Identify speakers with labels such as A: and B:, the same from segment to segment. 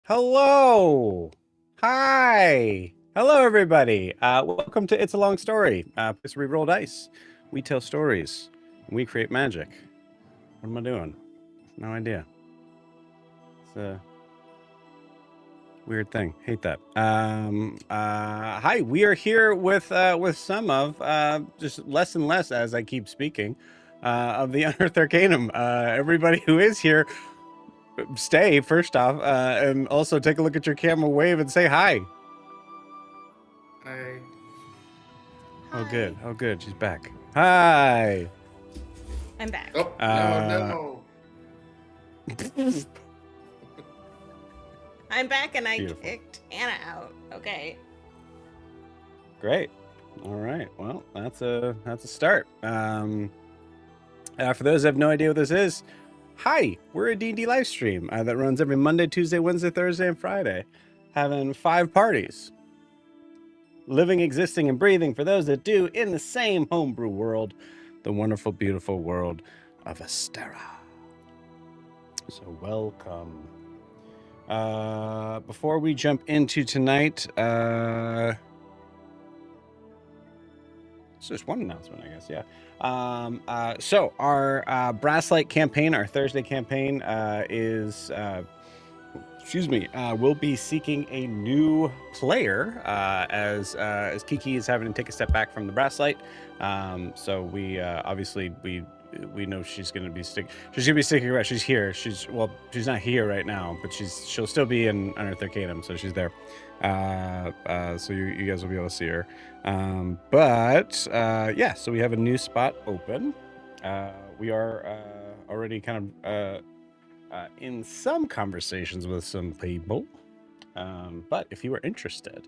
A: Hello. Hi. Hello, everybody. Welcome to It's a Long Story. Because we roll dice. We tell stories. We create magic. What am I doing? No idea. It's a weird thing. Hate that. Hi, we are here with some of just less and less as I keep speaking of the Unearthed Arcanum. Everybody who is here, stay first off, and also take a look at your camera, wave, and say hi.
B: Hi.
A: Oh, good. Oh, good. She's back. Hi.
C: I'm back.
B: Oh, no.
C: I'm back and I
A: Beautiful.
C: kicked Anna out. Okay.
A: Great. All right. Well, that's a start. For those that have no idea what this is, hi. We're a D&D live stream that runs every Monday, Tuesday, Wednesday, Thursday, and Friday, having 5 parties. Living, existing, and breathing for those that do in the same homebrew world, the wonderful, beautiful world of Astera. So welcome. Before we jump into tonight, it's just one announcement, I guess. Yeah. So our Brasslight campaign, our Thursday campaign, is we'll be seeking a new player as Kiki is having to take a step back from the Brasslight. So we obviously we know she's going to be sticking around. She's here. She's not here right now, but she'll still be in Unearthed Arcanum, so she's there. So you guys will be able to see her. Yeah, so we have a new spot open. We are already kind of in some conversations with some people. But if you are interested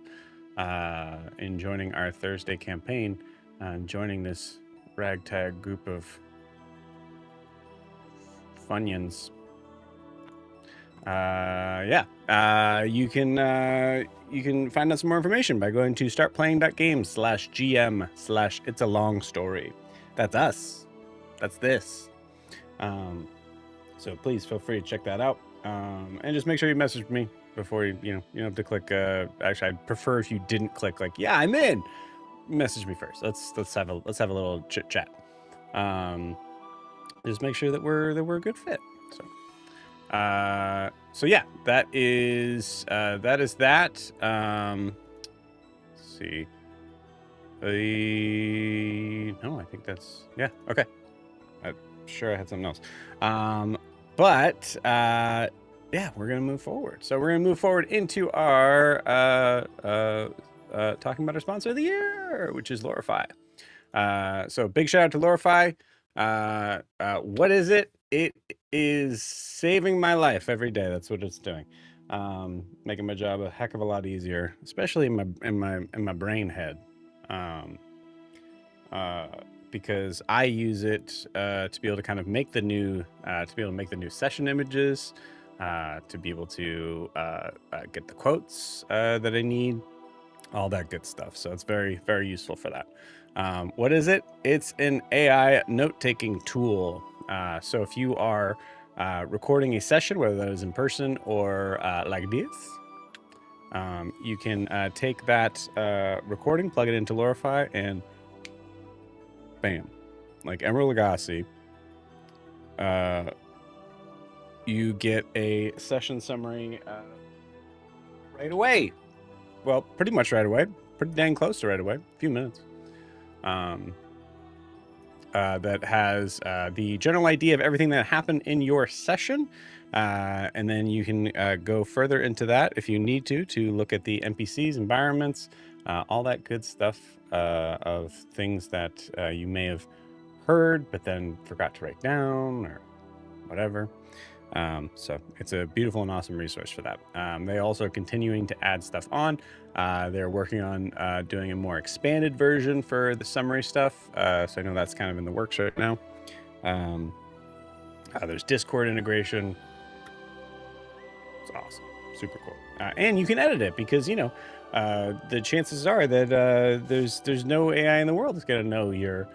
A: in joining our Thursday campaign and joining this ragtag group of Funyuns, you can find out some more information by going to startplaying.games/GM/it's-a-long-story. That's us. That's this. So please feel free to check that out. And just make sure you message me before you have to click. Actually, I'd prefer if you didn't click like, yeah, I'm in. Message me first. Let's have a little chit chat. Just make sure that we're a good fit. So yeah, that is that. Let's see. No, I think that's okay. I'm sure I had something else. Yeah, we're gonna move forward. So we're gonna move forward into our talking about our sponsor of the year, which is Lorify. So big shout out to Lorify. What is it? It is saving my life every day. That's what it's doing. Making my job a heck of a lot easier, especially in my brain head. Because I use it to be able to kind of make the new session images, to be able to get the quotes that I need, all that good stuff. So it's very, very useful for that. What is it? It's an AI note-taking tool. So if you are recording a session, whether that is in person or like this, you can take that recording, plug it into Lorify, and bam, like Emerald Lagasse, you get a session summary right away. Well, pretty much right away. Pretty dang close to right away. A few minutes. That has the general idea of everything that happened in your session. And then you can go further into that if you need to look at the NPCs, environments, all that good stuff of things that you may have heard but then forgot to write down or whatever. So it's a beautiful and awesome resource for that. They also are continuing to add stuff on. They're working on doing a more expanded version for the summary stuff. So I know that's kind of in the works right now. There's Discord integration. It's awesome. Super cool. And you can edit it because, the chances are that there's no AI in the world that's going to know your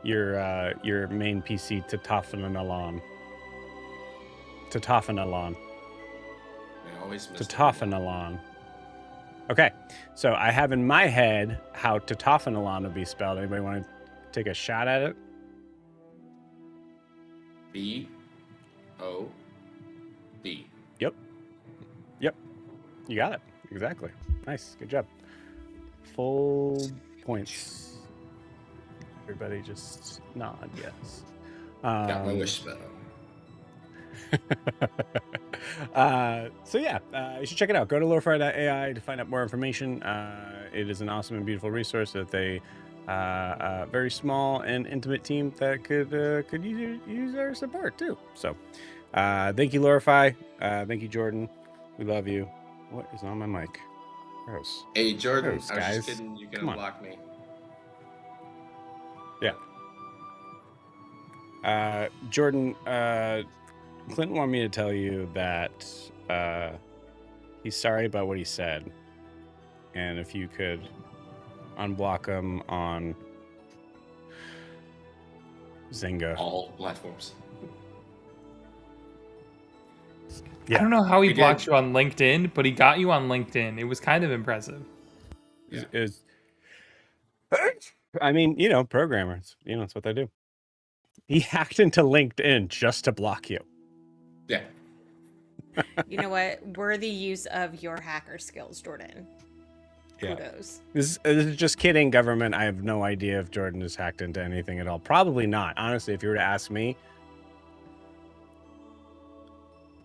A: main PC Tatafanalan. Okay, so I have in my head how Tatafanalan would be spelled. Anybody want to take a shot at it?
B: B-O-D.
A: Yep. You got it. Exactly. Nice. Good job. Full points. Everybody just nod yes.
B: Got my wish spell.
A: So yeah, you should check it out. Go to lorefire.ai to find out more information. It is an awesome and beautiful resource that they very small and intimate team that could use our support too. So thank you, Lorify. Thank you, Jordan. We love you. What is on my mic? Gross.
B: Hey, Jordan,
A: Gross,
B: I was
A: guys.
B: just kidding. You can
A: Come on.
B: unblock me.
A: Yeah. Jordan, Clinton wanted me to tell you that he's sorry about what he said. And if you could unblock him on Zynga.
B: All platforms.
D: I don't know how he
B: We
D: blocked
B: did.
D: you on LinkedIn, but he got you on LinkedIn. It was kind of impressive.
B: Yeah.
A: I mean, programmers, it's what they do. He hacked into LinkedIn just to block you.
B: Yeah.
C: You know what? Worthy use of your hacker skills, Jordan.
A: Yeah.
C: Kudos.
A: This is just kidding, government. I have no idea if Jordan has hacked into anything at all. Probably not. Honestly, if you were to ask me.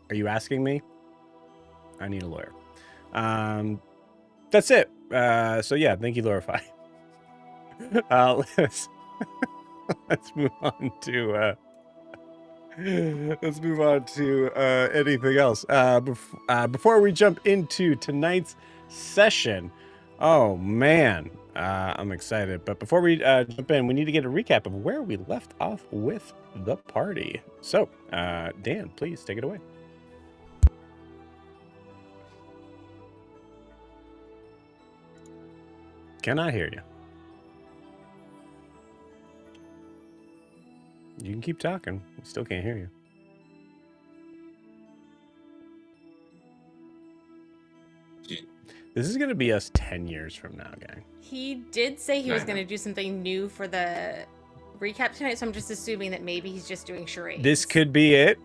A: Are you asking me? I need a lawyer. That's it. So yeah, thank you, Lorify. Let's move on to anything else. Before we jump into tonight's session, oh man, I'm excited. But before we jump in, we need to get a recap of where we left off with the party. So, Dan, please take it away. Cannot hear you. You can keep talking. We still can't hear you. This is going to be us 10 years from now, gang.
C: He did say he was going to do something new for the recap tonight, so I'm just assuming that maybe he's just doing charades.
A: This could be it.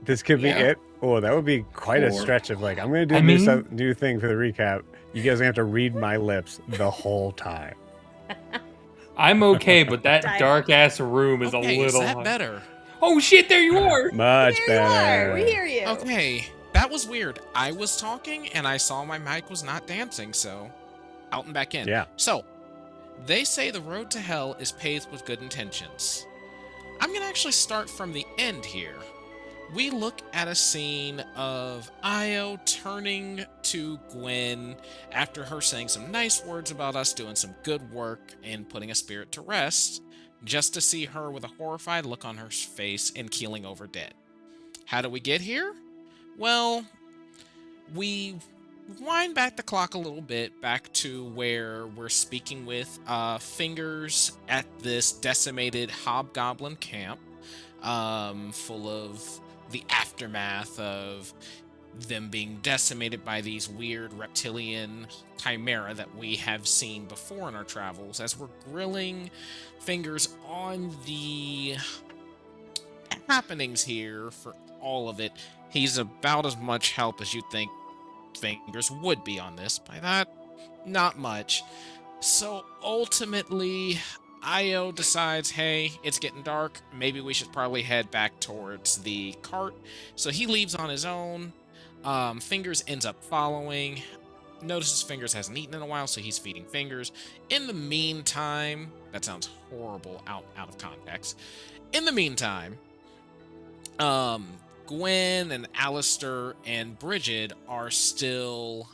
A: This could be
B: Yeah.
A: it. Oh, that would be quite a
B: Or-
A: stretch of I'm going to do this new thing for the recap. You guys have to read my lips the whole time.
D: I'm okay, but that
C: Dive.
D: dark ass room is
E: Okay,
D: a little.
E: is that better?
D: Oh shit! There you are.
A: Much
C: Here you
A: better.
C: are. We hear you.
E: Okay, that was weird. I was talking and I saw my mic was not dancing, so out and back in.
A: Yeah.
E: So, they say the road to hell is paved with good intentions. I'm gonna actually start from the end here. We look at a scene of Io turning to Gwyn after her saying some nice words about us doing some good work and putting a spirit to rest, just to see her with a horrified look on her face and keeling over dead. How do we get here? Well, we wind back the clock a little bit, back to where we're speaking with Fingers at this decimated hobgoblin camp, full of the aftermath of them being decimated by these weird reptilian chimera that we have seen before in our travels. As we're grilling Fingers on the happenings here for all of it, he's about as much help as you'd think Fingers would be on this. By that, not much. So ultimately, Io decides, hey, it's getting dark. Maybe we should probably head back towards the cart. So he leaves on his own. Fingers ends up following. Notices Fingers hasn't eaten in a while, so he's feeding Fingers. In the meantime, that sounds horrible out of context. In the meantime, Gwyn and Alistair and Bridget are still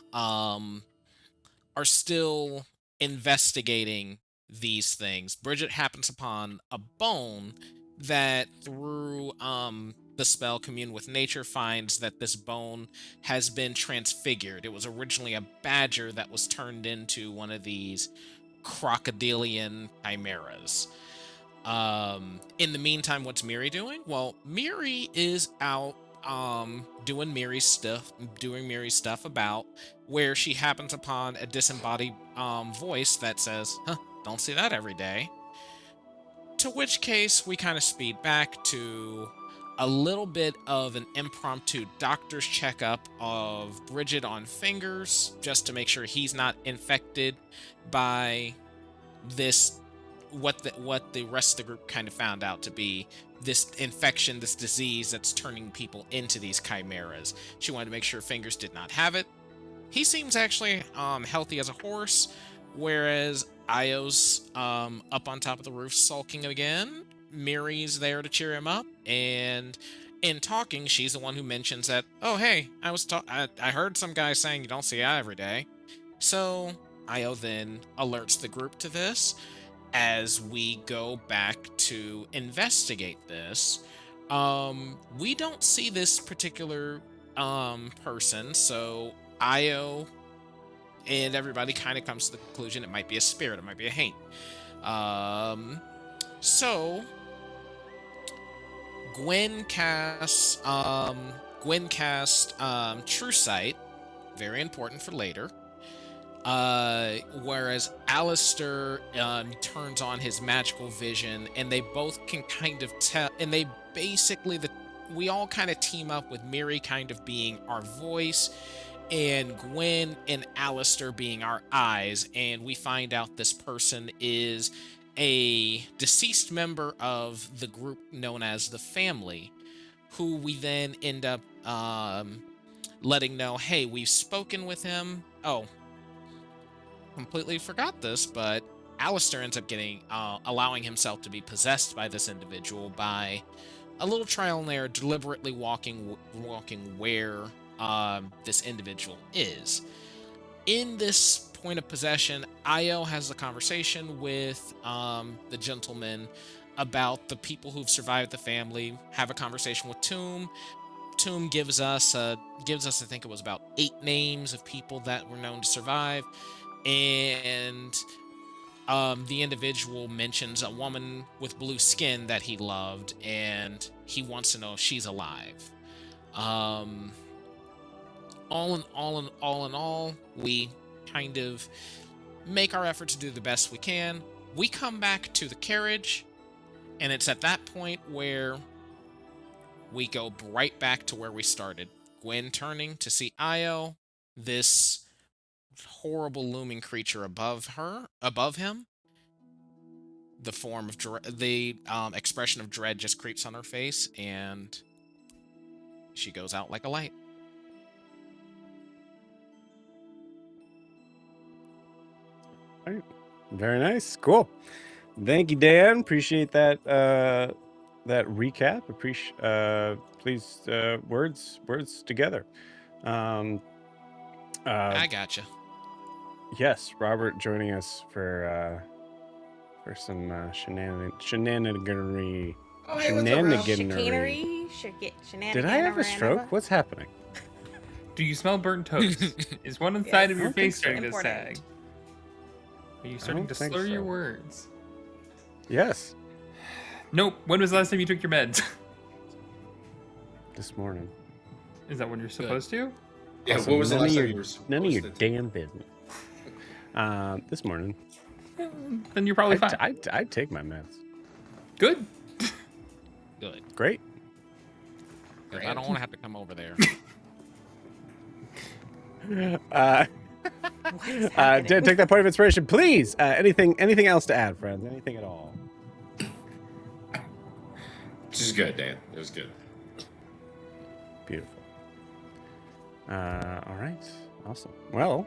E: investigating these things. Bridget happens upon a bone that, through the spell Commune with Nature, finds that this bone has been transfigured. It was originally a badger that was turned into one of these crocodilian chimeras. In the meantime, what's Miri doing? Well, Miri is out doing Miri's stuff about where she happens upon a disembodied voice that says, huh, don't see that every day. To which case, we kind of speed back to a little bit of an impromptu doctor's checkup of Bridget on fingers, just to make sure he's not infected by this, what the rest of the group kind of found out to be this infection, this disease that's turning people into these chimeras. She wanted to make sure Fingers did not have it. He seems actually healthy as a horse, whereas Io's up on top of the roof sulking again. Miri's there to cheer him up, and in talking, she's the one who mentions that, oh hey, I heard some guy saying you don't see Io every day. So Io then alerts the group to this. As we go back to investigate this, we don't see this particular person, so Io and everybody kind of comes to the conclusion it might be a spirit, it might be a haint. So Gwyn casts True Sight, very important for later. Whereas Alistair turns on his magical vision, and they both can kind of tell, and they basically, we all kind of team up with Miri kind of being our voice, and Gwyn and Alistair being our eyes, and we find out this person is a deceased member of the group known as the Family, who we then end up letting know, hey, we've spoken with him. Oh, completely forgot this, but Alistair ends up getting allowing himself to be possessed by this individual by a little trial and error, deliberately walking where this individual is. In this point of possession, Io has a conversation with the gentleman about the people who've survived the family. Have a conversation with Tomb. Tomb gives us I think it was about 8 names of people that were known to survive. And the individual mentions a woman with blue skin that he loved, and he wants to know if she's alive. All in all, we kind of make our effort to do the best we can. We come back to the carriage, and it's at that point where we go right back to where we started. Gwyn turning to see Io, this horrible looming creature above him. The form of the expression of dread just creeps on her face, and she goes out like a light.
A: All right. Very nice. Cool. Thank you, Dan. Appreciate that that recap. Please words together.
E: I gotcha.
A: Yes, Robert joining us for some shenaniganry.
B: Oh, hey, what's up, Ralph?
A: Shenaniganry.
C: Shenanigan.
A: Did I have a stroke? What's happening?
D: Do you smell burnt toast? Is one inside of
A: I
D: your
A: don't think
D: face
A: so.
D: starting to
C: Important.
D: sag? Are you starting to
A: don't think
D: slur your
A: so.
D: words?
A: Yes,
D: Nope. When was the last time you took your meds?
A: this morning.
D: Is that when you're supposed to?
B: Yeah,
A: Also,
B: what was the
A: none
B: last
A: of
B: time
A: your-
B: you were
A: None of your
B: supposed to-
A: damn business. This morning.
D: Then you're probably fine.
A: I'd take my meds.
D: Good.
E: Good.
A: Great.
E: 'Cause I don't want to have to come over there.
A: Dan, take that point of inspiration, please. Anything else to add, friends? Anything at all?
B: Which is good, Dan. It was good.
A: Beautiful. All right. Awesome. Well,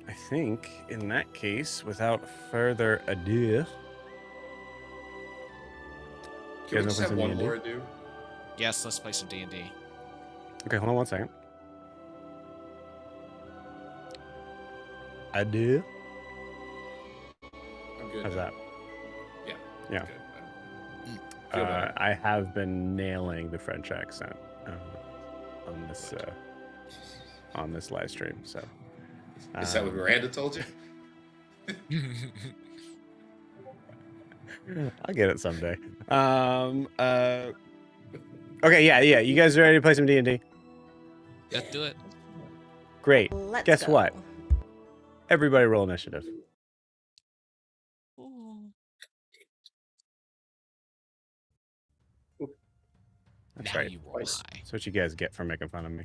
A: I think in that case, without further ado,
B: Can we
A: guys
B: just
A: open
B: have
A: some
B: one
A: D&D?
B: more ado?
E: Yes, let's play some D&D.
A: okay, hold on 1 second. Ado.
B: I'm good.
A: How's
B: now.
A: that?
B: Yeah.
A: Yeah.
B: Good. Feel better.
A: I have been nailing the French accent on this live stream. So.
B: Is that what Miranda told you?
A: I'll get it someday. Okay, yeah. You guys are ready to play some D&D?
E: Let's do it.
A: Great.
C: Let's
A: Guess
C: go.
A: what? Everybody roll initiative. That's
E: now
A: right.
E: you roll
B: Nice.
E: high.
A: That's what you guys get for making fun of me.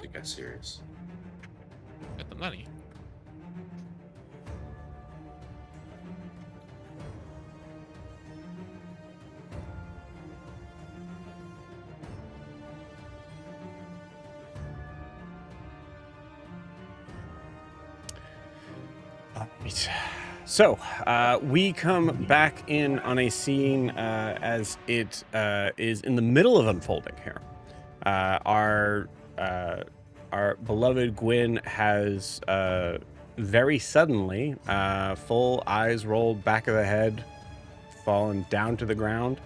B: She got serious.
E: Got the money.
A: Right. So we come back in on a scene as it is in the middle of unfolding here. Our beloved Gwyn has very suddenly, full eyes rolled, back of the head, fallen down to the ground,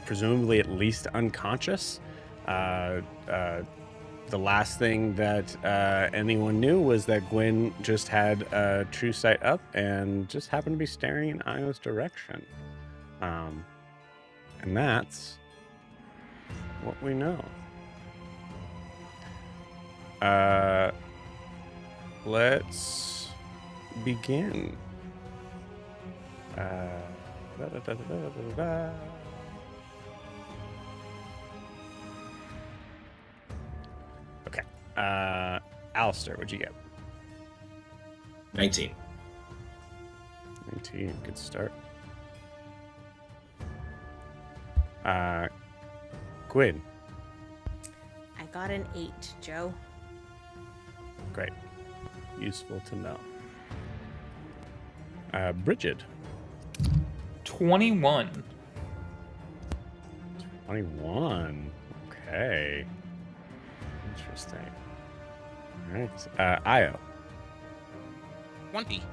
A: presumably at least unconscious. The last thing that anyone knew was that Gwyn just had true sight up and just happened to be staring in Io's direction. And that's what we know. Let's begin. Okay. Alistair, what'd you get?
B: 19.
A: 19, good start. Gwyn,
C: I got an 8, Joe.
A: great. Useful to know. Bridget,
D: 21.
A: 21. Okay. Interesting. All right. Io,
E: 20.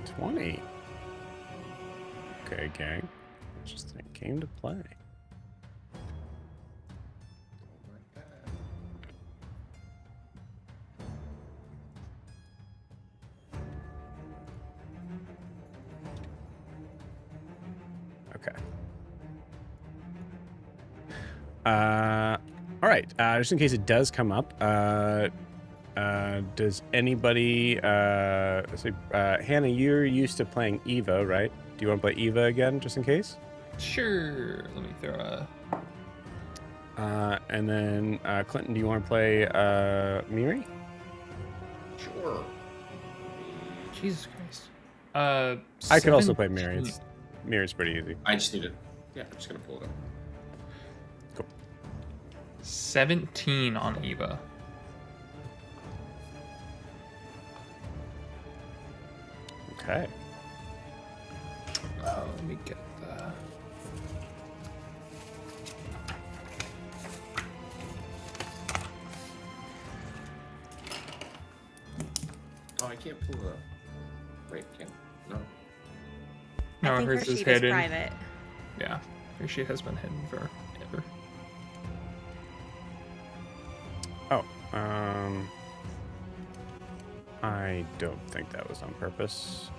A: 20. Okay, gang. Interesting. Came to play. Okay. All right. Just in case it does come up, does anybody, Hannah, you're used to playing Eva, right? Do you want to play Eva again, just in case?
D: Sure. Let me throw a.
A: And then, Clinton, do you want to play Miri?
B: Sure.
D: Jesus Christ.
A: I could also play Miri.
D: 17.
A: Miri's pretty easy.
B: I just need it. Yeah, I'm just gonna pull it up.
A: Cool.
D: 17 on Eva.
A: Okay.
D: Let me get the.
B: Oh, I can't pull it up. Wait, can't. No.
D: No,
C: I think
D: hers
C: her
D: is
C: sheet
D: hidden.
C: is private.
D: Yeah, her sheet has been hidden forever.
A: Oh, I don't think that was on purpose.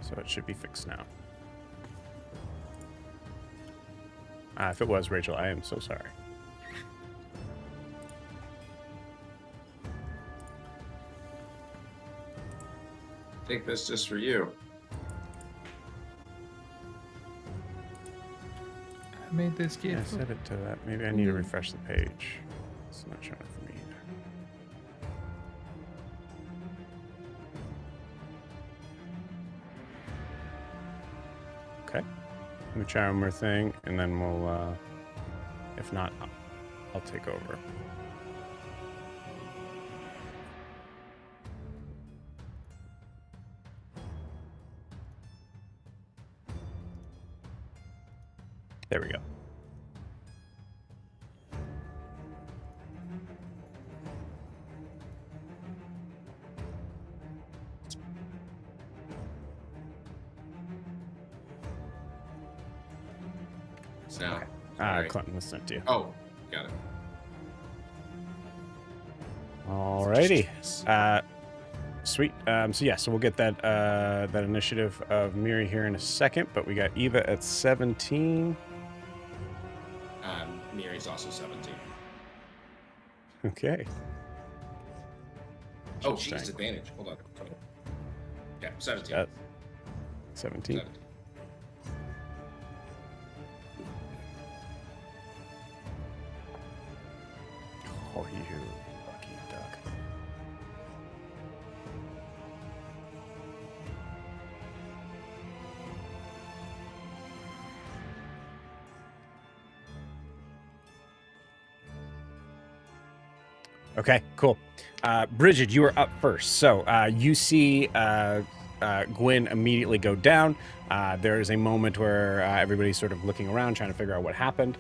A: So it should be fixed now. If it was, Rachel, I am so sorry.
B: I think that's just for you.
D: I made this
A: Yeah, I
D: gift.
A: set it to that. Maybe I need to refresh the page. It's not showing it for me either. Okay. Let me try one more thing, and then we'll, if not, I'll take over. There we go.
B: So,
A: Okay.
B: alright.
A: Clinton, let's send it to you.
B: Oh, got it.
A: Alrighty. sweet. So we'll get that that initiative of Miri here in a second, but we got Eva at 17.
B: Miri's also 17.
A: Okay.
B: Oh, she has advantage. Hold on. Yeah, 17.
A: 17. Oh, you lucky duck. Okay, cool. Bridget, you are up first. So you see Gwyn immediately go down. There is a moment where everybody's sort of looking around, trying to figure out what happened.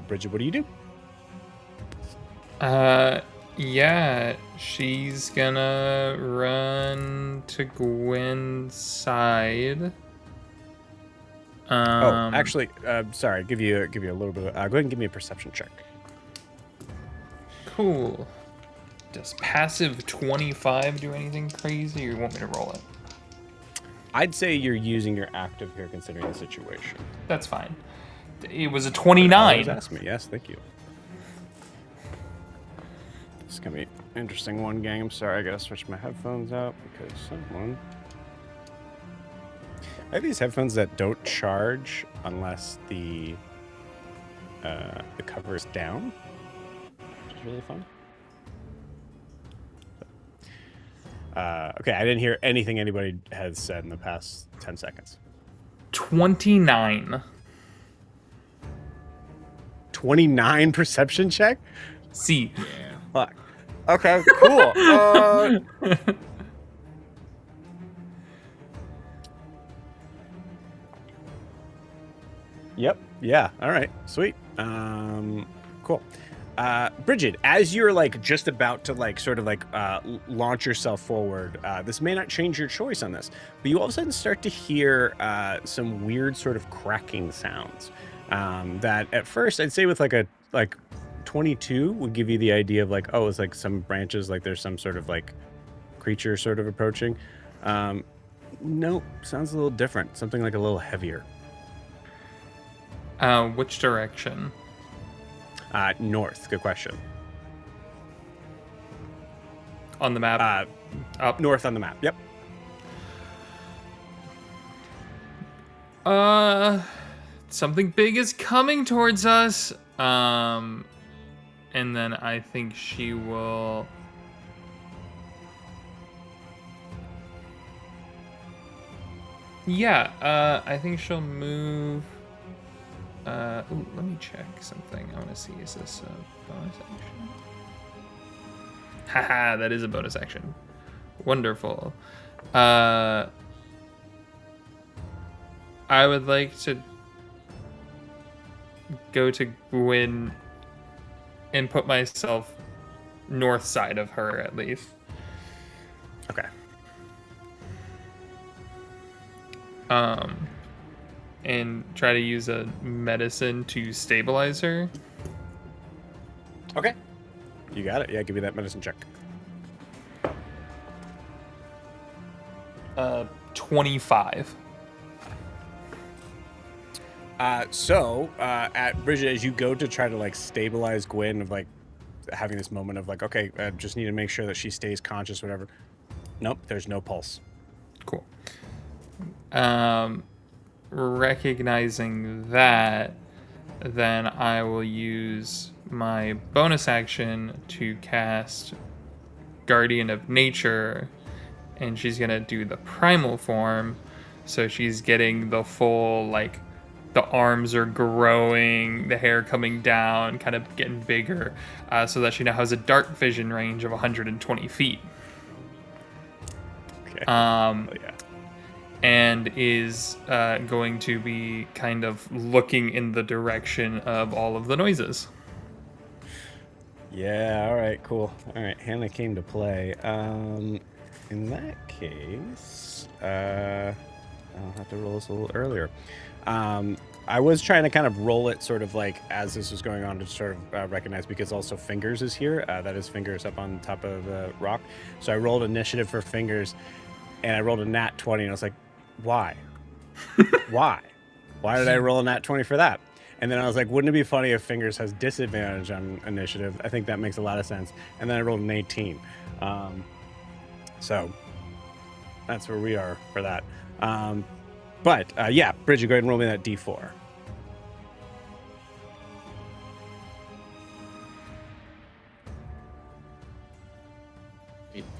A: Bridget, what do you do?
D: Yeah, she's gonna run to Gwyn's side.
A: Actually, sorry, give you a little bit of, go ahead and give me a perception check.
D: Cool. Does passive 25 do anything crazy, or you want me to roll it?
A: I'd say you're using your active here, considering the situation.
D: That's fine. It was a 29.
A: Ask me. Yes, thank you. It's gonna be an interesting one, gang. I'm sorry, I gotta switch my headphones out because someone. I have these headphones that don't charge unless the cover is down, which is really fun. Okay, I didn't hear anything anybody has said in the past 10 seconds.
D: 29.
A: 29 perception check?
D: See.
B: Yeah.
A: Fuck. Okay, cool. Yep. Yeah. All right. Sweet. Cool. Bridget, as you're like just about to like sort of like launch yourself forward, this may not change your choice on this, but you all of a sudden start to hear some weird sort of cracking sounds that at first I'd say with like 22 would give you the idea of like, oh, it's like some branches, like there's some sort of like creature sort of approaching. Nope, sounds a little different. Something like a little heavier.
D: Which direction?
A: North. Good question.
D: On the map? Up?
A: North on the map. Yep.
D: Something big is coming towards us. And then I think she will... Yeah, I think she'll move... ooh, let me check something. I want to see, is this a bonus action? Haha, that is a bonus action. Wonderful. I would like to go to Gwyn and put myself north side of her, at least.
A: Okay.
D: And try to use a medicine to stabilize her.
A: Okay. You got it. Yeah, give me that medicine check.
D: 25.
A: At Bridget, as you go to try to like stabilize Gwyn, of like having this moment of like, okay, I just need to make sure that she stays conscious, whatever. Nope, there's no pulse.
D: Cool. Recognizing that, then I will use my bonus action to cast Guardian of Nature, and she's gonna do the primal form, so she's getting the full, like, the arms are growing, the hair coming down, kind of getting bigger, so that she now has a dark vision range of 120 feet.
A: Okay.
D: Yeah. And is going to be kind of looking in the direction of all of the noises.
A: Yeah, all right, cool. All right, Hannah came to play. In that case, I'll have to roll this a little earlier. I was trying to kind of roll it sort of like as this was going on to sort of recognize, because also Fingers is here. That is Fingers up on top of the rock. So I rolled initiative for Fingers, and I rolled a nat 20, and I was like, why? Why? Why did I roll a nat 20 for that? And then I was like, wouldn't it be funny if Fingers has disadvantage on initiative? I think that makes a lot of sense. And then I rolled an 18. So that's where we are for that. But yeah, Bridget, go ahead and roll me that D4.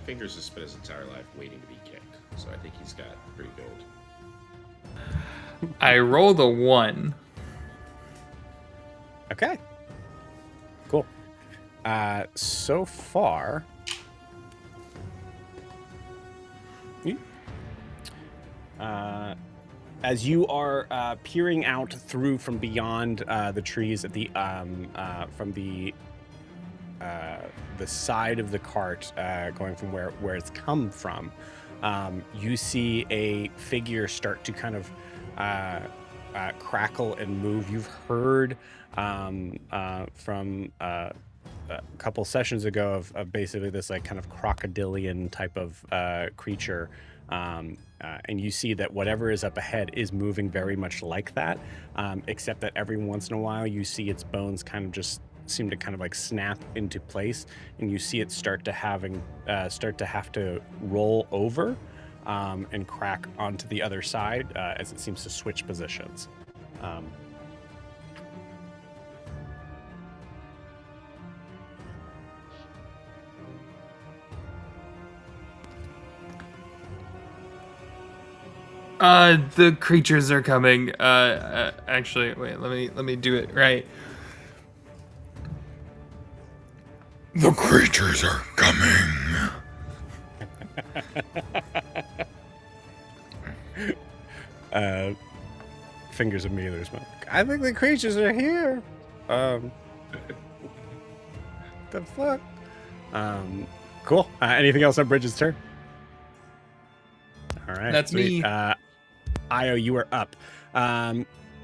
B: Fingers has spent his entire life waiting to be kicked, so I think he's got pretty good.
D: I rolled a 1.
A: Okay. Cool. So far, as you are peering out through from beyond the trees at the from the side of the cart, going from where it's come from, you see a figure start to kind of crackle and move. You've heard from a couple sessions ago of basically this like kind of crocodilian type of creature, and you see that whatever is up ahead is moving very much like that, except that every once in a while you see its bones kind of just seem to kind of like snap into place, and you see it start to have to roll over and crack onto the other side as it seems to switch positions.
D: The creatures are coming. Actually, wait. Let me do it right. The creatures are coming.
A: Fingers immediately respond, I think the creatures are here. The fuck? Cool. Anything else on Bridget's turn? All right.
D: That's
A: sweet.
D: me.
A: Io, you are up.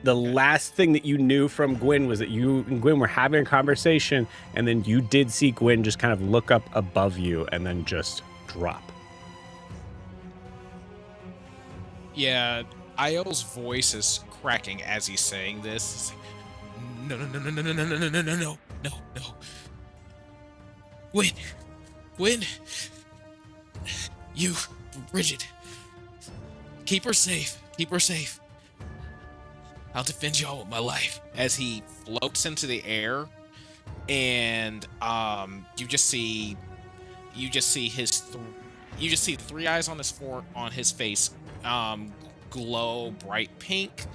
A: The last thing that you knew from Gwyn was that you and Gwyn were having a conversation, and then you did see Gwyn just kind of look up above you and then just drop.
E: Yeah, Io's voice is cracking as he's saying this. It's like, no, no, no, no, no, no, no, no, no, no, no, no, no. Gwyn, you, Bridget, keep her safe. I'll defend y'all with my life. As he floats into the air, and you just see three eyes on his face glow bright pink,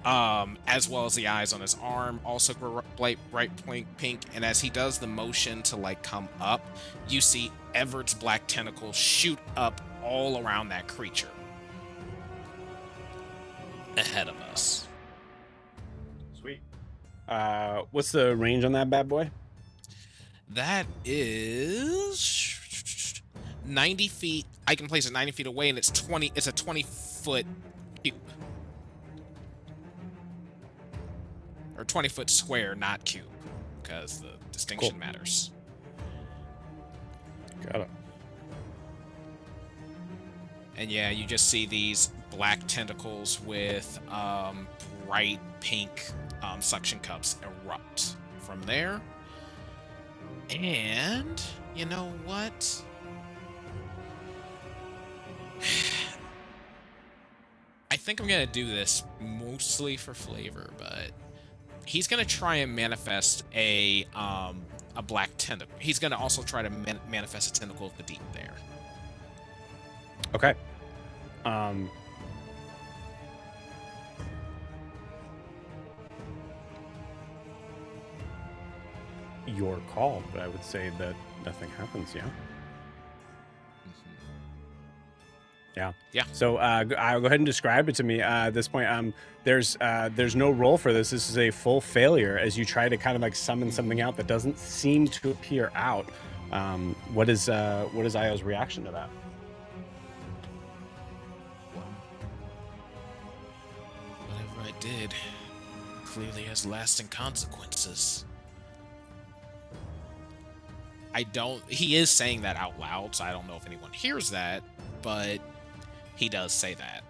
E: as well as the eyes on his arm also glow bright pink. And as he does the motion to like come up, you see Everett's black tentacles shoot up all around that creature ahead of us.
A: Sweet. What's the range on that bad boy?
E: That is 90 feet. I can place it 90 feet away, and it's a 20-foot cube. Or 20-foot square, not cube, because the distinction matters.
A: Got it.
E: And yeah, you just see these black tentacles with bright pink suction cups erupt from there. And you know what? I think I'm gonna do this mostly for flavor, but he's gonna try and manifest a black tentacle. He's gonna also try to manifest a tentacle of the deep there.
A: Okay. Your call, but I would say that nothing happens, yeah? Yeah.
E: Yeah.
A: So I'll go ahead and describe it to me. At this point, there's no roll for this. This is a full failure as you try to kind of like summon something out that doesn't seem to appear out. What is Io's reaction to that?
E: what I did clearly has lasting consequences. He is saying that out loud, so I don't know if anyone hears that, but he does say that.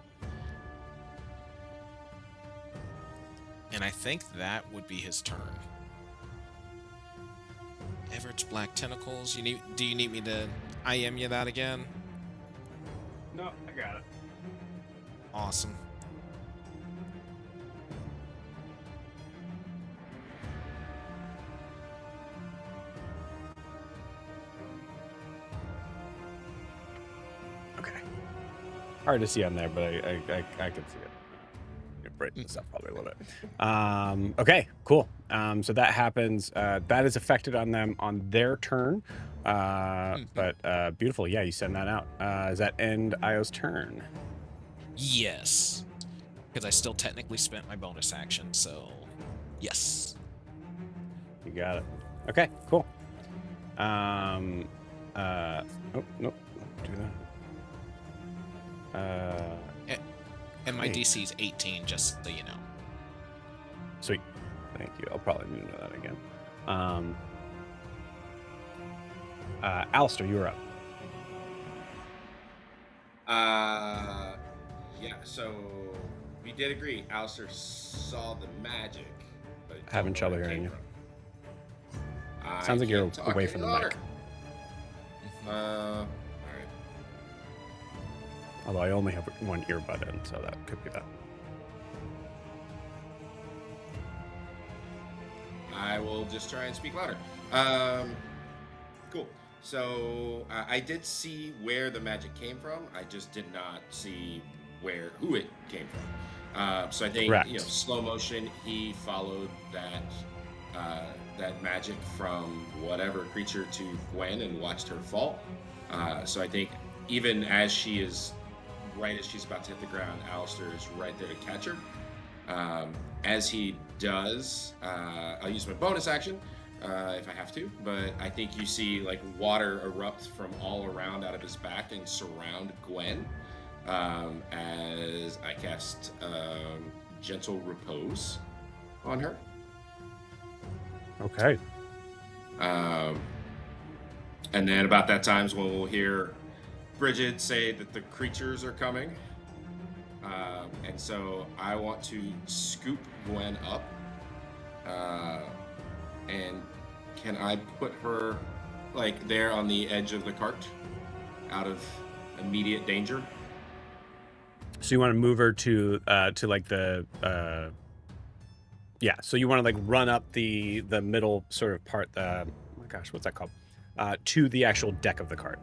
E: And I think that would be his turn. Everett's black tentacles. Do you need me to IM you that again?
A: No, I got it.
E: Awesome.
A: Okay. Hard to see on there, but I can see it. Brighten this up probably a little bit. Okay, cool. So that happens. That is affected on them on their turn. But beautiful. Yeah, you send that out. Does that end Io's turn?
E: Yes. Because I still technically spent my bonus action, so yes.
A: You got it. Okay, cool. Oh, nope. Don't do that.
E: And my DC is 18, just so you know.
A: Sweet. Thank you. I'll probably need to know that again. Alistair, you're up.
B: Yeah, so we did agree. Alistair saw the magic, but
A: Having trouble hearing you.
B: I
A: Sounds like you're
B: can't talk
A: away
B: any
A: from the
B: louder.
A: mic.
B: All right.
A: Although I only have one earbud in, so that could be that.
B: I will just try and speak louder. Cool. So I did see where the magic came from. I just did not see who it came from. So I think
A: Correct.
B: slow motion. He followed that magic from whatever creature to Gwyn and watched her fall. So I think even as she is right as she's about to hit the ground, Alistair is right there to catch her. As he does, I'll use my bonus action if I have to, but I think you see like water erupt from all around out of his back and surround Gwyn as I cast Gentle Repose on her.
A: Okay.
B: And then about that time's when we'll hear Bridget say that the creatures are coming. And so I want to scoop Gwyn up. And can I put her like there on the edge of the cart out of immediate danger?
A: So you want to move her to like the yeah. So you want to like run up the middle sort of part. Oh my gosh, what's that called? To the actual deck of the cart.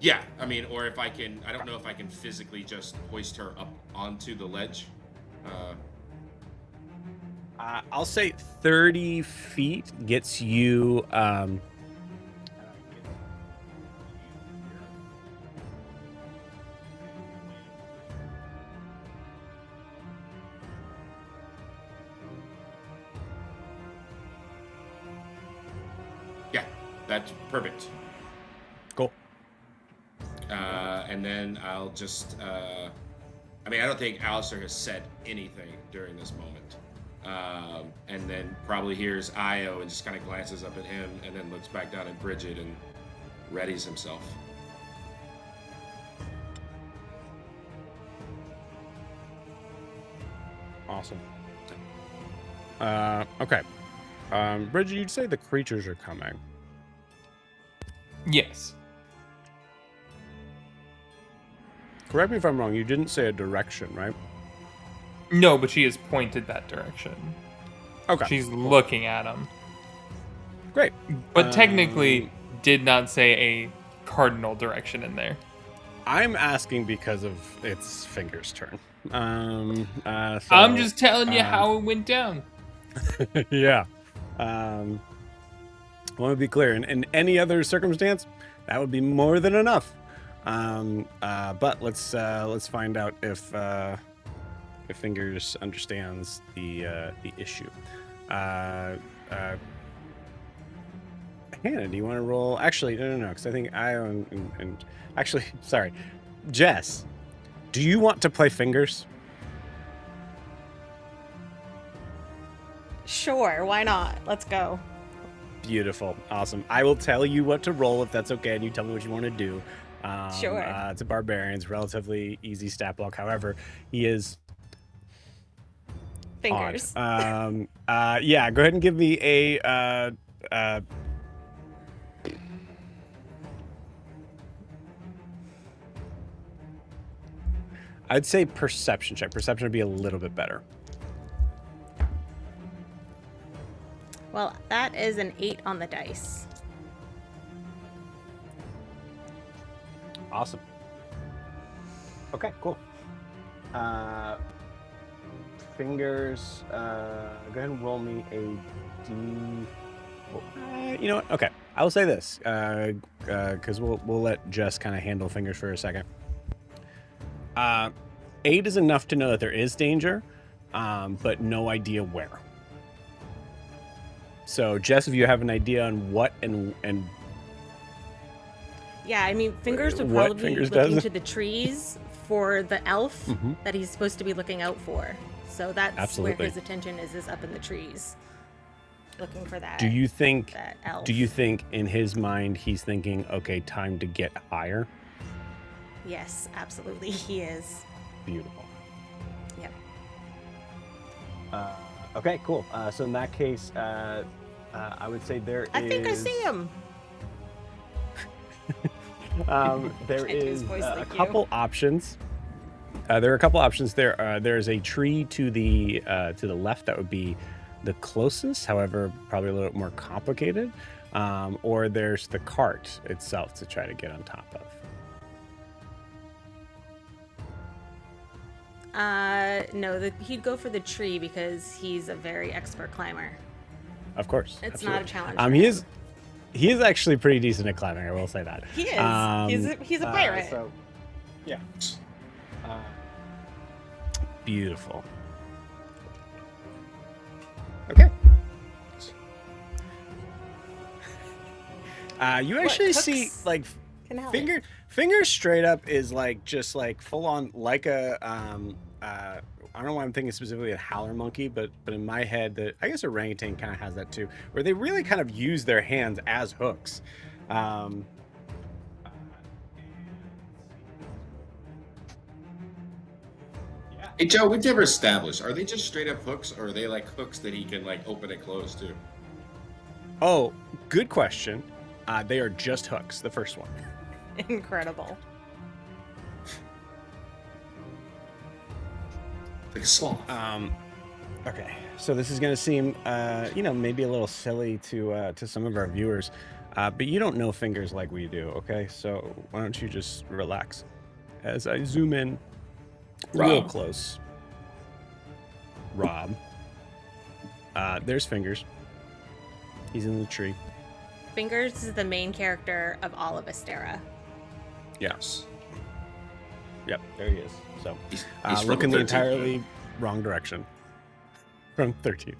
B: Yeah, I mean, or if I can, I don't know if I can physically just hoist her up onto the ledge.
A: I'll say 30 feet gets you.
B: Yeah, that's perfect.
A: Cool.
B: And then I'll just, I mean, I don't think Alistair has said anything during this moment. And then probably hears Io and just kind of glances up at him and then looks back down at Bridget and readies himself.
A: Awesome. Okay. Bridget, you'd say the creatures are coming.
D: Yes.
A: Correct me if I'm wrong. You didn't say a direction, right?
D: No, but she has pointed that direction.
A: Okay.
D: She's looking at him.
A: Great.
D: But technically did not say a cardinal direction in there.
A: I'm asking because of its finger's turn.
D: I'm just telling you how it went down.
A: Yeah. I want to be clear. In any other circumstance, that would be more than enough. But let's find out if Fingers understands the issue. Hannah, do you want to roll? Actually, no, because I think and actually, sorry, Jess, do you want to play Fingers?
C: Sure, why not? Let's go.
A: Beautiful. Awesome. I will tell you what to roll if that's okay, and you tell me what you want to do.
C: Sure.
A: It's a barbarian. It's relatively easy stat block. However, he is
C: Fingers.
A: odd. Yeah, go ahead and give me a I'd say perception check. Perception would be a little bit better.
C: Well, that is an 8 on the dice.
A: Awesome. Okay, cool. Fingers. Go ahead and roll me a D. You know what? Okay, I will say this because we'll let Jess kind of handle fingers for a second. 8 is enough to know that there is danger, but no idea where. So, Jess, if you have an idea on what and
C: Yeah, I mean, Fingers would
A: What
C: probably be
A: Fingers
C: looking
A: does?
C: to the trees for the elf
A: Mhm.
C: that he's supposed to be looking out for. So that's
A: Absolutely.
C: where his attention is up in the trees, looking for that.
A: do you think
C: that elf?
A: in his mind he's thinking, okay, time to get higher?
C: Yes, absolutely, he is.
A: Beautiful.
C: Yep.
A: Okay, cool. So in that case, I would say there
C: I think I see him.
A: There
C: Can't do his
A: is
C: voice
A: a
C: like you.
A: couple options. There are a couple options there. There's a tree to the left that would be the closest, however, probably a little bit more complicated. Or there's the cart itself to try to get on top of.
C: No, he'd go for the tree because he's a very expert climber.
A: Of course.
C: It's
A: absolutely.
C: not a challenge. for him.
A: He is actually pretty decent at climbing. I will say that.
C: He is. He's a pirate.
A: So, yeah. Beautiful. Okay. You actually see
C: hooks
A: like
C: Can help.
A: finger straight up is like just like full on like a I don't know why I'm thinking specifically a howler monkey, but in my head, I guess orangutan kind of has that too, where they really kind of use their hands as hooks.
B: Hey Joe, we've never established. Are they just straight up hooks, or are they like hooks that he can like open and close too?
A: Oh, good question. They are just hooks. The first one.
C: Incredible.
B: Like a sloth.
A: Okay, so this is going to seem, maybe a little silly to some of our viewers, but you don't know fingers like we do. Okay, so why don't you just relax as I zoom in real
B: Rob.
A: close. Rob. There's Fingers. He's in the tree.
C: Fingers is the main character of all of Astera.
A: Yes. Yep, there he is. So,
B: He's from
A: looking the
B: 13th.
A: entirely wrong direction from 13th.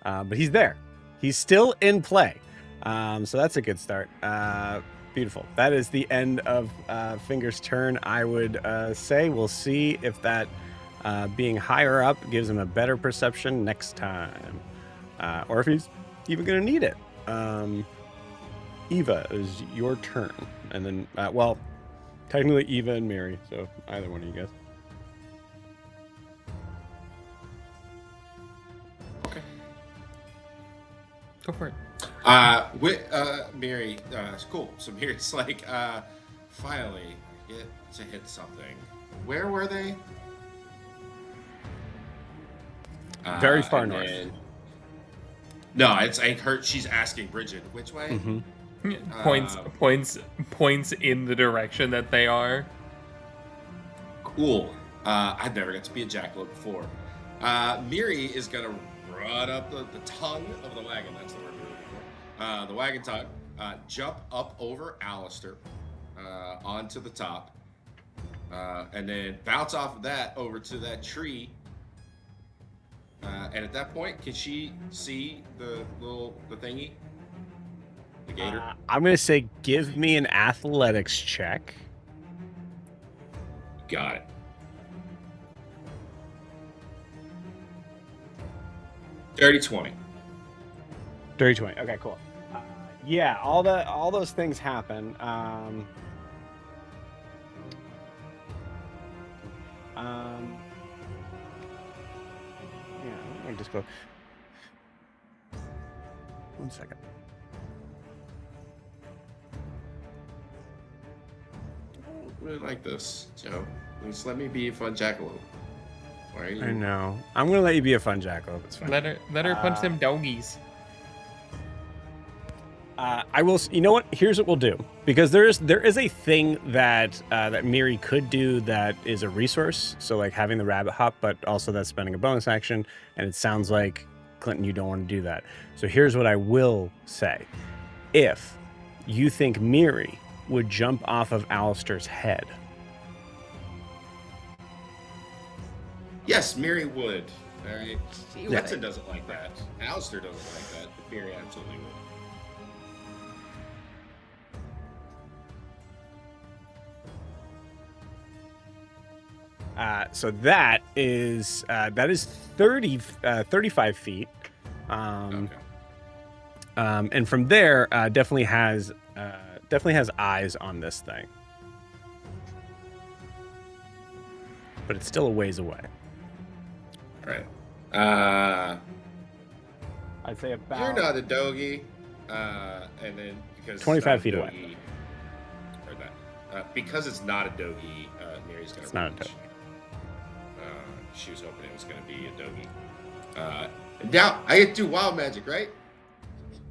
A: But he's there. He's still in play. So that's a good start. Beautiful. That is the end of Fingers' turn. I would say we'll see if that being higher up gives him a better perception next time. Or if he's even going to need it. Eva, it is your turn. And then, technically Eva and Mary. So either one of you guys.
B: Okay.
D: Go for it.
B: Mary, cool. So Mary's like, finally get to hit something. Where were they?
A: Very far
B: and
A: north.
B: then- No, it's like her. She's asking Bridget, which way?
A: Mm-hmm.
D: Points in the direction that they are.
B: Cool. I've never got to be a jackalope before. Miri is gonna run up the tongue of the wagon. That's the word we're looking for. The wagon tongue. Jump up over Alistair onto the top, and then bounce off of that over to that tree. And at that point, can she see the thingy? The gator?
A: I'm going to say give me an athletics check.
B: Got it. Dirty 20.
A: Dirty 20. Okay, cool. Yeah, all those things happen. Yeah, let me just go. 1 second.
B: I really like this, Joe. Just let me be a fun jackalope. Why are you?
A: I know. I'm gonna let you be a fun jackalope. It's fine.
D: Let her punch them doggies.
A: I will. You know what? Here's what we'll do, because there is a thing that that Miri could do that is a resource. So like having the rabbit hop, but also that's spending a bonus action. And it sounds like Clinton, you don't want to do that. So here's what I will say: if you think Miri would jump off of Alistair's head,
B: Yes, Miri would. All right.
C: She
B: Clinton
C: would.
B: doesn't like that. Alistair doesn't like that. But Miri absolutely would.
A: so that is 35 feet.
B: Okay.
A: And from there, definitely has eyes on this thing, but it's still a ways away.
B: All right.
A: I'd say about.
B: You're not a doggy. And then because
A: 25
B: it's
A: feet
B: not a
A: away.
B: doggy, or that. Because it's not a doggy, Mary's gonna.
A: It's not a
B: reach.
A: doggy.
B: She was hoping it was gonna be a doggy. Now I get to do wild magic, right?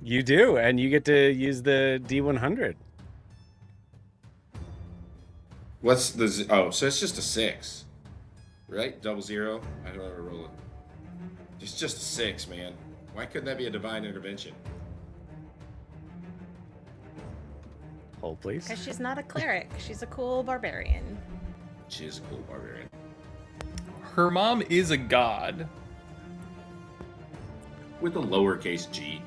A: You do, and you get to use the D100.
B: What's the? Oh, so it's just a 6, right? 00. I don't ever roll it. It's just a 6, man. Why couldn't that be a divine intervention?
A: Hold, please.
C: Because she's not a cleric. She's a cool barbarian.
B: She is a cool barbarian.
D: Her mom is a god.
B: With a lowercase g.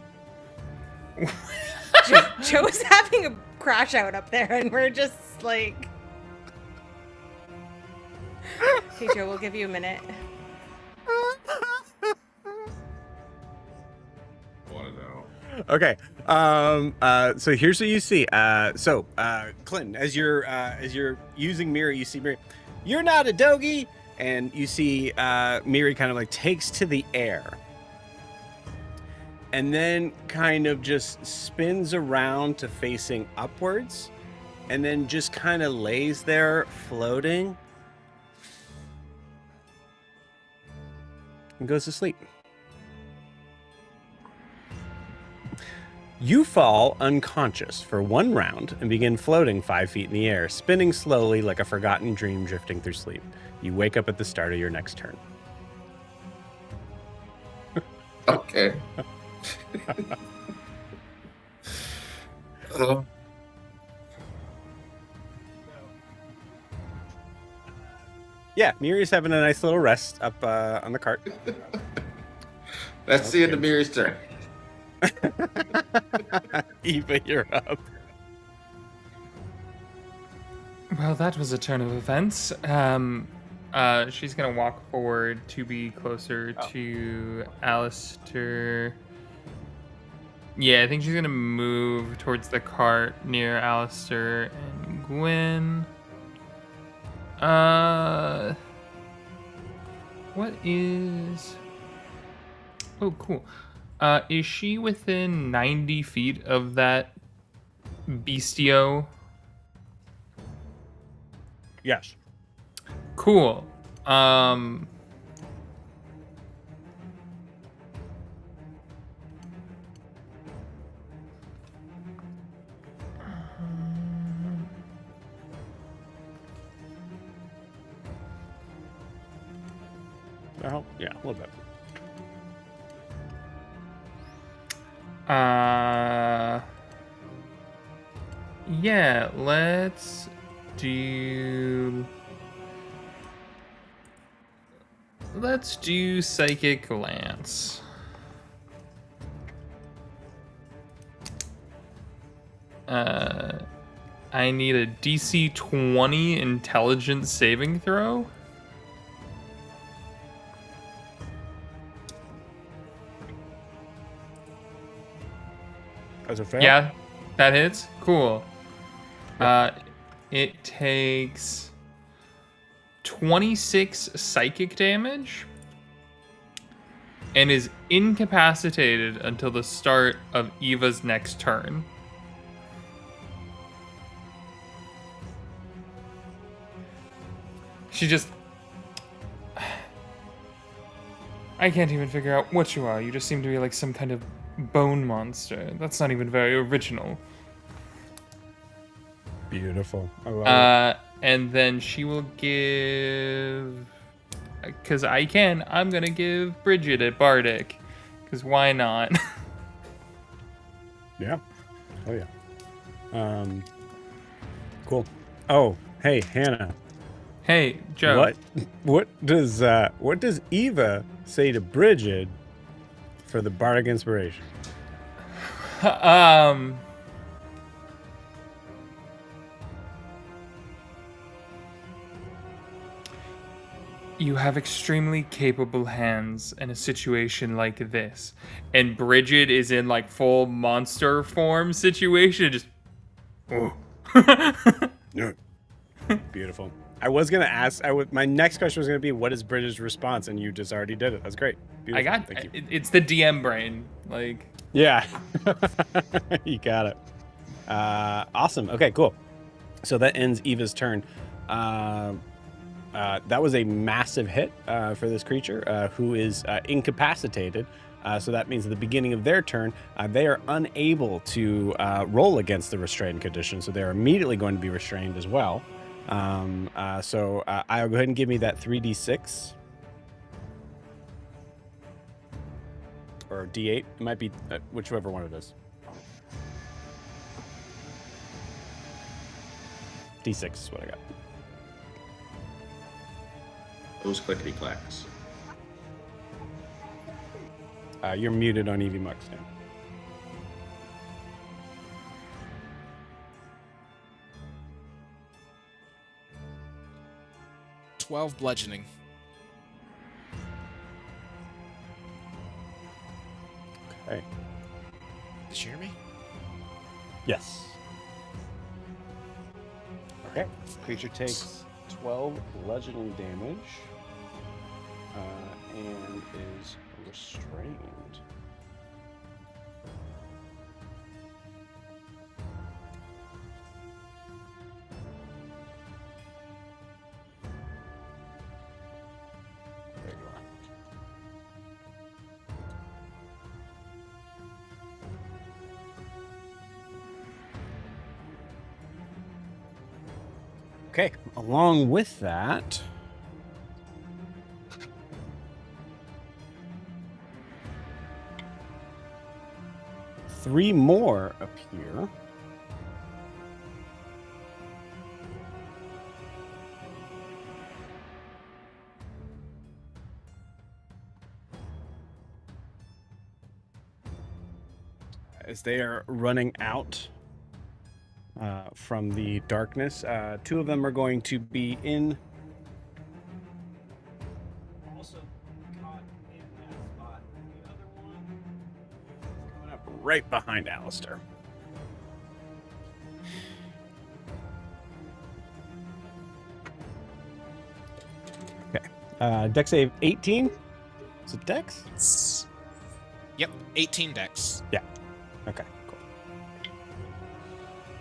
C: Joe's having a crash out up there, and we're just like, "Hey, Joe, we'll give you a minute."
B: Want to know?
A: Okay. So here's what you see. Clinton, as you're using Miri, you see Miri. You're not a doggy, and you see Miri kind of like takes to the air, and then kind of just spins around to facing upwards, and then just kind of lays there floating and goes to sleep. You fall unconscious for 1 round and begin floating 5 feet in the air, spinning slowly like a forgotten dream drifting through sleep. You wake up at the start of your next turn.
B: Okay.
A: Yeah, Miri's having a nice little rest up on the cart.
B: That's the end of Miri's turn.
A: Eva, you're up.
D: Well, that was a turn of events. She's gonna walk forward to be closer to Alistair. Yeah, I think she's gonna move towards the cart near Alistair and Gwyn. What is... Oh, cool. Is she within 90 feet of that bestio?
A: Yes.
D: Cool.
A: Oh, yeah, a little bit.
D: Yeah, let's do Psychic Lance. I need a DC 20 intelligence saving throw.
A: As a fail?
D: Yeah, that hits. Cool. It takes 26 psychic damage and is incapacitated until the start of Eva's next turn. She just... I can't even figure out what you are. You just seem to be like some kind of bone monster. That's not even very original.
A: Beautiful. I love it.
D: And then she will give... Because I'm going to give Bridget a Bardic. Because why not?
A: Yeah. Oh, yeah. Cool. Oh, hey, Hannah.
D: Hey, Joe.
A: What does Eva say to Bridget for the Bardic Inspiration?
D: You have extremely capable hands in a situation like this. And Bridget is in like full monster form situation. Just... Oh.
A: Beautiful. I was going to ask, my next question was going to be, what is Bridget's response? And you just already did it. That's great. Beautiful. Thank you.
D: It's the DM brain. Like...
A: Yeah. You got it. Awesome. Okay, cool. So that ends Eva's turn. That was a massive hit for this creature who is incapacitated. So that means at the beginning of their turn, they are unable to roll against the restrained condition. So they're immediately going to be restrained as well. So I'll go ahead and give me that 3d6. Or d8. It might be whichever one it is. D6 is what I got.
B: Those clickety clacks.
A: You're muted on EV Mux now.
E: $12 bludgeoning.
A: Okay.
E: Did you hear me?
A: Yes. Okay. Creature takes 12 bludgeoning damage and is restrained. There you are. Okay, along with that, three more appear. As they are running out from the darkness. Two of them are going to be in. Also caught in that spot. The other one is coming up right behind Alistair. Okay. Dex save 18. Is it Dex?
E: Yep, 18 dex.
A: Yeah. Okay.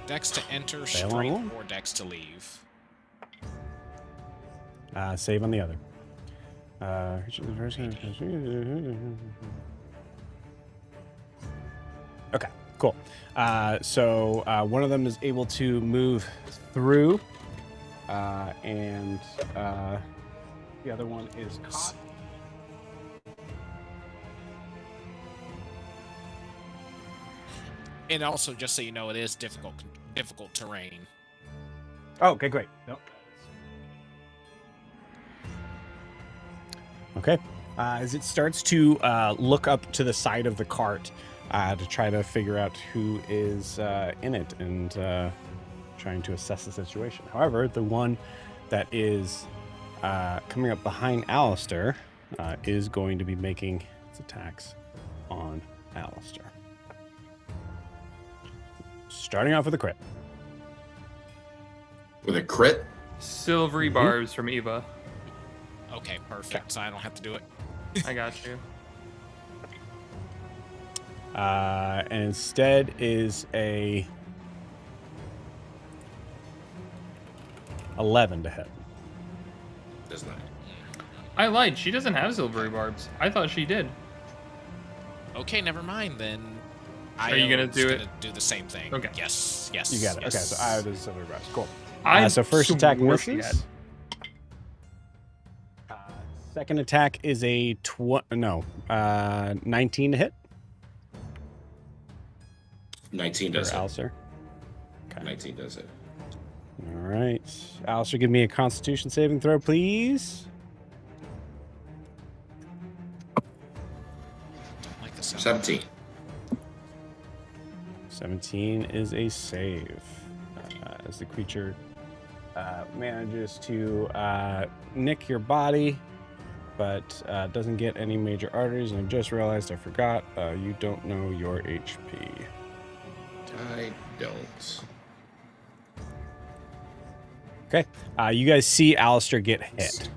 E: Dex to enter,
A: Fail
E: strength, or dex to leave.
A: Save on the other. Okay, cool. So one of them is able to move through, and the other one is caught.
E: And also, just so you know, it is difficult terrain.
A: Oh, okay, great. Nope. Okay. As it starts to look up to the side of the cart to try to figure out who is in it and trying to assess the situation. However, the one that is coming up behind Alistair is going to be making its attacks on Alistair. starting off with a crit.
B: With a crit?
D: Silvery barbs from Eva.
E: Okay, perfect. So I don't have to do it.
D: I got you.
A: And instead is a 11 to hit.
B: Does not.
D: I lied. She doesn't have silvery barbs. I thought she did.
E: Okay, never mind then.
D: Are you gonna do it?
E: Gonna do the same thing.
D: Okay.
E: Yes. Yes.
A: You got it.
E: Yes.
A: Okay, so I does silver brush. Cool.
D: I
A: So first attack
D: swore she
A: misses. Second attack is a 19 to hit
B: 19
A: for
B: does it.
A: Alistair. Okay.
B: 19 does it.
A: All right. Alistair, give me a Constitution saving throw, please.
E: Don't like the sound.
B: 17.
A: 17 is a save. As the creature manages to nick your body, but doesn't get any major arteries. And I just realized I forgot, you don't know your HP.
B: I don't.
A: Okay. You guys see Alistair get hit.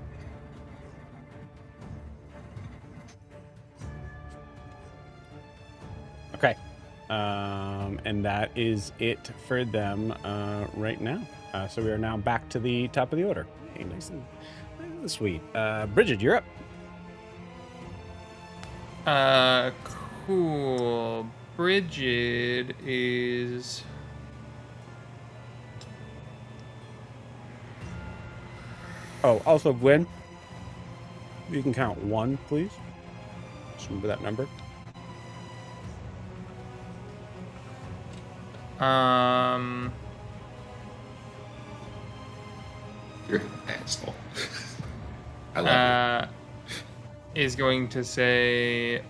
A: Okay. And that is it for them right now. So we are now back to the top of the order. Hey, nice and sweet. Bridget, you're up.
D: Cool. Bridget is...
A: Oh, also, Gwyn, you can count 1, please. Just remember that number.
B: You're an asshole. I love
D: is going to say,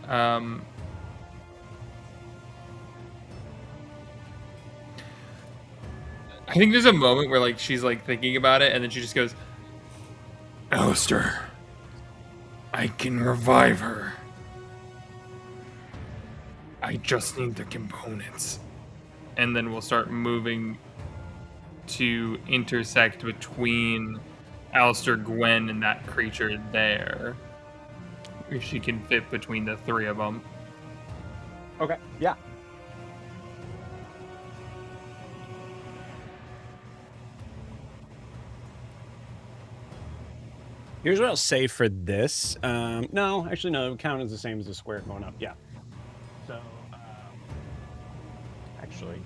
D: I think there's a moment where like she's like thinking about it, and then she just goes, "Alistair, I can revive her. I just need the components." And then we'll start moving to intersect between Alistair, Gwyn, and that creature there. If she can fit between the three of them.
A: Okay, yeah. Here's what I'll say for this. No, actually, no. The count is the same as the square going up. Yeah. So, actually.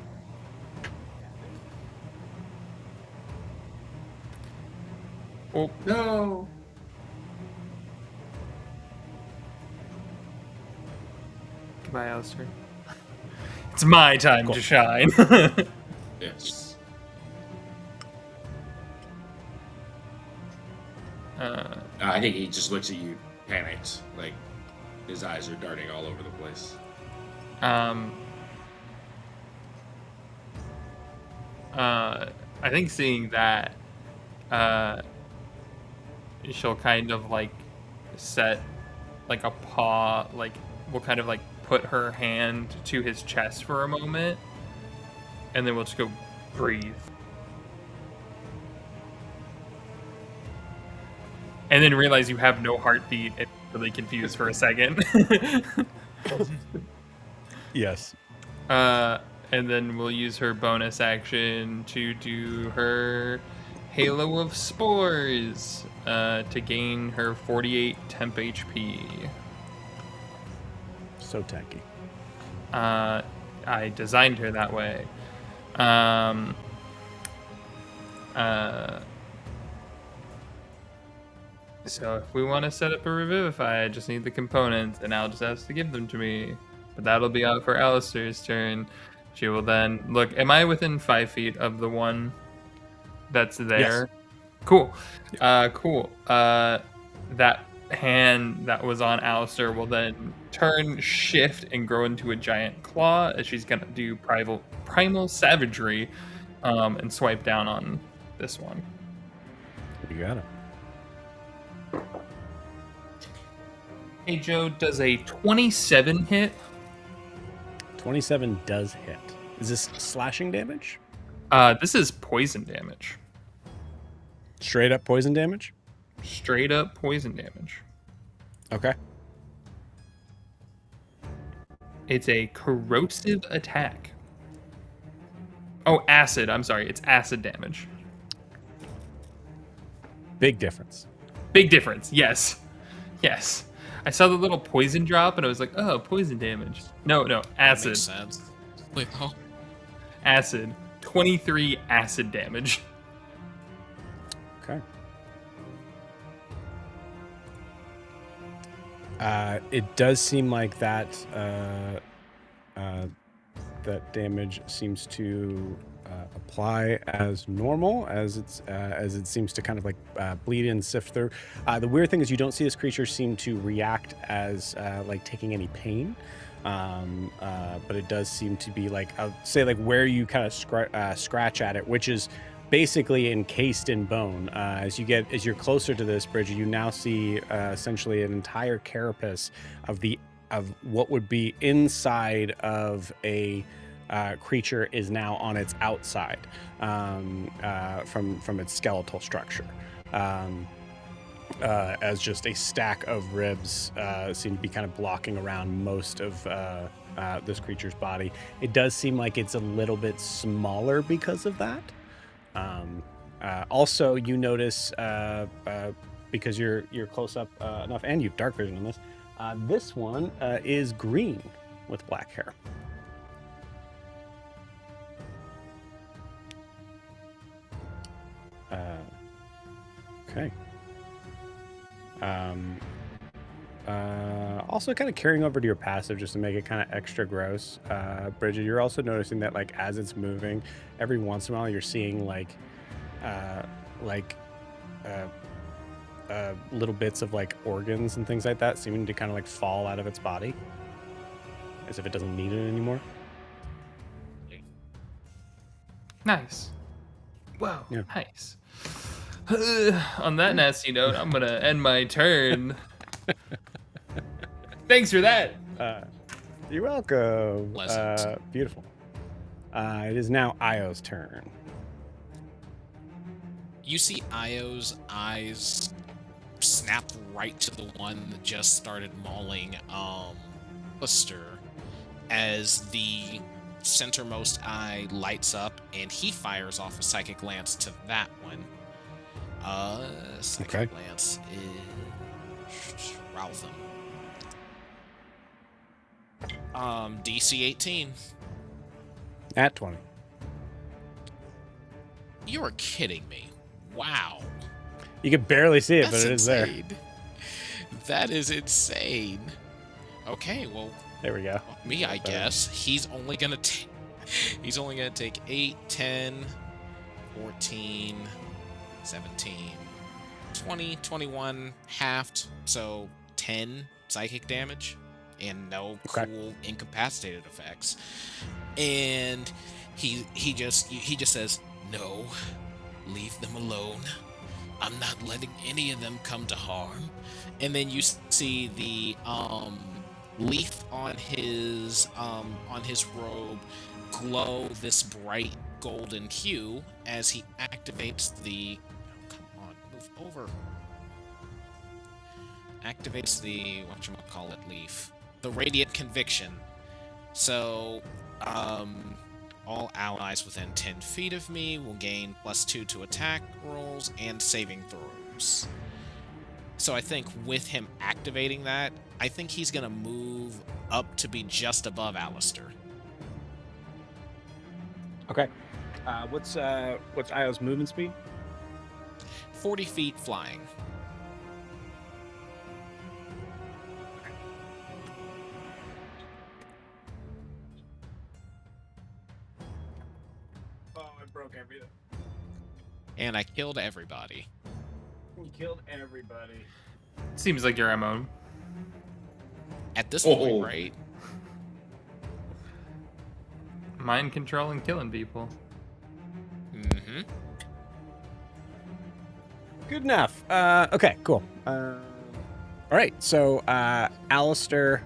D: Oh,
B: it. No.
D: goodbye, Alistair. It's my time to shine.
B: Yes. I think he just looks at you, panicked. Like, his eyes are darting all over the place.
D: I think seeing that, she'll kind of like set like a paw, like we'll kind of like put her hand to his chest for a moment, and then we'll just go breathe. And then realize you have no heartbeat and really confused for a second.
A: Yes.
D: And then we'll use her bonus action to do her Halo of Spores to gain her 48 temp HP.
A: So tanky.
D: I designed her that way. So if we want to set up a Revivify, I just need the components, and Al just has to give them to me. But that'll be out for Alistair's turn. She will then look. Am I within 5 feet of the one that's there?
A: Yes.
D: Cool. Cool. That hand that was on Alistair will then turn, shift, and grow into a giant claw as she's gonna do primal savagery, and swipe down on this one.
A: You got it.
D: Hey Joe, does a 27 hit?
A: 27 does hit. Is this slashing damage?
D: This is poison damage.
A: Straight up poison damage?
D: Straight up poison damage.
A: Okay.
D: It's a corrosive attack. Oh, acid. I'm sorry. It's acid damage.
A: Big difference.
D: Big difference. Yes. Yes. I saw the little poison drop and I was like, oh, poison damage. No, acid.
E: Makes sense. Wait, oh.
D: Acid. 23 acid damage.
A: Okay. It does seem like that that damage seems to apply as normal, as it seems to kind of like bleed and sift through. The weird thing is you don't see this creature seem to react as like taking any pain, but it does seem to be like, I'll say like where you kind of scratch at it, which is basically encased in bone. As you're closer to this, Bridget, you now see essentially an entire carapace of what would be inside of a creature is now on its outside from its skeletal structure. As just a stack of ribs seem to be kind of blocking around most of this creature's body. It does seem like it's a little bit smaller because of that. Also, you notice because you're close up enough, and you've dark vision on this. This one is green with black hair. Okay. Also kind of carrying over to your passive just to make it kind of extra gross. Bridget, you're also noticing that like as it's moving, every once in a while you're seeing little bits of like organs and things like that seeming to kind of like fall out of its body as if it doesn't need it anymore.
D: Nice. Wow,
A: yeah.
D: Nice. On that nasty note, I'm gonna end my turn. Thanks for that.
A: You're welcome.
E: Pleasant.
A: Beautiful. It is now Io's turn.
E: You see Io's eyes snap right to the one that just started mauling Lister as the centermost eye lights up and he fires off a psychic lance to that one. Psychic lance is Ralpham. DC 18.
A: At 20.
E: You are kidding me. Wow.
A: You can barely see it,
E: That's
A: but it is
E: insane.
A: there.
E: That is insane. Okay, well,
A: There we go.
E: me, I guess. He's only gonna take 8, 10, 14, 17, 20, 21, halved, so 10 psychic damage and no cool incapacitated effects. And he just says, "No, leave them alone. I'm not letting any of them come to harm." And then you see the leaf on his robe glow this bright golden hue as he activates the move over. Activates the leaf. The radiant conviction. So all allies within 10 feet of me will gain +2 to attack rolls and saving throws. So I think with him activating that, I think he's gonna move up to be just above Alistair.
A: Okay. What's Io's movement speed?
E: 40 feet flying.
A: Oh, I broke everything.
E: And I killed everybody.
A: You killed everybody.
D: Seems like your MO.
E: At this point, right?
D: Mind control and killing people.
E: Mm-hmm.
A: Good enough. Okay, cool. All right, so Alistair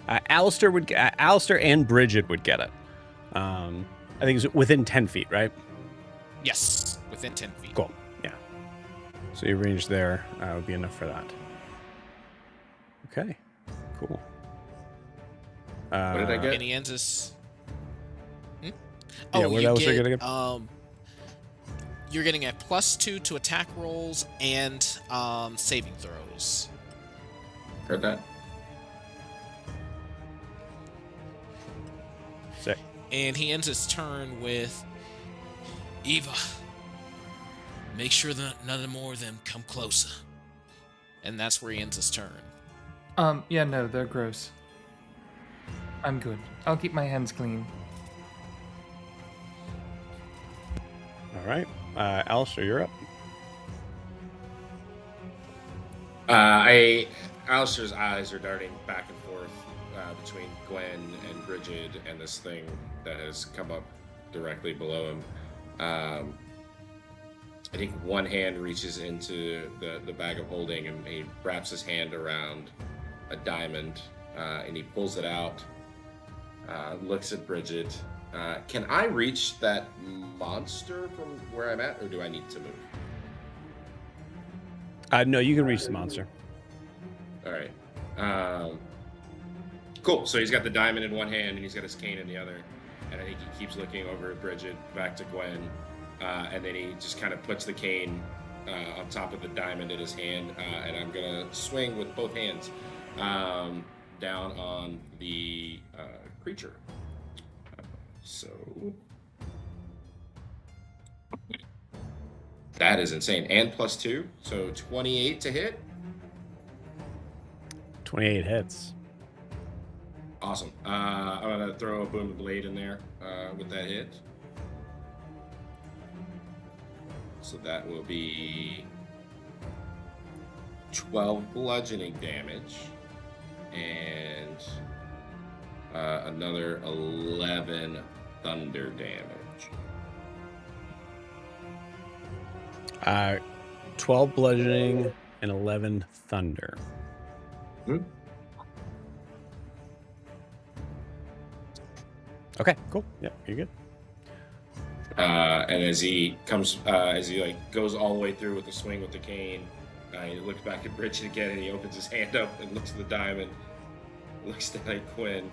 A: and Bridget would get it. I think it's within 10 feet, right?
E: Yes, within 10 feet.
A: Cool. Yeah. So your range there would be enough for that. Okay. Cool.
B: What did I get?
E: And he ends his.
A: Yeah,
E: Oh,
A: what
E: you
A: else are you
E: get.
A: gonna get?
E: You're getting a +2 to attack rolls and saving throws.
B: Heard that?
A: Sick.
E: And he ends his turn with Eva. Make sure that none more of them come closer. And that's where he ends his turn.
D: Yeah, no, they're gross. I'm good. I'll keep my hands clean.
A: All right. Alistair, you're up.
B: Alistair's eyes are darting back and forth between Gwen and Bridget and this thing that has come up directly below him. I think one hand reaches into the bag of holding and he wraps his hand around a diamond and he pulls it out, looks at Bridget. Can I reach that monster from where I'm at, or do I need to move?
A: No, you can reach the monster.
B: All right. Cool. So he's got the diamond in one hand and he's got his cane in the other. And I think he keeps looking over at Bridget, back to Gwen. And then he just kind of puts the cane on top of the diamond in his hand. And I'm going to swing with both hands down on the creature. So that is insane. And +2. So 28 to hit.
A: 28 hits.
B: Awesome. I'm going to throw a boom blade in there with that hit. So that will be 12 bludgeoning damage and another 11 thunder damage.
A: 12 bludgeoning and 11 thunder. Okay, cool. Yeah, you're good.
B: And as he comes, as he like goes all the way through with the swing with the cane, he looks back at Bridget again, and he opens his hand up and looks at the diamond, looks down at Gwyn.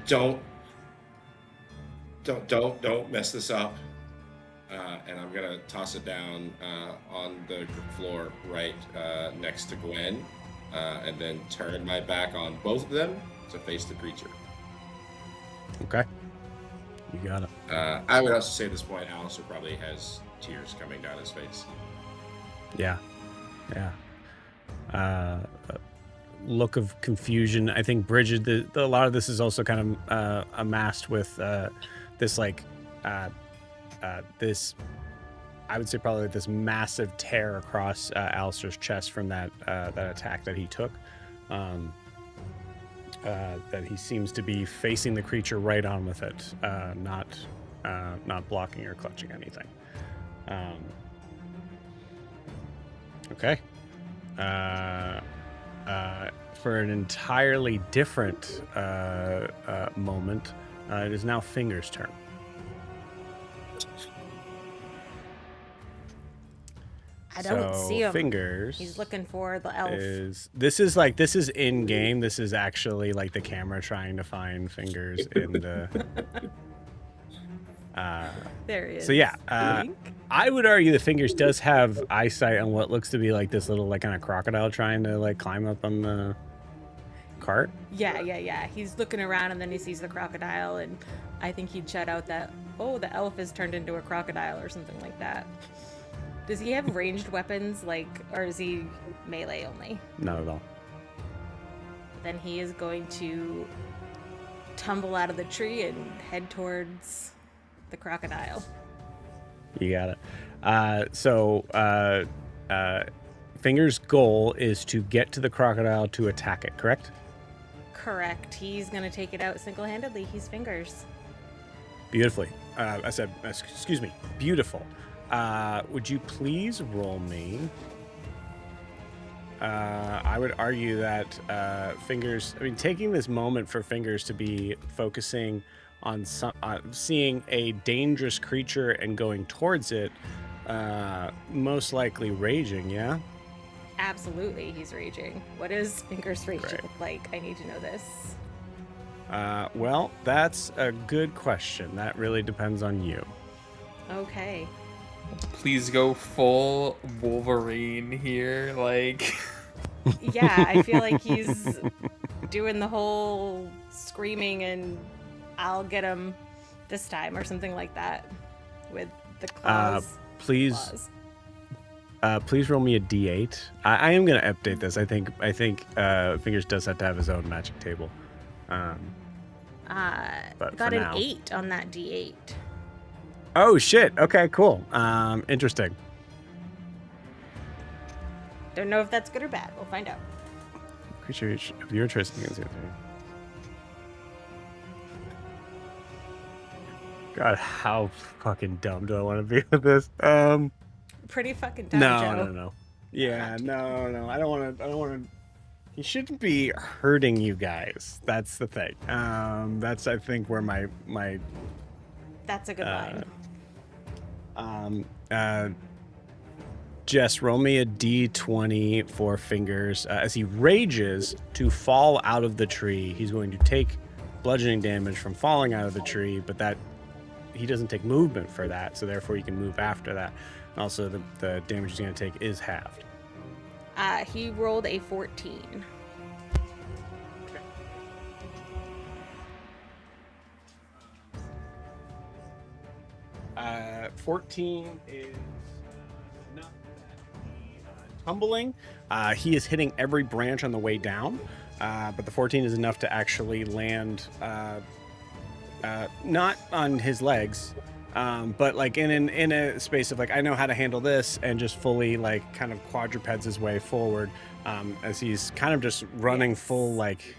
B: Don't mess this up. And I'm gonna toss it down on the floor right next to Gwyn, and then turn my back on both of them to face the creature.
A: Okay. You got it.
B: I would also say at this point, Alistair probably has tears coming down his face.
A: Yeah. Look of confusion. I think Bridget, a lot of this is also kind of amassed with this like this, I would say probably this massive tear across Alistair's chest from that attack that he took. That he seems to be facing the creature right on with it, not blocking or clutching anything. Okay. For an entirely different moment, it is now Finger's turn.
C: I don't see him.
A: Fingers.
C: He's looking for the elf.
A: This is in game. This is actually like the camera trying to find Fingers in the.
C: There he is.
A: So yeah, I would argue that Fingers does have eyesight on what looks to be like this little like kind of crocodile trying to like climb up on the cart.
C: Yeah. He's looking around and then he sees the crocodile, and I think he'd shout out that, "Oh, the elf has turned into a crocodile," or something like that. Does he have ranged weapons, or is he melee only?
A: Not at all.
C: Then he is going to tumble out of the tree and head towards the crocodile.
A: You got it. Finger's goal is to get to the crocodile to attack it, correct?
C: Correct. He's going to take it out single-handedly. He's Fingers.
A: Beautifully. Excuse me, beautiful. Would you please roll me I would argue that Fingers. I mean, taking this moment for Fingers to be focusing on seeing a dangerous creature and going towards it, most likely raging. Yeah.
C: Absolutely, he's raging. What does Fingers rage
A: Great.
C: look like? I need to know this.
A: Well, that's a good question. That really depends on you.
C: Okay.
D: Please go full Wolverine here, like.
C: Yeah, I feel like he's doing the whole screaming and I'll get him this time or something like that with the claws.
A: Please roll me a d8. I am going to update this. I think Fingers does have to have his own magic table. But
C: Got
A: for
C: an
A: now.
C: 8 on that D8.
A: Oh shit. Okay, cool. Interesting.
C: Don't know if that's good or bad. We'll find out.
A: Creature of your choice against the other. God, how fucking dumb do I want to be with this?
C: Pretty fucking dumb, Joe.
A: No. Yeah, no. I don't want to. He shouldn't be hurting you guys. That's the thing. That's I think where my
C: That's a good line.
A: Jess, roll me a d20 for Fingers. As he rages to fall out of the tree, he's going to take bludgeoning damage from falling out of the tree, but that he doesn't take movement for that, so therefore he can move after that. And also, the damage he's going to take is halved.
C: He rolled a 14.
A: 14 is not tumbling. He is hitting every branch on the way down, but the 14 is enough to actually land not on his legs, but like in a space of like, I know how to handle this, and just fully like kind of quadrupeds his way forward, as he's kind of just running full like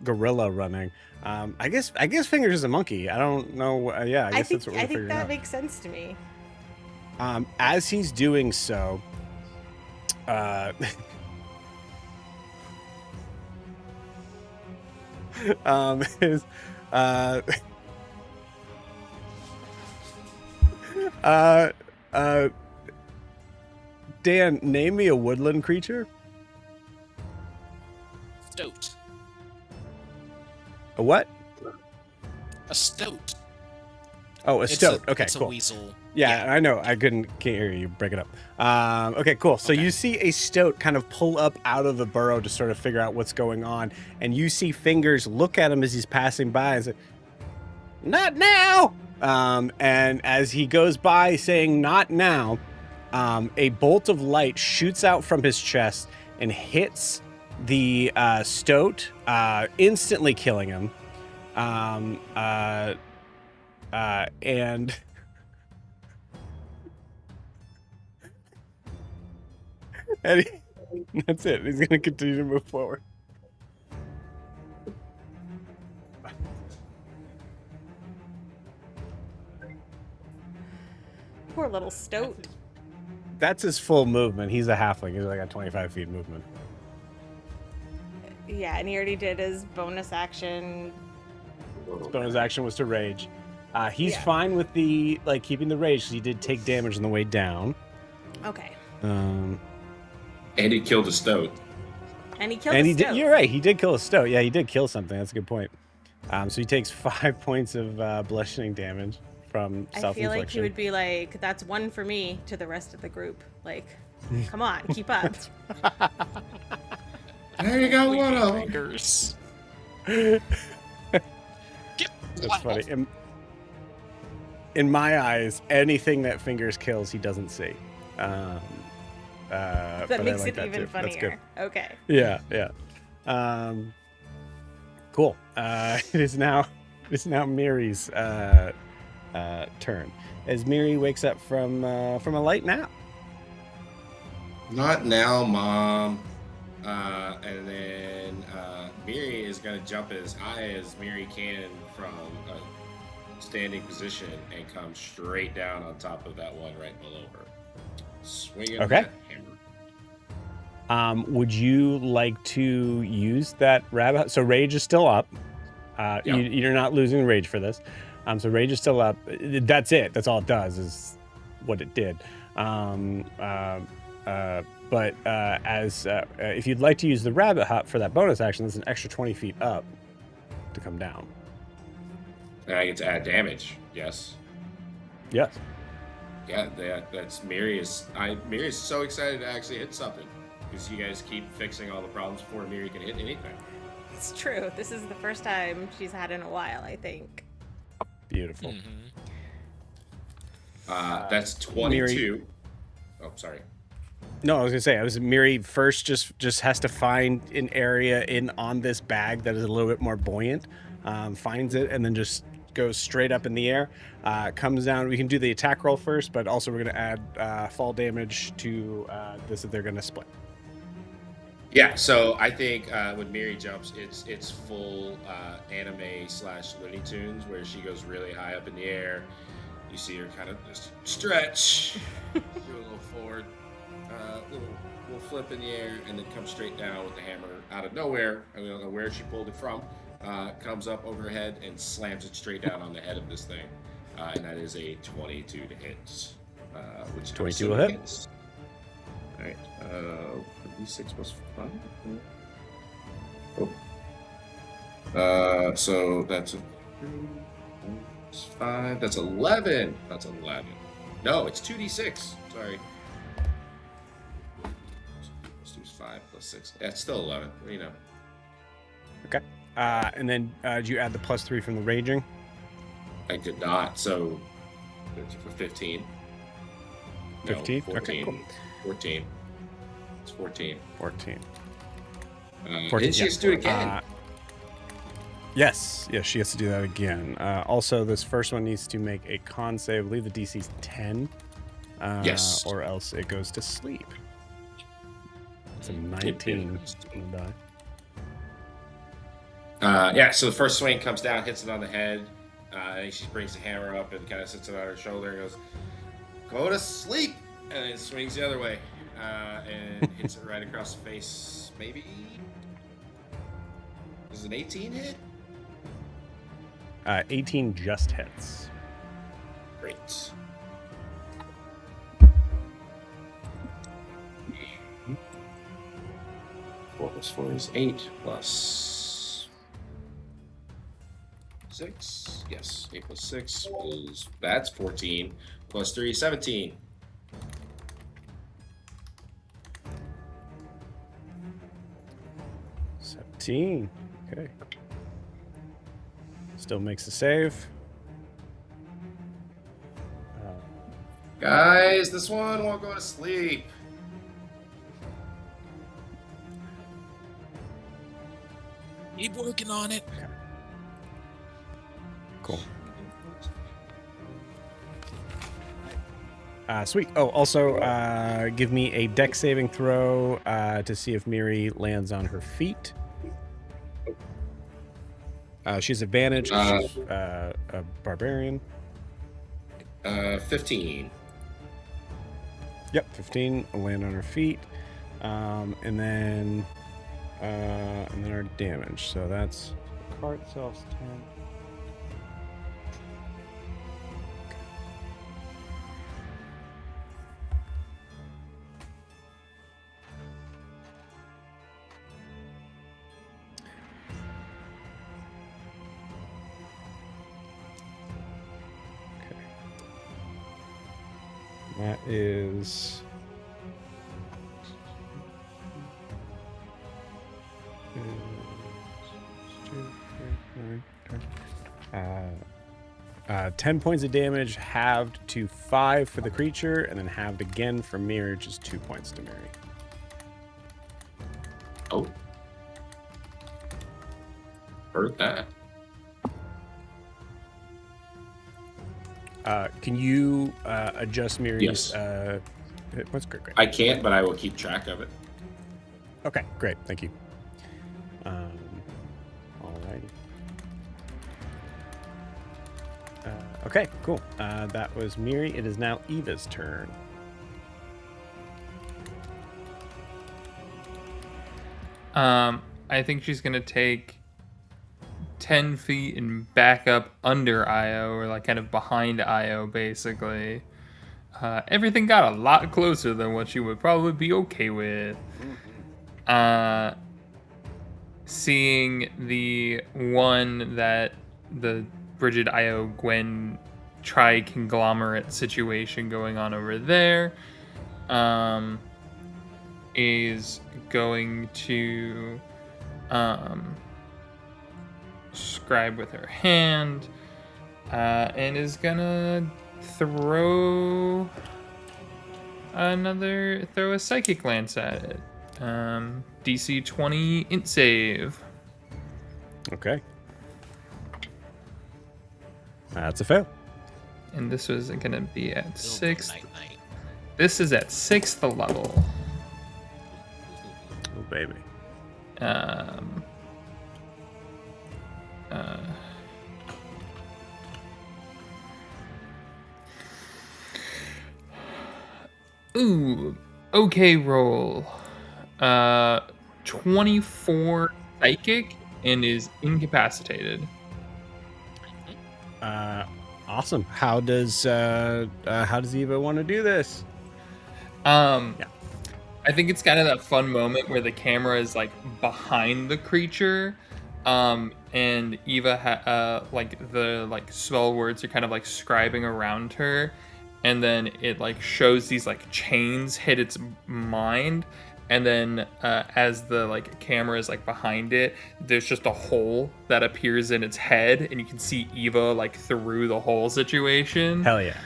A: gorilla running. I guess Fingers is a monkey. I don't know. I guess that's what we're
C: I think
A: figuring
C: that
A: out.
C: makes sense to me.
A: As he's doing so, his Dan, name me a woodland creature.
E: Stoat.
A: A what?
E: A stoat.
A: Oh, a stoat. Okay,
E: it's
A: cool.
E: a weasel.
A: Yeah, I know. I can't hear you. Break it up. Okay, cool. So
E: Okay.
A: you see a stoat kind of pull up out of the burrow to sort of figure out what's going on, and you see Fingers look at him as he's passing by and say, "Not now!" And as he goes by saying, "Not now," a bolt of light shoots out from his chest and hits the stoat, instantly killing him. And and that's it. He's gonna continue to move forward.
C: Poor little stoat.
A: That's his full movement. He's a halfling. He's like a 25 feet movement.
C: Yeah, and he already did his bonus action.
A: His bonus action was to rage. He's
C: Yeah.
A: fine with the keeping the rage because he did take damage on the way down.
C: Okay.
B: And he killed a stoat.
C: And he killed
A: And
C: the
A: he did.
C: stoat.
A: You're right. He did kill a stoat. Yeah, he did kill something. That's a good point. So he takes 5 points of bludgeoning damage from
C: I
A: self-infliction.
C: feel like he would be like, "That's one for me," to the rest of the group. Like, come on, keep up.
B: There you go, one of them.
E: Fingers.
A: That's funny. In my eyes, anything that Fingers kills, he doesn't see. But
C: That
A: I
C: makes
A: like
C: it
A: that
C: even
A: too. That's good.
C: funnier. Okay.
A: Yeah. Cool. It is now Miri's turn as Miri wakes up from a light nap.
B: Not now, Mom. And then Miri is going to jump as high as Miri can from a standing position and come straight down on top of that one right below her. Swinging
A: Okay.
B: that hammer.
A: Would you like to use that rabbit? So rage is still up.
B: Yep.
A: You're not losing rage for this. So rage is still up. That's it. That's all it does is what it did. But if you'd like to use the rabbit hop for that bonus action, there's an extra 20 feet up to come down.
B: And I get to add damage. Yes.
A: Yes.
B: Yeah, that's Miri is so excited to actually hit something because you guys keep fixing all the problems before Miri can hit anything.
C: It's true. This is the first time she's had in a while, I think.
A: Beautiful.
B: That's 22. Oh, sorry.
A: No, I was gonna say, Miri first just has to find an area on this bag that is a little bit more buoyant, finds it, and then just goes straight up in the air, comes down. We can do the attack roll first, but also we're gonna add fall damage to this that they're gonna split.
B: Yeah, so I think when Miri jumps, it's full anime / Looney Tunes where she goes really high up in the air. You see her kind of just stretch, do a little forward, little flip in the air, and then come straight down with the hammer out of nowhere. I don't know where she pulled it from. Comes up over her head and slams it straight down on the head of this thing. And that is a 22 to hit. Which
A: 22 will hit.
B: Hits. All right. D6 plus 5. So that's a 5. That's 11. That's 11. No, it's 2d6. Sorry. Let's do 5 plus 6. Yeah, it's still 11. You know.
A: Okay. And then did you add the +3 from the raging?
B: I did not. So 15.
A: 15?
B: No, 14.
A: Okay, cool.
B: 14. It's 14.
A: 14.
B: 14, did she just do it again?
A: Yes, she has to do that again. Also, this first one needs to make a con save. I believe the DC's 10.
B: Yes.
A: Or else it goes to sleep. It's a 19 on the die.
B: Yeah, so the first swing comes down, hits it on the head. And she brings the hammer up and kind of sits it on her shoulder and goes, "Go to sleep!" And then swings the other way and hits it right across the face. Maybe. Is it an 18 hit?
A: 18 just hits.
B: Great. Four plus 4 is 8 plus 6. Yes, 8 plus 6 is that's 14 plus 3 17.
A: Okay. Still makes a save.
B: Guys, this one won't go to sleep.
E: Keep working on it.
A: Cool. Sweet. Oh, also, give me a dex saving throw to see if Miri lands on her feet. She's advantage. 'Cause she's a barbarian.
B: 15.
A: Yep, 15. Will land on her feet, and then our damage. So that's card itself's 10. That is 10 points of damage, halved to 5 for the creature, and then halved again for Mirror, just 2 points to Mary.
B: Oh. Heard that.
A: Can you adjust Miri's
B: Yes.
A: hit points? Great.
B: I can't, but I will keep track of it.
A: Okay, great. Thank you. Alrighty. Okay, cool. That was Miri. It is now Eva's turn.
D: I think she's gonna take 10 feet and back up under Io, or like kind of behind Io, basically. Everything got a lot closer than what she would probably be okay with. Seeing the one that the Bridget Io Gwyn tri-conglomerate situation going on over there, is going to scribe with her hand, and is gonna throw a psychic lance at it. DC 20 int save.
A: Okay. That's a fail.
D: And this was gonna be at
E: Little
D: 6th.
E: night-night.
D: This is at 6th level.
A: Oh, baby.
D: Ooh, okay roll. 24 psychic and is incapacitated.
A: Awesome. How does Eva want to do this?
D: I think it's kind of that fun moment where the camera is like behind the creature, and Eva like the like spell words are kind of like scribing around her, and then it like shows these like chains hit its mind, and then as the like camera is like behind it, there's just a hole that appears in its head, and you can see Eva like through the whole situation.
A: Hell yeah.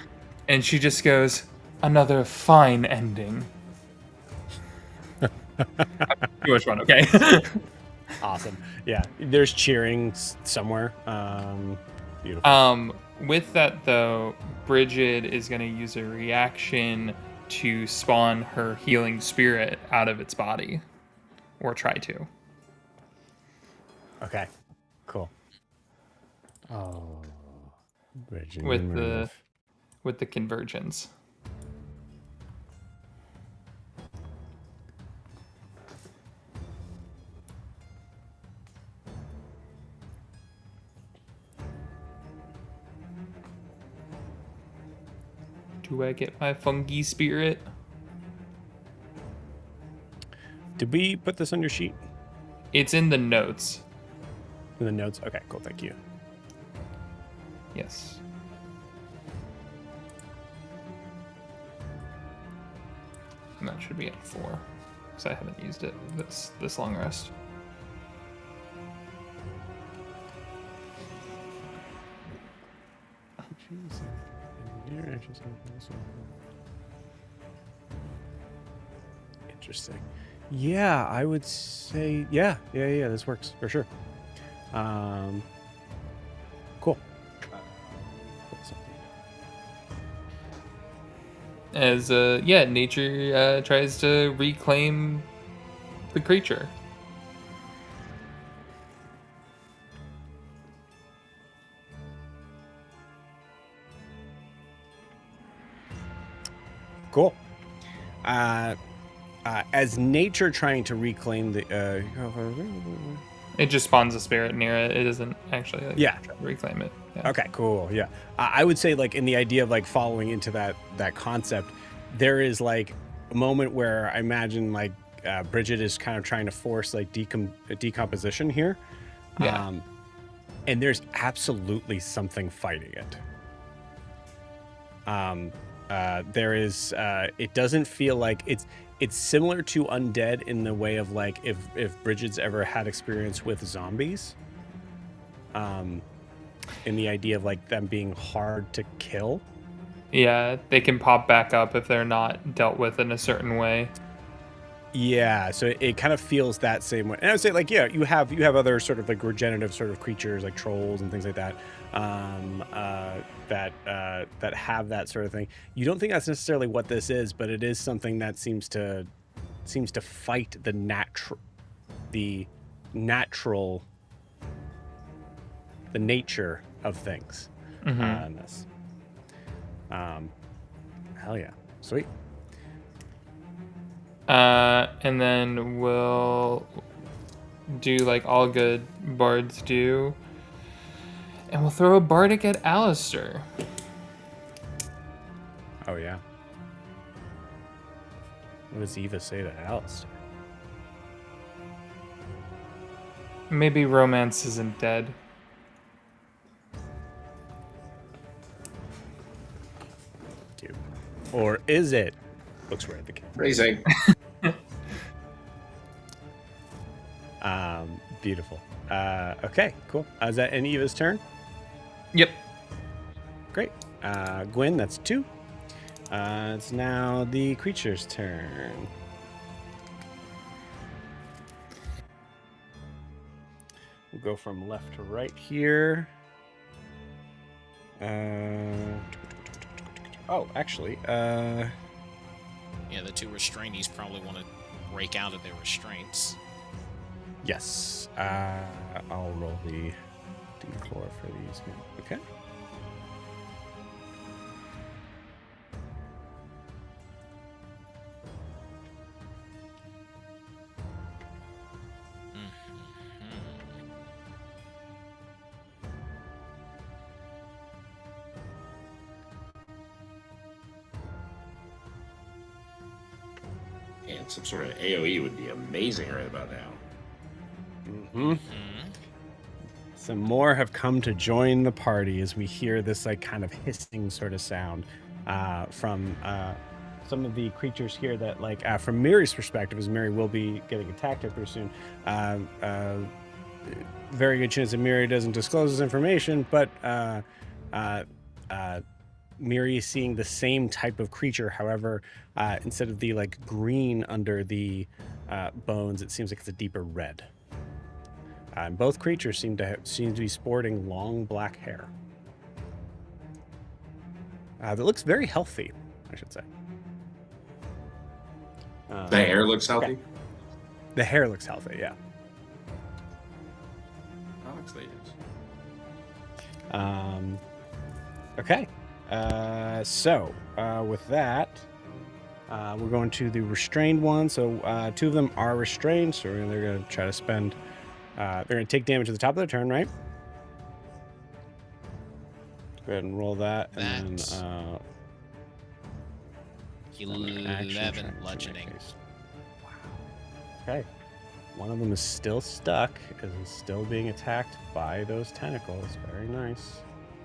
D: And she just goes, "Another fine ending." Too much fun, okay?
A: Awesome. Yeah. There's cheering somewhere. Beautiful.
D: With that though, Bridget is gonna use a reaction to spawn her healing spirit out of its body, or try to.
A: Okay. Cool. Oh. Bridget,
D: With the convergence. Do I get my fungi spirit?
A: Did we put this on your sheet?
D: It's in the notes.
A: In the notes? Okay, cool. Thank you.
D: Yes. And that should be at 4, because I haven't used it this long rest.
A: Interesting. Yeah, I would say yeah. This works for sure. Cool.
D: As nature tries to reclaim the creature.
A: Cool. As nature trying to reclaim the
D: It just spawns a spirit near it. It doesn't actually try to reclaim it. Yeah.
A: Okay, cool. Yeah. I would say like in the idea of like following into that concept, there is like a moment where I imagine like Bridget is kind of trying to force like decomposition here.
D: Yeah.
A: And there's absolutely something fighting it. There is it doesn't feel like it's similar to undead in the way of like if Bridget's ever had experience with zombies, in the idea of like them being hard to kill.
D: Yeah, they can pop back up if they're not dealt with in a certain way.
A: Yeah, so it kind of feels that same way. And I would say like, yeah, you have other sort of like regenerative sort of creatures like trolls and things like that, that have that sort of thing. You don't think that's necessarily what this is, but it is something that seems to fight the nature of things. In this. Hell yeah, sweet.
D: And then we'll do like all good bards do. And we'll throw a bardic at Alistair.
A: Oh, yeah. What does Eva say to Alistair?
D: Maybe romance isn't dead.
A: Dude. Or is it? Looks right at the camera.
B: Raising.
A: Beautiful. Okay, cool. Is that in Eva's turn?
D: Yep.
A: Great. Gwyn, that's 2. It's now the creature's turn. We'll go from left to right here. Oh, actually,
E: Yeah, the 2 restrainees probably want to break out of their restraints.
A: yes. I'll roll the d4 for these. Okay.
B: And some sort of AoE would be amazing right about now.
A: Mm-hmm. Some more have come to join the party as we hear this like kind of hissing sort of sound from some of the creatures here that like from Miri's perspective, as Miri will be getting attacked here pretty soon. Very good chance that Miri doesn't disclose this information, but Miri is seeing the same type of creature. However, instead of the like green under the bones, it seems like it's a deeper red. And both creatures seem to be sporting long black hair. That looks very healthy, I should say.
B: The hair looks healthy.
A: Okay. The hair looks healthy, yeah. Okay. So with that, we're going to the restrained one. So 2 of them are restrained, so they're going to try to spend. They're going to take damage at the top of their turn, right? Go ahead and roll that. And then,
E: 11 bludgeoning.
A: Wow. Okay. One of them is still stuck, is still being attacked by those tentacles. Very nice.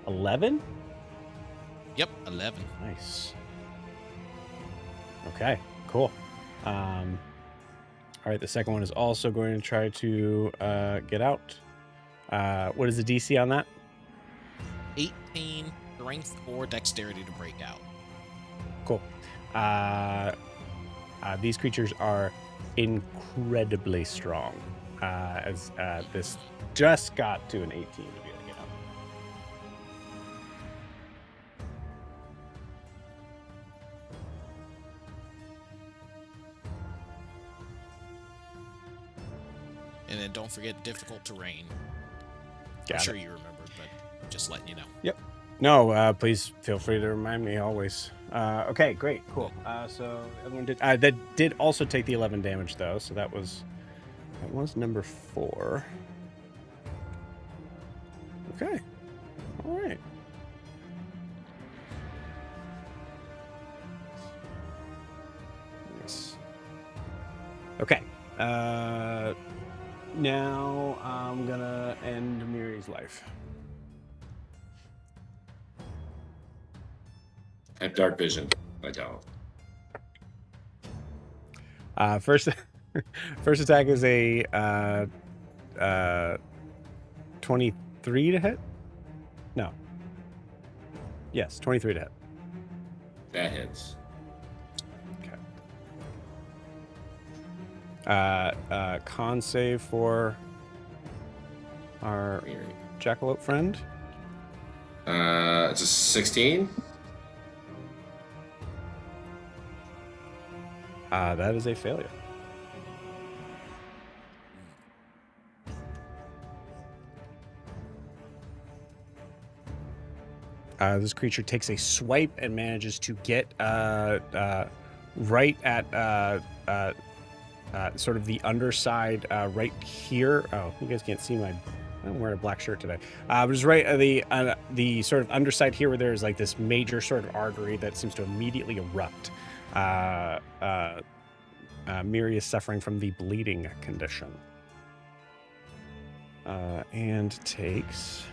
A: 11?
E: Yep, 11.
A: Nice. Okay, cool. All right, the second one is also going to try to get out. What is the DC on that?
E: 18 strength or dexterity to break out.
A: Cool. These creatures are incredibly strong. As this just got to an 18 to be able to get out.
E: And then don't forget difficult terrain.
A: Got
E: I'm sure
A: it.
E: you remembered, but just letting you know.
A: Yep. No, please feel free to remind me always. Okay, great, cool. So everyone did. That did also take the 11 damage though, so that was number 4. Okay. All right. Yes. Okay. Now I'm gonna end Miri's life.
B: I have dark vision. I don't.
A: First attack is a 23 to hit. No. Yes, 23 to hit.
B: That hits.
A: Okay. Con save for our jackalope friend.
B: It's a 16.
A: That is a failure. This creature takes a swipe and manages to get right at sort of the underside right here. Oh, you guys can't see I'm wearing a black shirt today. Just right the sort of underside here, where there's like this major sort of artery that seems to immediately erupt. Miri is suffering from the bleeding condition, and takes.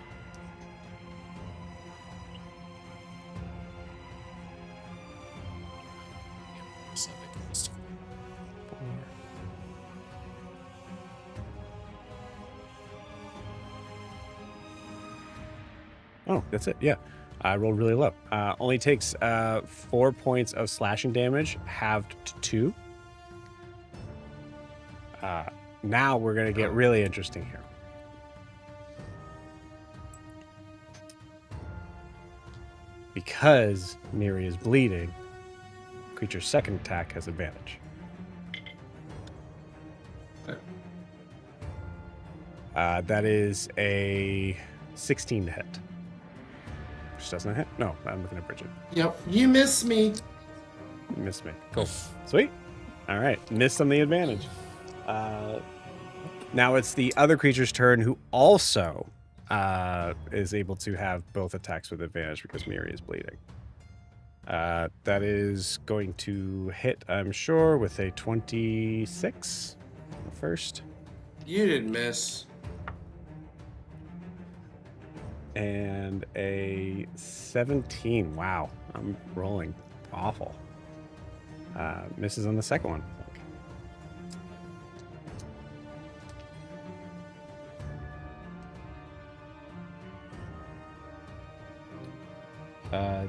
A: Oh, that's it. Yeah. I rolled really low. Only takes 4 points of slashing damage, halved to 2. Now we're going to get really interesting here. Because Miri is bleeding, creature's second attack has advantage. That is a 16 to hit. Which doesn't hit? No, I'm looking at Bridget.
B: Yep, you miss me.
A: You missed me. Cool. Sweet. All right. Missed on the advantage. Now it's the other creature's turn, who also is able to have both attacks with advantage because Miri is bleeding. That is going to hit, I'm sure, with a 26 first.
B: You didn't miss.
A: And a 17. Wow, I'm rolling awful. Misses on the second one.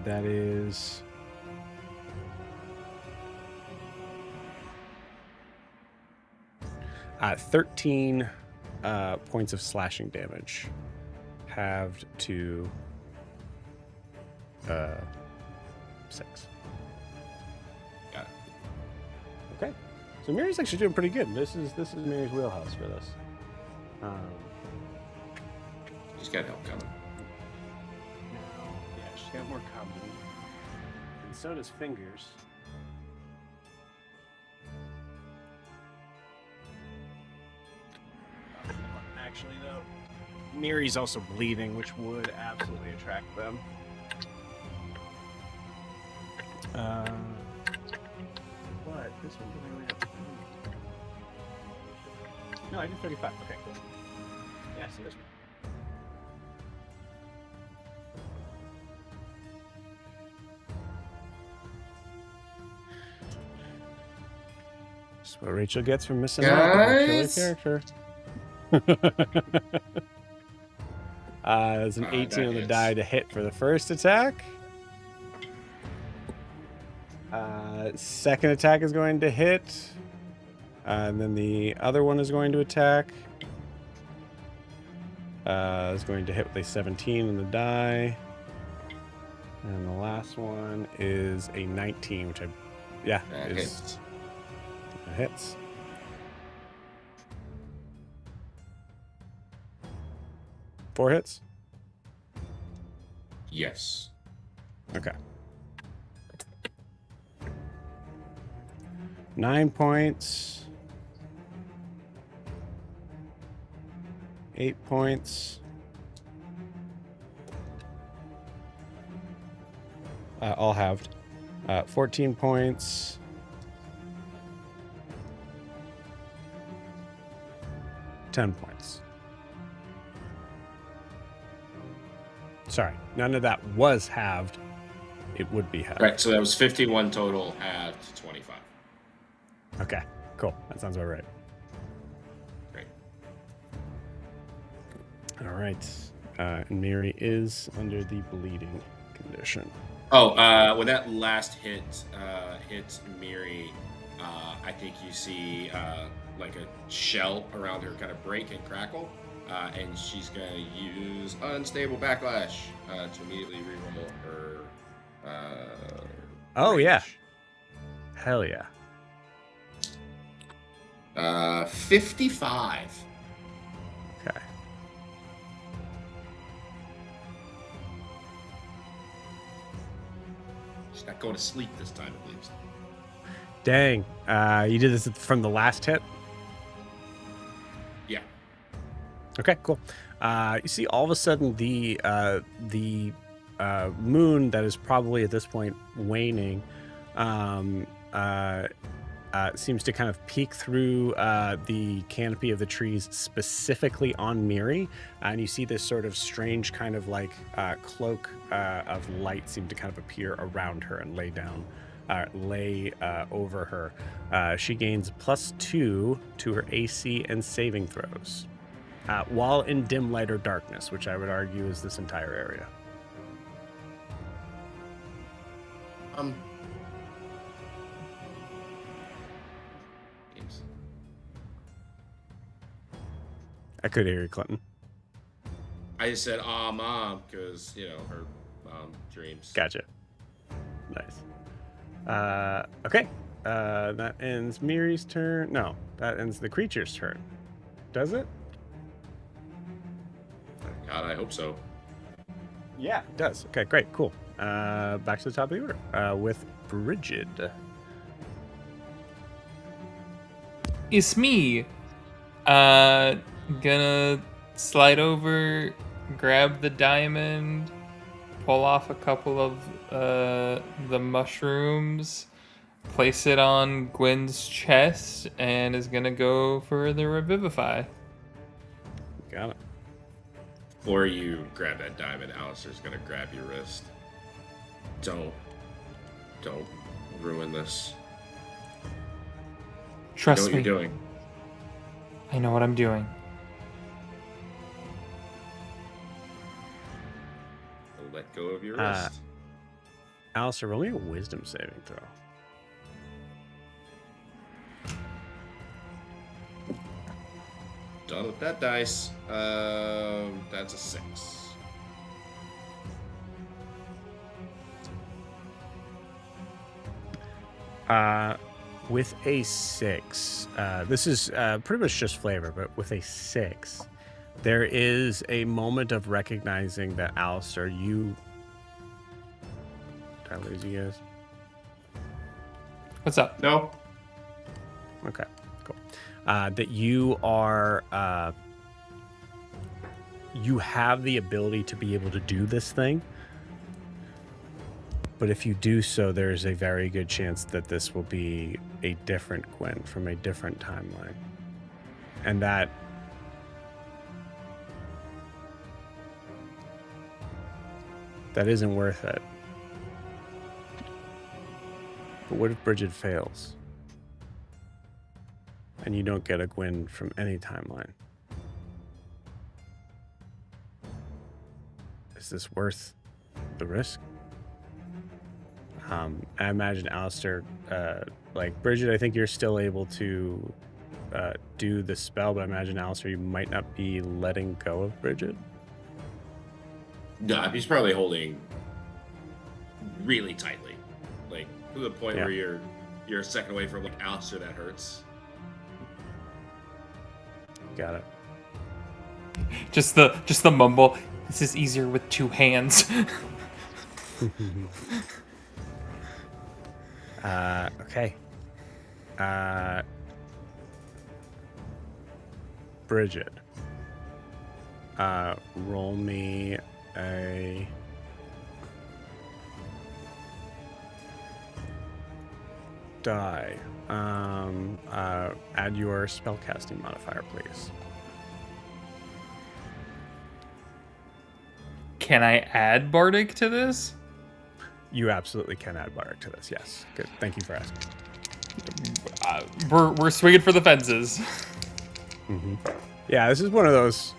A: That is 13 points of slashing damage. Halved to 6.
B: Got it.
A: Okay, so Miri's actually doing pretty good. This is Miri's wheelhouse for this.
B: She's got help coming.
A: Yeah, she's got more comedy, and so does Fingers. Actually, though, Miri's also bleeding, which would absolutely attract them. But this one didn't really have. No, I did 35. Okay, cool. Yeah, so this one. That's what Rachel gets for missing out on a killer character. There's an 18 on the die to hit for the first attack. Second attack is going to hit. And then the other one is going to attack. Is going to hit with a 17 on the die. And the last one is a 19, which hits. It hits. Four hits?
B: Yes.
A: Okay. 9 points. 8 points. All halved. 14 points. 10 points. Sorry, none of that was halved. It would be halved.
B: Right, so that was 51 total, halved to 25.
A: Okay, cool. That sounds about right.
B: Great.
A: All right. And Miri is under the bleeding condition.
B: Oh, when that last hit hits Miri, I think you see like a shell around her kind of break and crackle, and she's going to use Unstable Backlash to immediately reroll her.
A: Oh,
B: range.
A: yeah. Hell yeah.
B: 55.
A: Okay.
B: She's not going to sleep this time, at least.
A: Dang. You did this from the last hit?
B: Yeah.
A: Okay, cool. You see all of a sudden the moon that is probably at this point waning seems to kind of peek through the canopy of the trees, specifically on Miri, and you see this sort of strange kind of like cloak of light seem to kind of appear around her and lay over her. She gains +2 to her AC and saving throws, while in dim light or darkness, which I would argue is this entire area.
B: Games.
A: I could hear you, Clinton.
B: I just said, mom, because, her mom dreams.
A: Gotcha. Nice. Okay. That ends Miri's turn. No, that ends the creature's turn. Does it?
B: God, I hope so.
A: Yeah, it does. Okay, great, cool. Back to the top of the order with Bridget.
D: It's me. Gonna slide over, grab the diamond, pull off a couple of the mushrooms, place it on Gwyn's chest, and is gonna go for the revivify.
A: Got it.
B: Before you grab that diamond, Alistair's gonna grab your wrist. Don't ruin this.
D: Trust
B: You know what
D: me.
B: you're doing.
D: I know what I'm doing.
B: Let go of your wrist.
A: Alistair, roll me a wisdom saving throw.
B: Done with that dice. That's a 6.
A: With a 6, this is pretty much just flavor, but with a 6, there is a moment of recognizing that Alistair, did I lose you guys?
D: What's up?
B: No.
A: Okay, cool. That you are, you have the ability to be able to do this thing, but if you do so, there's a very good chance that this will be a different Gwyn from a different timeline. And that isn't worth it. But what if Bridget fails? And you don't get a Gwyn from any timeline? Is this worth the risk? I imagine Alistair, like Bridget, I think you're still able to do the spell, but I imagine Alistair, you might not be letting go of Bridget.
B: No, he's probably holding really tightly, like to the point where you're a second away from like Alistair. That hurts.
A: Got it.
D: Just the mumble. This is easier with 2 hands.
A: Okay. Bridget. Roll me a die. Add your spellcasting modifier, please.
D: Can I add Bardic to this?
A: You absolutely can add Bardic to this, yes. Good. Thank you for asking.
D: We're swinging for the fences.
A: Mm-hmm. Yeah, this is one of those.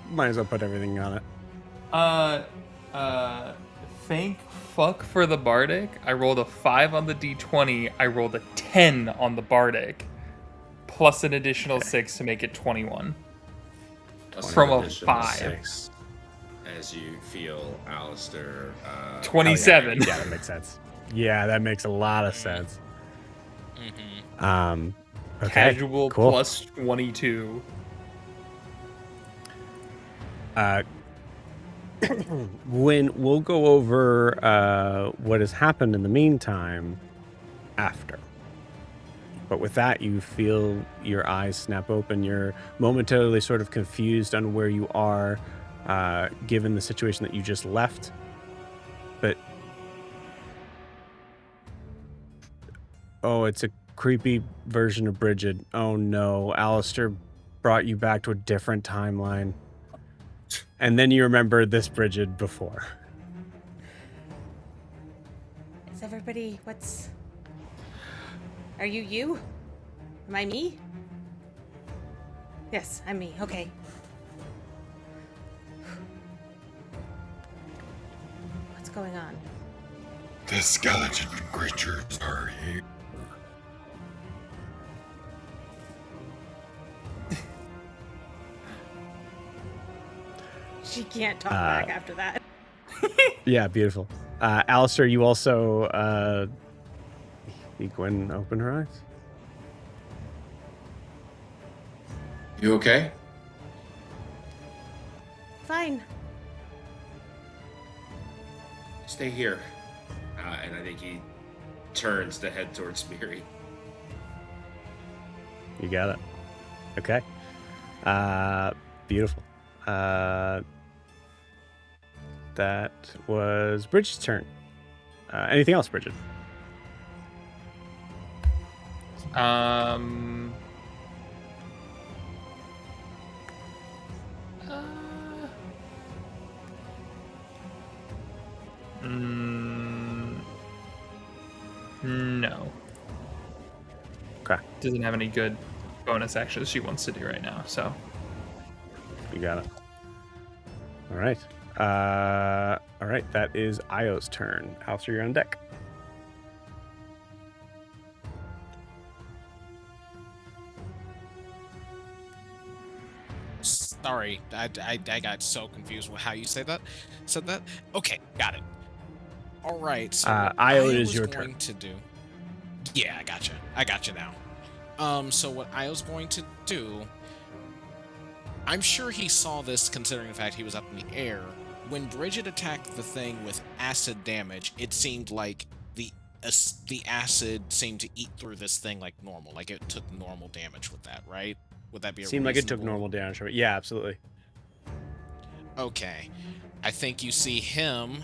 A: Might as well put everything on it.
D: Thank fuck for the Bardic. I rolled a 5 on the D20. I rolled a 10 on the Bardic. Plus an additional 6 to make it 21. From a 5.
B: 6, as you feel Alistair.
D: 27.
A: Yeah, that makes sense. Yeah, that makes a lot of sense.
E: Mm-hmm.
A: Okay,
D: Casual
A: cool.
D: plus 22.
A: When we'll go over what has happened in the meantime after. But with that, you feel your eyes snap open. You're momentarily sort of confused on where you are, given the situation that you just left. But oh, it's a creepy version of Bridget. Oh no, Alistair brought you back to a different timeline. And then you remember this Bridget before.
C: Is everybody, are you you? Am I me? Yes, I'm me. Okay. What's going on?
F: The skeleton creatures are here.
C: She can't talk back after that.
A: Yeah, beautiful. Alistair, you also see Gwyn open her eyes.
B: You okay?
C: Fine.
B: Stay here. And I think he turns to head towards Miri.
A: You got it. Okay. Beautiful. That was Bridget's turn. Anything else, Bridget?
D: No.
A: Okay.
D: Doesn't have any good bonus actions she wants to do right now, so.
A: You got it. All right. All right. That is Io's turn. Alistair, you're on deck.
E: Sorry, I got so confused with how you said that. Okay, got it. All right. So what
A: Io,
E: I
A: it is
E: was
A: your
E: going
A: turn.
E: to do. Yeah, I gotcha now. So what I was going to do, I'm sure he saw this considering the fact he was up in the air. When Bridget attacked the thing with acid damage, it seemed like the acid seemed to eat through this thing like normal, like it took normal damage with that, right? Would that be a
A: Seemed like it took
E: reasonable-
A: normal damage from it. Yeah, absolutely.
E: Okay. I think you see him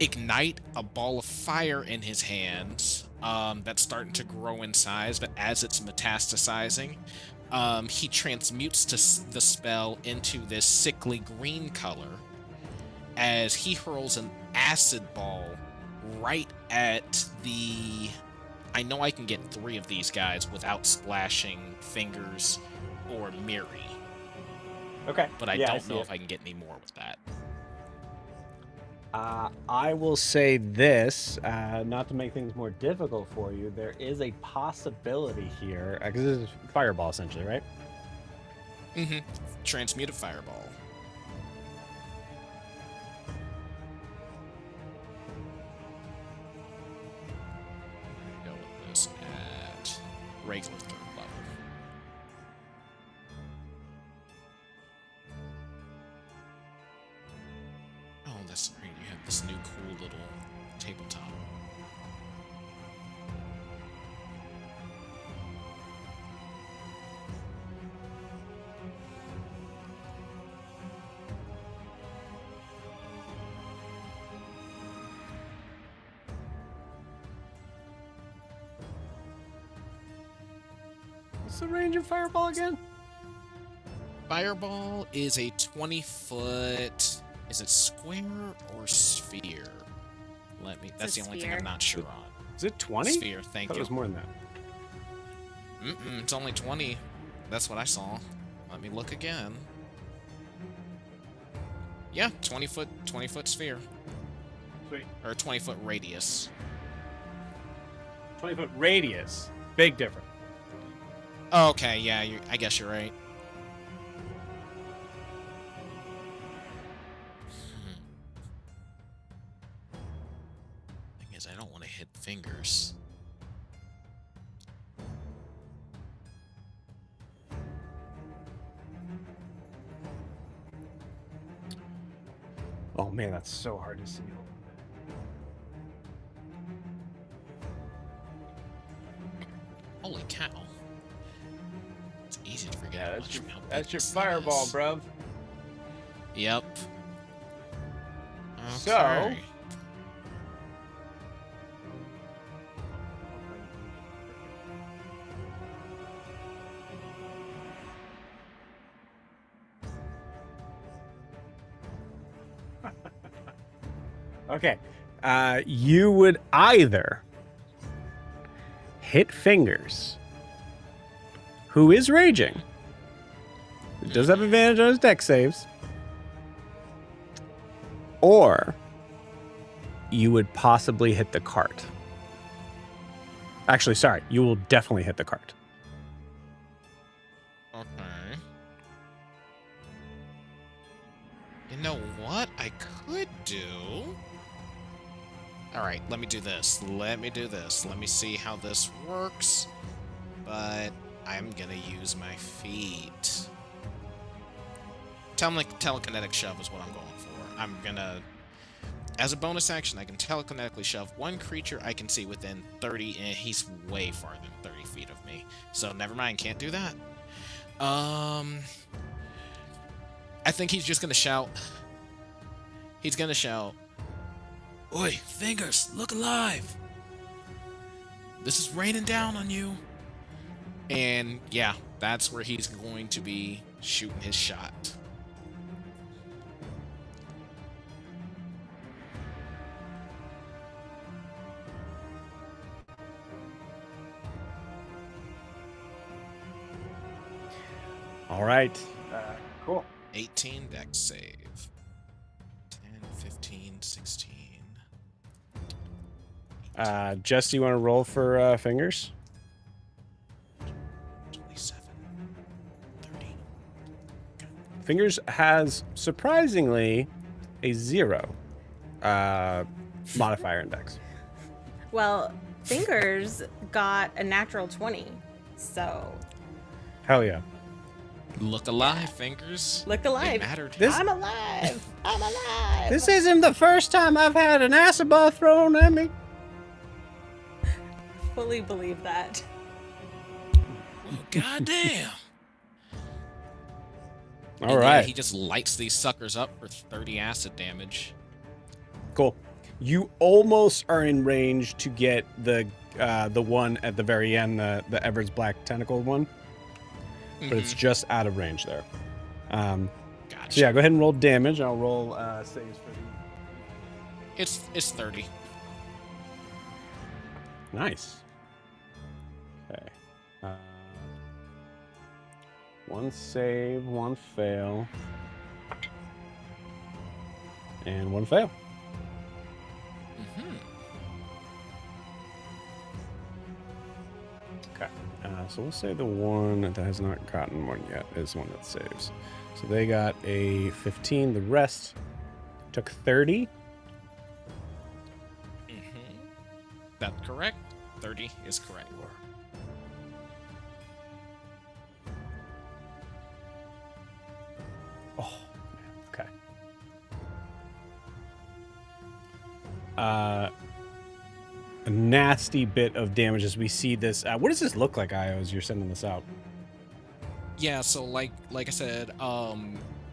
E: ignite a ball of fire in his hands that's starting to grow in size, but as it's metastasizing, he transmutes the spell into this sickly green color as he hurls an acid ball right at the... I know I can get 3 of these guys without splashing Fingers or Miri,
A: Okay.
E: but I don't know if I can get any more with that.
A: I will say this, not to make things more difficult for you, there is a possibility here, because this is fireball essentially, right?
E: Mm-hmm. Transmuted fireball. Go with this at regular 3rd level. Oh, that's right. You have this new cool little tabletop.
A: What's the range of fireball again?
E: Fireball is a 20-foot. Is it square or sphere? That's the only thing I'm
C: sphere.
E: not sure on.
A: Is it 20?
E: Sphere,
A: I
E: thank
A: thought it
E: you.
A: was more than that.
E: It's only 20. That's what I saw. Let me look again. Yeah, 20-foot sphere.
A: Sweet.
E: Or 20-foot radius.
A: 20-foot radius. Big difference.
E: Oh, okay, yeah, I guess you're right. Thing is, I don't want to hit Fingers.
A: Oh man, that's so hard to see.
E: Holy cow. It's easy to forget.
A: Yeah,
E: how much- how big
A: that's your
E: this thing
A: fireball,
E: is.
A: bruv.
E: Yep.
A: So-
E: Okay.
A: Okay. You would either hit Fingers, who is raging. It does have advantage on his deck saves. Or you would possibly hit the cart. Actually, sorry, you will definitely hit the cart.
E: Okay. You know what I could do? Alright, let me do this. Let me see how this works. But I'm gonna use my feet. Telekinetic shove is what I'm going for. I'm gonna... As a bonus action, I can telekinetically shove one creature I can see within 30, and he's way farther than 30 feet of me. So never mind, can't do that. I think he's just gonna shout. He's gonna shout, "Oi, Fingers, look alive! This is raining down on you." And yeah, that's where he's going to be shooting his shot.
A: All right. Cool.
E: 18 dex save. 10, 15, 16.
A: Jess, do you want to roll for Fingers?
E: 27. 30.
A: Fingers has surprisingly a 0 modifier index.
C: Well, Fingers got a natural 20, so
A: Hell yeah.
E: Look alive, Fingers.
C: look alive.
E: It mattered.
C: I'm alive. I'm alive.
A: This isn't the first time I've had an acid ball thrown at me.
C: Fully believe that.
E: Oh, goddamn.
A: All
E: And
A: right.
E: yeah, he just lights these suckers up for 30 acid damage.
A: Cool. You almost are in range to get the one at the very end, the Everett's Black Tentacle one, but it's just out of range there.
E: Gotcha.
A: So yeah, go ahead and roll damage. I'll roll saves for the.
E: It's 30.
A: Nice. Okay. One save, one fail, and one fail.
E: Mm-hmm.
A: Okay. So we'll say the one that has not gotten one yet is one that saves. So they got a 15. The rest took 30.
E: Mm-hmm. That's correct. 30 is correct.
A: Oh, okay. A nasty bit of damage as we see this. What does this look like, Io, as you're sending this out?
E: Yeah, so like I said,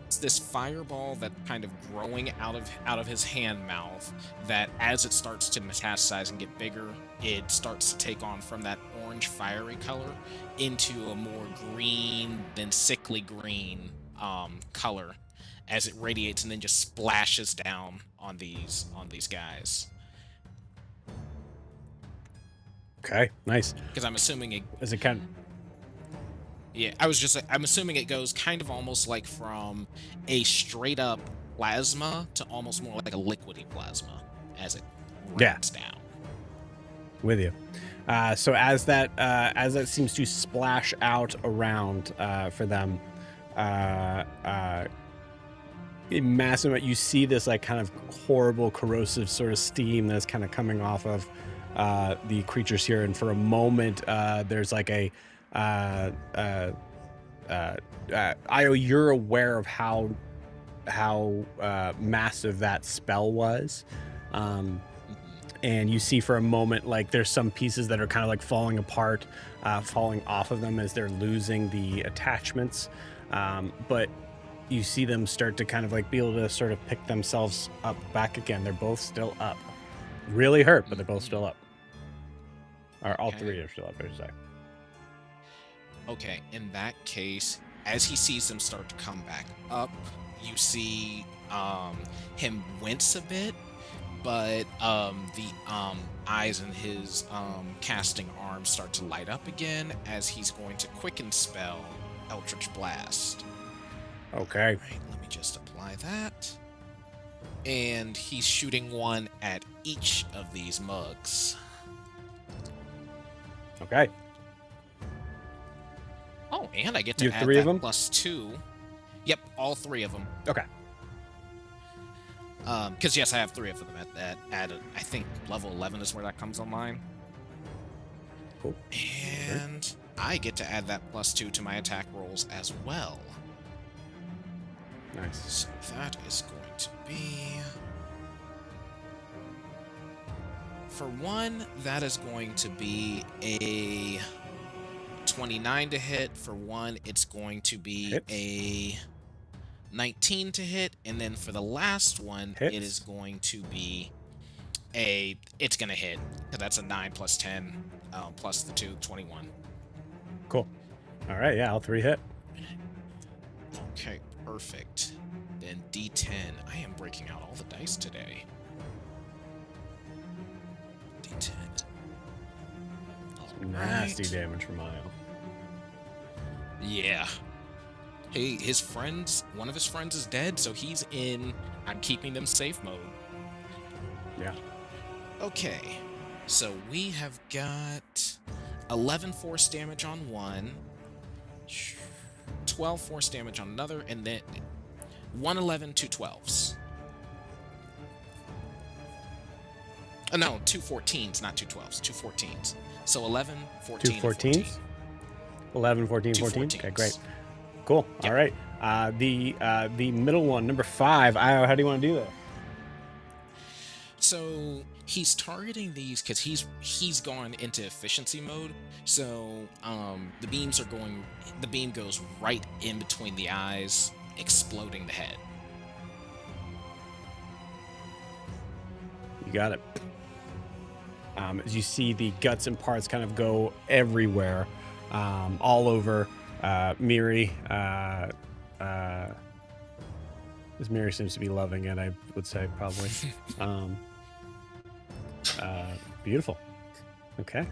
E: it's this fireball that kind of growing out of his hand mouth, that as it starts to metastasize and get bigger, it starts to take on from that orange fiery color into a more green than sickly green color as it radiates and then just splashes down on these guys.
A: Okay, nice.
E: Because I'm assuming it
A: Is it kind of...
E: Yeah, I'm assuming it goes kind of almost like from a straight up plasma to almost more like a liquidy plasma as it rains down.
A: With you. So as that seems to splash out around for them, massive, you see this like kind of horrible corrosive sort of steam that's kind of coming off of the creatures here, and for a moment there's like a Io, you're aware of how and you see for a moment like there's some pieces that are kind of like falling apart, falling off of them as they're losing the attachments. But you see them start to kind of like be able to sort of pick themselves up back again. They're both still up. Really hurt, but they're both still up. Or all
E: Okay.
A: three are still up, I should say.
E: Okay, in that case, as he sees them start to come back up, you see him wince a bit, but the eyes in his casting arm start to light up again as he's going to quicken spell Eldritch Blast.
A: Okay.
E: Right, let me just apply that. And he's shooting one at each of these mugs.
A: Okay.
E: Oh, and I get to
A: You have
E: add
A: three of
E: that
A: them?
E: +2. Yep, all 3 of them.
A: Okay.
E: Because yes, I have 3 of them at I think level 11 is where that comes online.
A: Cool.
E: And I get to add that +2 to my attack rolls as well.
A: Nice.
E: So that is going to be... For 1, that is going to be a 29 to hit. For 1, it's going to be
A: Hits.
E: a 19 to hit. And then for the last one, it
A: Hits.
E: is going to be a... It's going to hit. Because that's a 9 plus 10 plus the 2, 21.
A: Cool. All right. Yeah, all 3 hit.
E: Okay, perfect. Then D10. I am breaking out all the dice today. D10.
A: Nasty
E: Alright.
A: damage from Io.
E: Yeah. Hey, his friends, one of his friends is dead, so he's in I'm keeping them safe mode.
A: Yeah.
E: Okay. So we have got 11 force damage on one, 12 force damage on another, and then 111, 2 12s. No, 2 14s, not 2 12s, 2 14s. So 11, 14,
A: 2 14s? 11, 14,
E: 2
A: 14?
E: 14s.
A: Okay, great. Cool.
E: Yep.
A: All right. The middle one, number 5. Io, how do you want to do that?
E: So he's targeting these because he's gone into efficiency mode. So the beam goes right in between the eyes, exploding the head.
A: You got it. As you see the guts and parts kind of go everywhere, all over Miri. This Miri seems to be loving it, I would say, probably. Beautiful. Okay.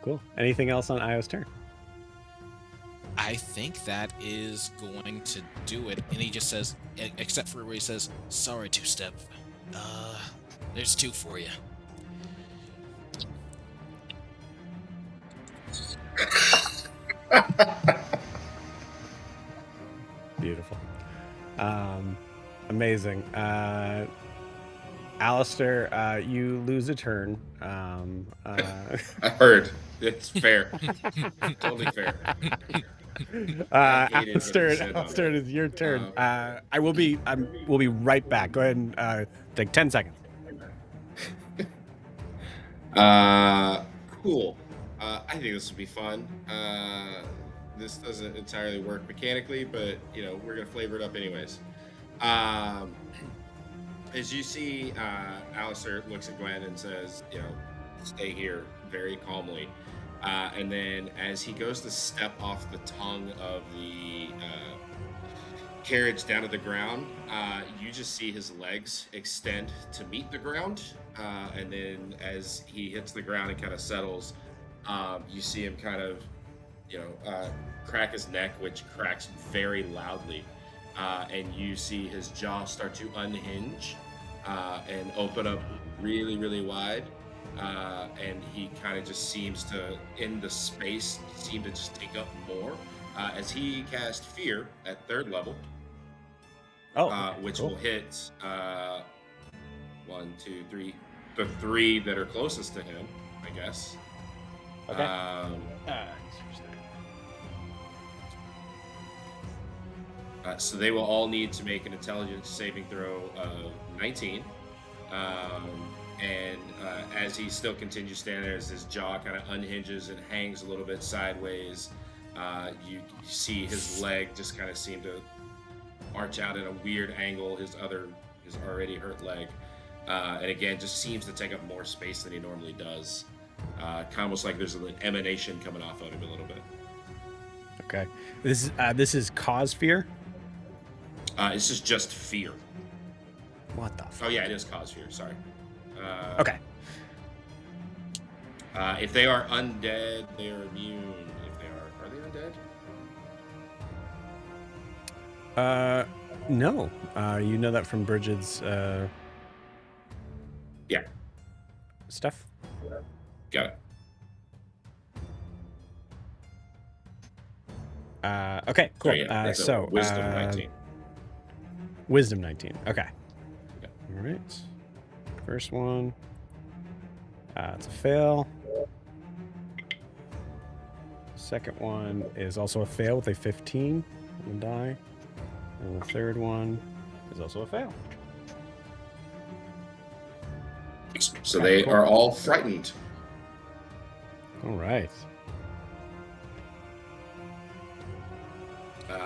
A: Cool. Anything else on Io's turn?
E: I think that is going to do it. And he just says, except for where he says, "Sorry, two-step. There's 2 for you."
A: Beautiful. Amazing. Alistair, you lose a turn.
B: I heard. It's fair. Totally fair. I hated what you said on
A: Alistair,
B: that.
A: it is your turn. We'll be right back. Go ahead and take 10 seconds.
B: Cool. I think this will be fun. This doesn't entirely work mechanically, but we're gonna flavor it up anyways. As you see, Alistair looks at Gwen and says, "Stay here," very calmly. And then as he goes to step off the tongue of the carriage down to the ground, you just see his legs extend to meet the ground. And then as he hits the ground and kind of settles, you see him kind of, crack his neck, which cracks very loudly. And you see his jaw start to unhinge and open up really, really wide. And he kind of just seems to, in the space, seem to just take up more as he cast Fear at 3rd level, which
A: cool.
B: will hit 1, 2, 3, the 3 that are closest to him, I guess.
A: Okay.
B: So they will all need to make an intelligence saving throw of 19. And as he still continues standing there, as his jaw kind of unhinges and hangs a little bit sideways, you see his leg just kind of seem to arch out at a weird angle, his already hurt leg. And again, just seems to take up more space than he normally does. Kind of almost like there's an emanation coming off of him a little bit.
A: Okay. This is cause fear?
B: This is just fear.
A: What the fuck?
B: Oh, yeah, it is cause fear. Sorry.
A: Okay.
B: If they are undead, they are immune. If they are they undead?
A: No. You know that from Bridget's
B: Yeah,
A: stuff?
B: got it.
A: Okay, cool.
B: So, yeah, that's a wisdom 19.
A: Wisdom 19. Okay.
B: Okay.
A: All right. First one. It's a fail. Second one is also a fail with a 15 on the die. And the third one is also a fail.
B: So they are all frightened.
A: All right.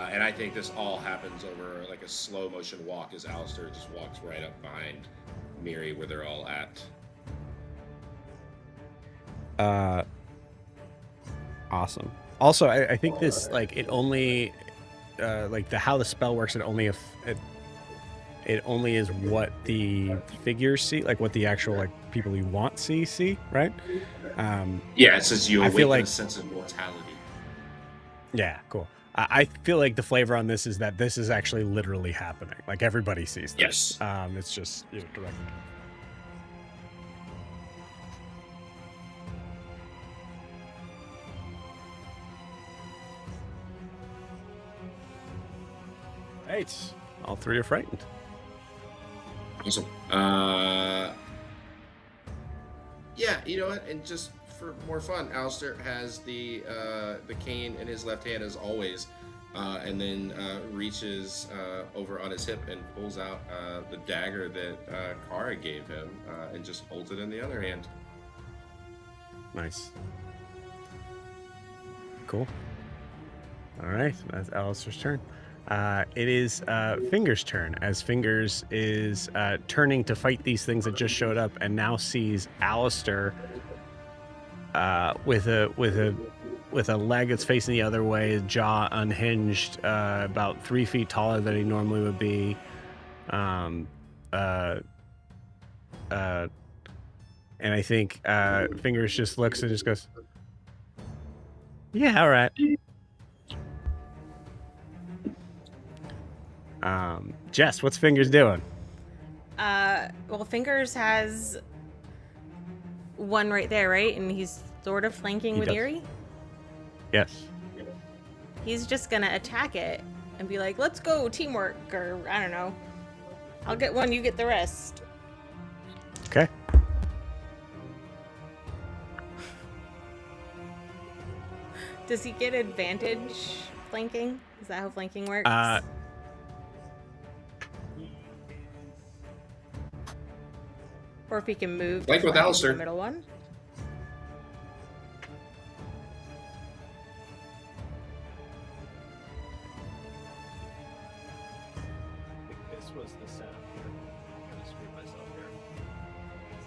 B: And I think this all happens over like a slow motion walk as Alistair just walks right up behind Miri where they're all at.
A: Awesome. Also, I think this, like, it only, like, how the spell works, it only is what the figures see, like, what the actual, like, people you want see, right?
B: Yeah, it says you
A: I
B: awaken
A: feel like
B: a sense of mortality.
A: Yeah, cool. I feel like the flavor on this is that this is actually literally happening. Like, everybody sees this.
B: Yes.
A: It's just, direct. Right. All three are frightened.
B: Awesome. Yeah, you know what? And just for more fun, Alistair has the cane in his left hand as always, and then reaches over on his hip and pulls out the dagger that Kara gave him, and just holds it in the other hand.
A: Nice. Cool. All right, that's Alistair's turn. It is Fingers' turn, as Fingers is turning to fight these things that just showed up, and now sees Alistair with a leg that's facing the other way, his jaw unhinged, about 3 feet taller than he normally would be. And I think Fingers just looks and just goes, "Yeah, all right." Jess, what's Fingers doing?
C: Well, Fingers has one right there, right? And he's sort of flanking with
A: does.
C: Eerie.
A: Yes.
C: He's just gonna attack it and be like, "Let's go, teamwork," or I don't know. I'll get one, you get the rest.
A: Okay.
C: Does he get advantage flanking? Is that how flanking works? Or if he can move
B: Like with
C: flank
B: Alistair.
C: the middle one.
A: This was the setup here. I'm gonna screw myself here.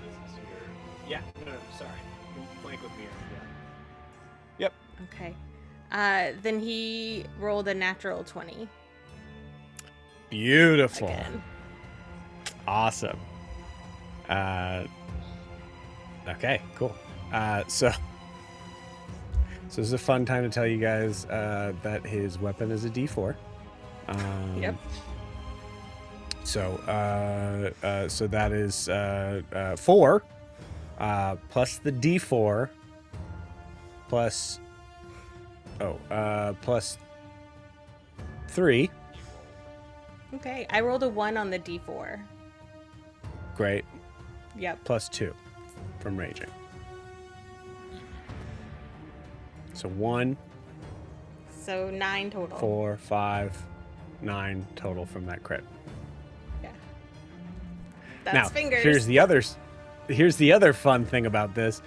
A: This is here. Yeah, no, sorry. Flank with me. Yeah. Yep.
C: Okay. Then he rolled a natural 20
A: Beautiful.
C: again.
A: Awesome. Okay, cool. So this is a fun time to tell you guys that his weapon is a D4.
C: Yep.
A: So so that is 4 plus the D4 plus plus 3.
C: Okay, I rolled a 1 on the D4.
A: Great.
C: Yep.
A: Plus 2 from raging. So 1,
C: So 9 total.
A: 4, 5, 9 total from that crit.
C: Yeah. That's
A: Now,
C: Fingers.
A: here's the other fun thing about this.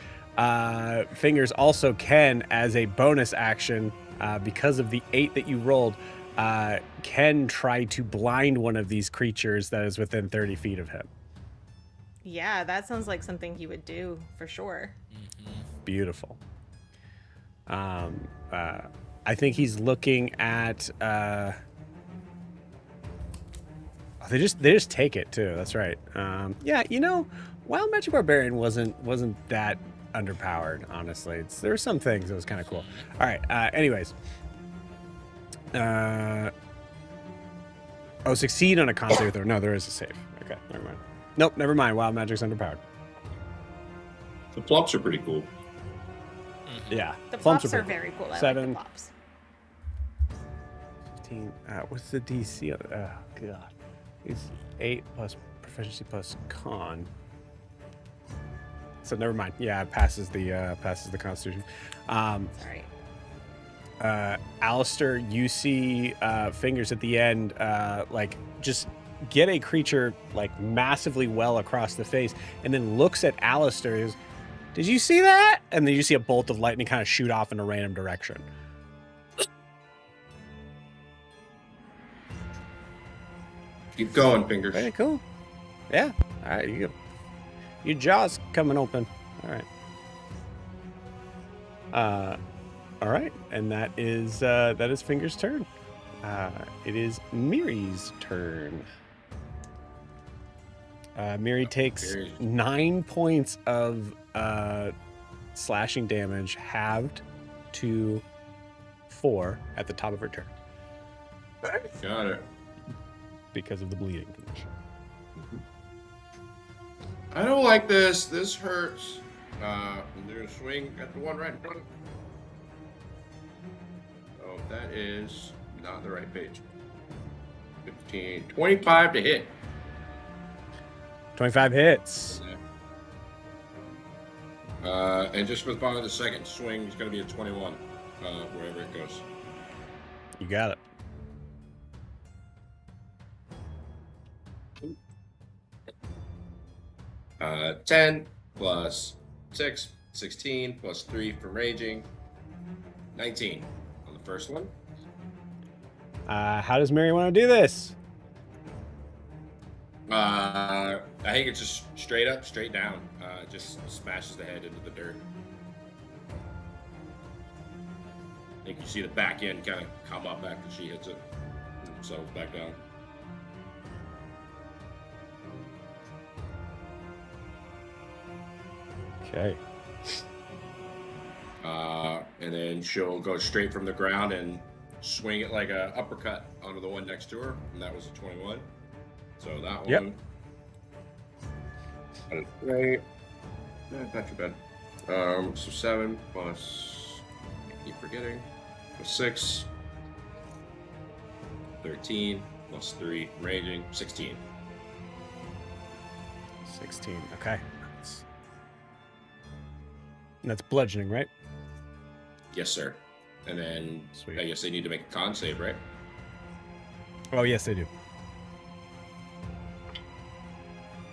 A: Fingers also can, as a bonus action, because of the 8 that you rolled, can try to blind one of these creatures that is within 30 feet of him.
C: Yeah, that sounds like something he would do for sure.
A: Beautiful. I think he's looking at. They just take it too. That's right. Yeah, Wild Magic Barbarian wasn't that underpowered. Honestly, there were some things that was kind of cool. All right. Anyways. Succeed on a con save throw. No, there is a save. Okay, never mind. Nope, never mind. Wild Magic's underpowered.
B: The plops are pretty cool.
A: Yeah.
C: The
A: plumps
C: plops are
A: pretty
C: very cool. I
A: 7.
C: like the plops.
A: 15. What's the DC? Oh god. It's 8 plus proficiency plus con. So never mind. Yeah, it passes the Constitution.
C: Sorry.
A: Alistair, you see Fingers at the end, just get a creature massively well across the face, and then looks at Alistair. Goes, did you see that? And then you see a bolt of lightning kind of shoot off in a random direction.
B: Keep going, Fingers.
A: Very cool. Yeah. All right. Your jaw's coming open. All right. All right, and that is Fingers' turn. It is Miri's turn. Miri takes 9 points of slashing damage, halved to 4 at the top of her turn
B: Got it.
A: because of the bleeding condition.
B: I don't like this. This hurts. They're gonna swing at the one right in front. Oh, that is not the right page. 15, 25 to hit.
A: 25 hits.
B: And just for the fun of the second swing, it's gonna be a 21, wherever it goes.
A: You got it.
B: Uh, 10 plus 6, 16 plus 3 from raging, 19 on the first one.
A: How does Miri want to do this?
B: I think it's just straight up, straight down. Just smashes the head into the dirt. I think you see the back end kind of come up after she hits it and settles back down.
A: Okay.
B: And then she'll go straight from the ground and swing it like a uppercut onto the one next to her, and that was a 21. So that
A: Yep.
B: one. That is great. Not too bad. So 7 plus, I keep forgetting, plus 6, 13 plus 3, raging, 16.
A: 16. Okay. And that's bludgeoning, right?
B: Yes, sir. And then
A: Sweet.
B: I guess they need to make a con save, right?
A: Oh, yes, they do.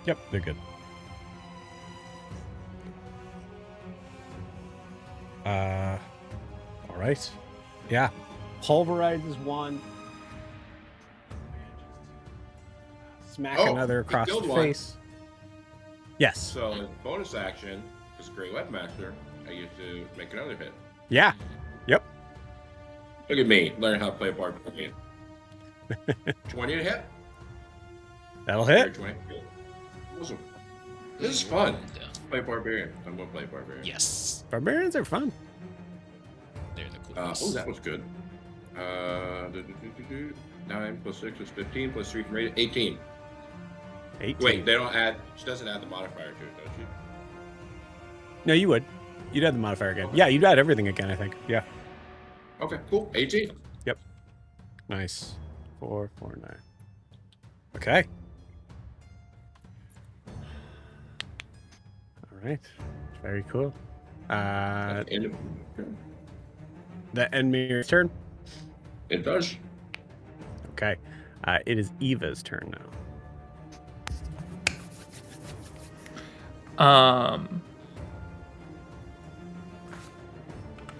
A: Yep, they're good. All right. Yeah. Pulverizes one. Smack
B: Oh,
A: another
B: he
A: across the
B: killed one.
A: face. Yes.
B: So as bonus action, as a Great Webmaster, I get to make another hit.
A: Yeah. Yep.
B: Look at me, learn how to play a barbarian. 20 to hit.
A: That'll hit.
B: 20. Awesome. This is fun. Play barbarian. I'm gonna play barbarian.
E: Yes.
A: Barbarians are fun.
E: They're the coolest.
B: Oh, that was good. 9 plus 6 is 15 plus 3 from radius, 18.
A: 18.
B: Wait, they don't add. She doesn't add the modifier to it, does she?
A: No, you would. You'd add the modifier again. Yeah, you'd add everything again, I think. Yeah.
B: Okay, cool. 18.
A: Yep. Nice. 4, 4, 9. Okay. All right. Very cool.
B: End of-
A: The end mirror's turn.
B: It does.
A: Okay. It is Eva's turn now.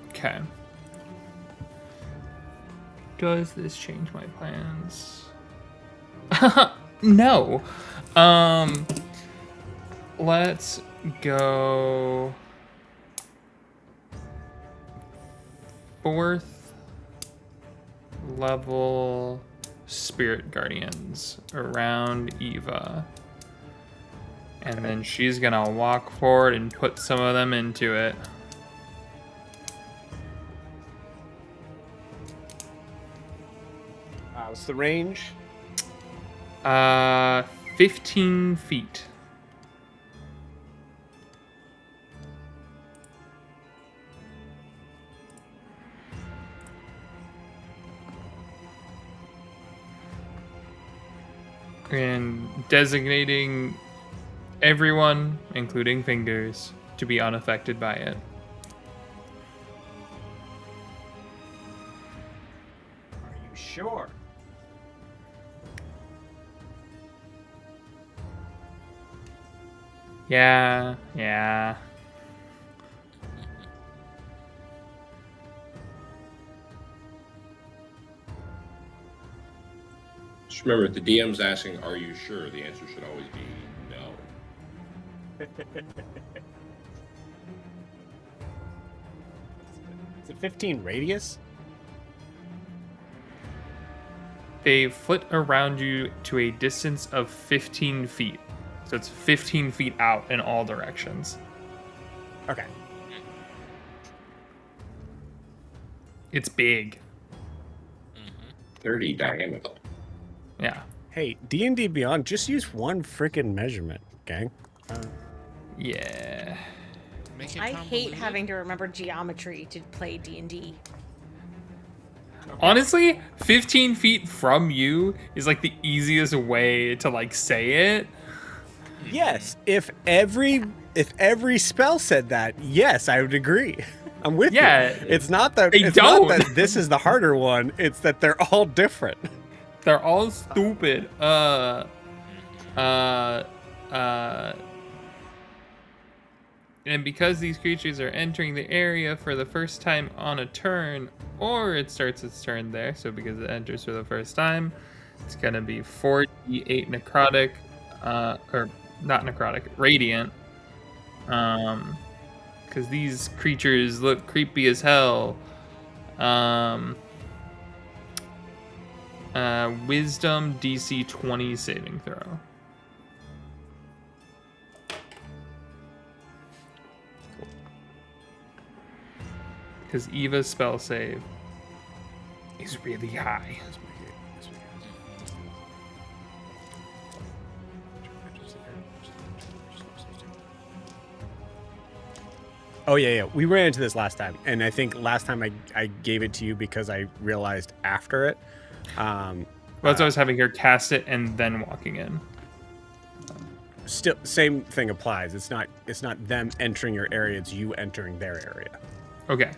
D: Okay. Does this change my plans? No. Let's go 4th level spirit guardians around Eva. And then she's gonna walk forward and put some of them into it.
A: What's the range?
D: 15 feet. And designating everyone, including fingers, to be unaffected by it.
A: Are you sure?
D: Yeah.
B: Just remember, if the DM's asking, "Are you sure?" the answer should always be no.
A: Is it 15 radius?
D: They flit around you to a distance of 15 feet. So it's 15 feet out in all directions.
A: Okay.
D: It's big.
B: 30 diameter.
D: Yeah.
A: Hey, D&D Beyond, just use one freaking measurement, gang.
D: Yeah.
E: Make it
C: I hate
E: convoluted.
C: having to remember geometry to play D&D.
D: Honestly, 15 feet from you is like the easiest way to like say it.
A: Yes, if every spell said that, yes, I would agree. I'm with you. It's not that not that this is the harder one, it's that they're all different.
D: They're all stupid. And because these creatures are entering the area for the first time on a turn, or it starts its turn there, so because it enters for the first time, it's gonna be 4d8 necrotic, or not necrotic, radiant. Because these creatures look creepy as hell. Wisdom DC 20 saving throw. Because Eva's spell save is really high.
A: Oh, yeah. We ran into this last time. And I think last time I gave it to you because I realized after it.
D: Well, that's why I was having her cast it and then walking in.
A: Still, same thing applies. It's not them entering your area. It's you entering their area.
D: Okay.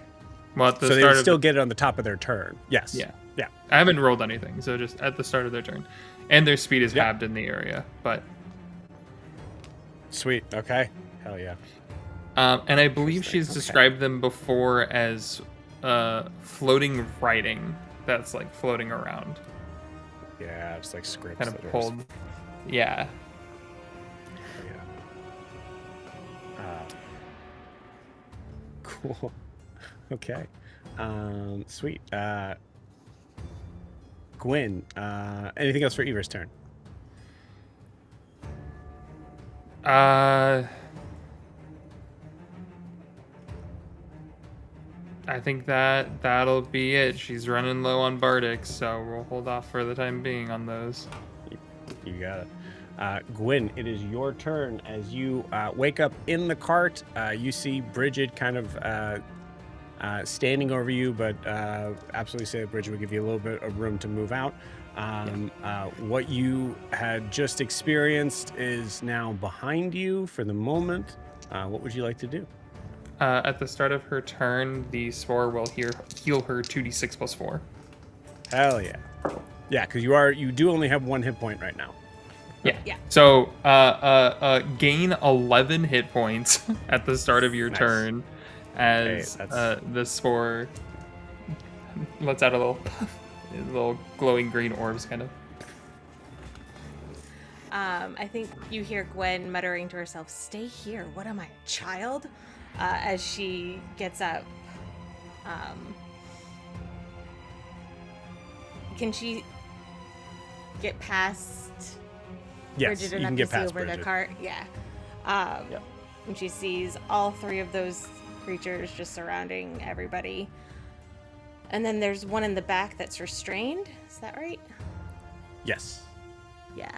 D: Well, at the
A: so
D: start
A: they still get it on the top of their turn. Yes.
D: Yeah.
A: Yeah.
D: I haven't rolled anything, so just at the start of their turn. And their speed is halved in the area, but...
A: Sweet. Okay. Hell yeah.
D: And I believe she's
A: Okay.
D: described them before as floating writing that's like floating around.
A: Yeah, it's like scripts.
D: Kind of
A: that are-
D: pulled. Yeah.
A: Cool. Okay. Sweet. Gwyn, anything else for Eva's turn?
D: I think that'll be it. She's running low on Bardic, so we'll hold off for the time being on those.
A: You got it. Gwyn, it is your turn. As you wake up in the cart, you see Bridget kind of standing over you, but absolutely say that Bridget would give you a little bit of room to move out. What you had just experienced is now behind you for the moment. What would you like to do?
D: At the start of her turn, the spore will heal her 2d6 plus 4.
A: Hell yeah. Yeah, because you do only have 1 hit point right now.
D: Yeah.
C: Yeah.
D: So, gain 11 hit points at the start of your
A: Nice.
D: turn, as
A: Hey, that's-
D: the spore lets out a little glowing green orbs, kind of.
C: I think you hear Gwen muttering to herself, "Stay here. What am I, a child?" As she gets up. Can she get past
A: Yes,
C: Bridget
A: you
C: enough
A: can
C: to
A: get
C: see
A: past
C: over
A: Bridget.
C: the cart? Yeah.
A: Yep.
C: And she sees all 3 of those creatures just surrounding everybody. And then there's one in the back that's restrained. Is that right?
A: Yes.
C: Yeah.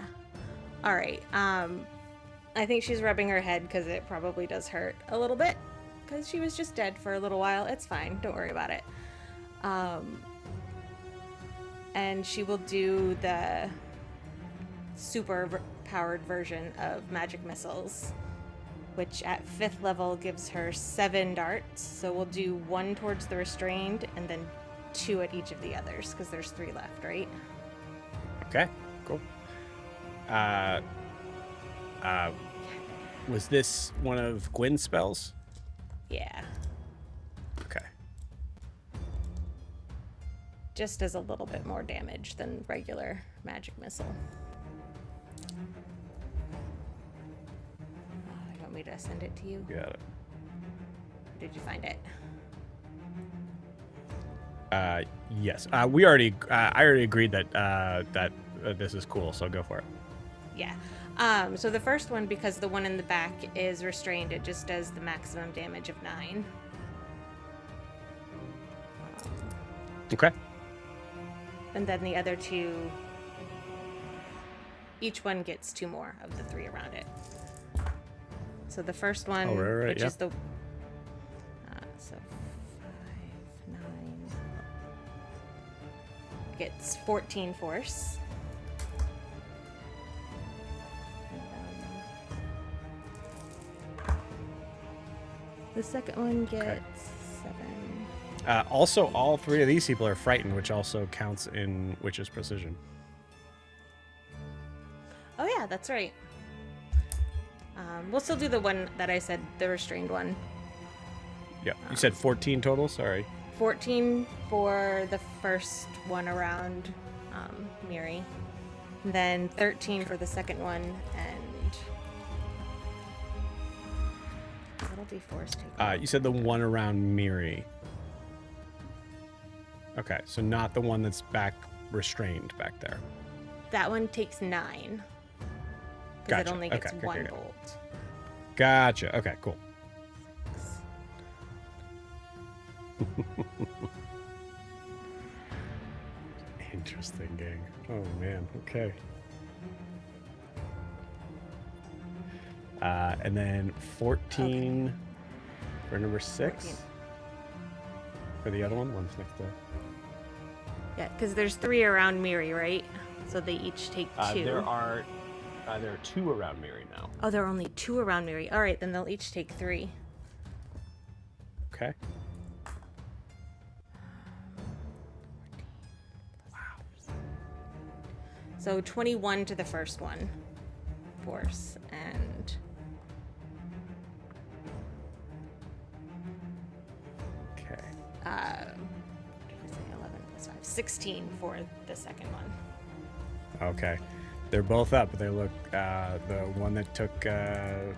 C: All right. I think she's rubbing her head because it probably does hurt a little bit because she was just dead for a little while. It's fine. Don't worry about it. And she will do the super powered version of magic missiles, which at 5th level gives her 7 darts. So we'll do 1 towards the restrained and then 2 at each of the others because there's 3 left, right?
A: Okay, cool. Was this one of Gwyn's spells?
C: Yeah.
A: Okay.
C: Just does a little bit more damage than regular magic missile. You want me to send it to you?
A: Got it.
C: Or did you find it?
A: Yes. I already agreed that this is cool, so go for it.
C: Yeah. So the first one, because the one in the back is restrained, it just does the maximum damage of 9.
A: Okay.
C: And then the other 2, each one gets 2 more of the 3 around it. So the first one,
A: Oh, right,
C: which
A: yeah.
C: is the so 5, 9, gets 14 force. The second one gets 7.
A: Also, all 3 of these people are frightened, which also counts in Witch's Precision.
C: Oh yeah, that's right. We'll still do the one that I said, the restrained one.
A: Yeah. You said 14 total? Sorry.
C: 14 for the first one around Miri. Then 13 for the second one, and that'll be force take.
A: You said the one around Miri. Okay, so not the one that's back restrained back there.
C: That one takes 9. Because
A: Gotcha.
C: it only gets
A: Okay,
C: 1
A: okay.
C: bolt.
A: Gotcha. Okay, cool. Interesting, gang. Oh man. Okay. And then 14 for number 6.
C: 14.
A: For the other one, one's next to.
C: Yeah, because there's 3 around Miri, right? So they each take 2.
A: There are 2 around Miri now.
C: Oh, there are only 2 around Miri. All right, then they'll each take 3.
A: Okay.
C: So 21 to the first one, force, and
A: Okay.
C: what did I say? 11 plus 5, 16 for the second one.
A: Okay. They're both up, but they look. The one that took the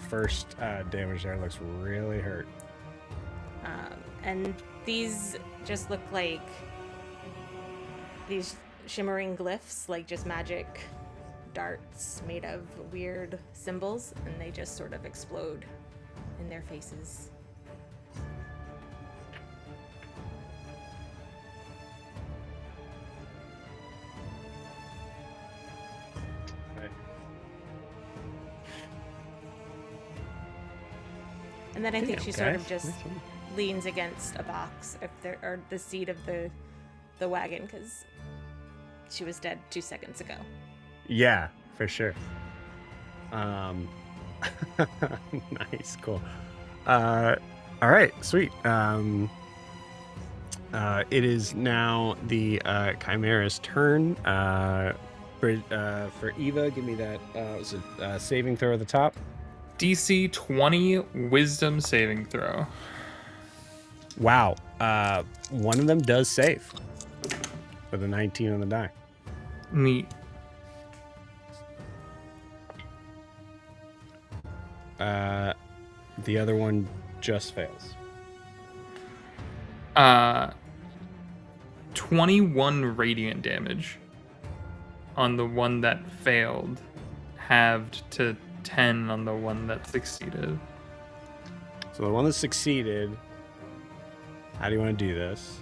A: first damage there looks really hurt.
C: And these just look like these shimmering glyphs, like just magic darts made of weird symbols, and they just sort of explode in their faces. And then I think
A: Damn,
C: she sort
A: guys.
C: of just
A: Nice one.
C: leans against a box, if there, or the seat of the wagon, because she was dead 2 seconds ago.
A: Yeah, for sure. Nice, cool. All right, sweet. It is now the Chimera's turn. For Eva, give me that was it, saving throw at the top.
D: DC 20 Wisdom saving throw.
A: Wow. One of them does save with a 19 on the die.
D: Neat.
A: The other one just fails.
D: 21 radiant damage on the one that failed, halved to 10 on the one that succeeded.
A: So the one that succeeded, how do you want to do this?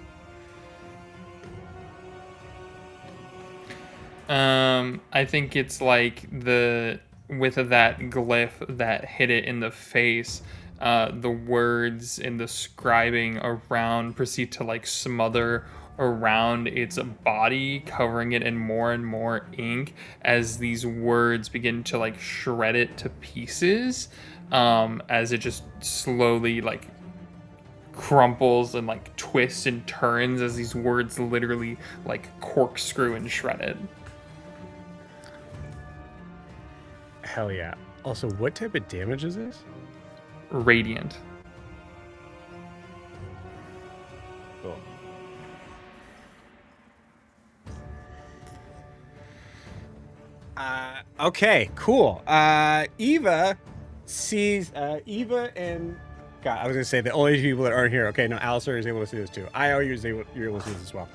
D: I think it's like with that glyph that hit it in the face, the words in the scribing around proceed to like smother around its body, covering it in more and more ink as these words begin to like shred it to pieces, as it just slowly like crumples and like twists and turns as these words literally like corkscrew and shred it.
A: Hell yeah. Also, what type of damage is this?
D: Radiant.
A: Cool. Okay, cool. Eva sees Eva and God. I was gonna say the only people that aren't here. Okay, no, Alistair is able to see this too. Io, you're able to see this as well.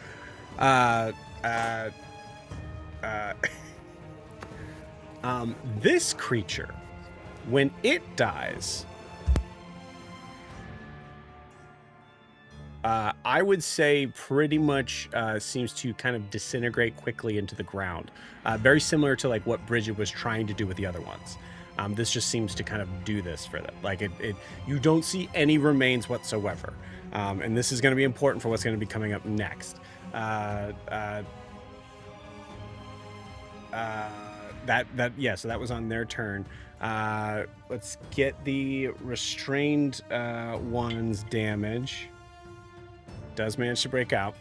A: This creature, when it dies, I would say pretty much seems to kind of disintegrate quickly into the ground. Very similar to like what Bridget was trying to do with the other ones. This just seems to kind of do this for them. Like you don't see any remains whatsoever. And this is going to be important for what's going to be coming up next. So that was on their turn. Let's get the restrained one's damage. Does manage to break out.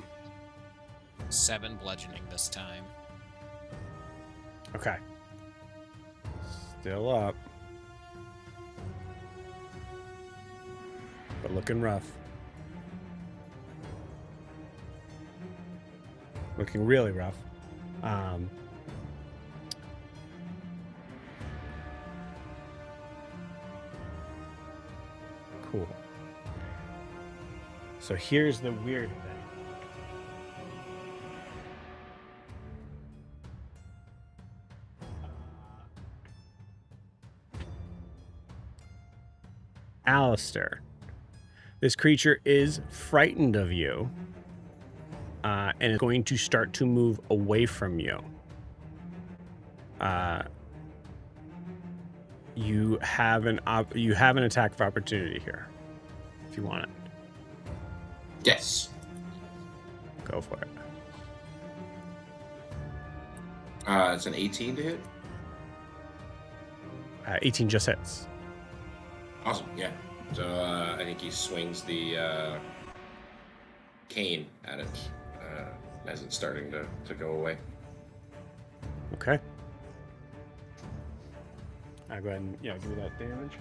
E: 7 bludgeoning this time.
A: Okay. Still up. But looking rough. Looking really rough. Cool. So here's the weird thing. Alistair, this creature is frightened of you, and is going to start to move away from you. You have an attack of opportunity here, if you want it.
B: Yes.
A: Go for it.
B: It's an 18 to hit.
A: 18 just hits.
B: Awesome. Yeah. So I think he swings the cane at it as it's starting to go away.
A: Okay. Go ahead and give me that damage.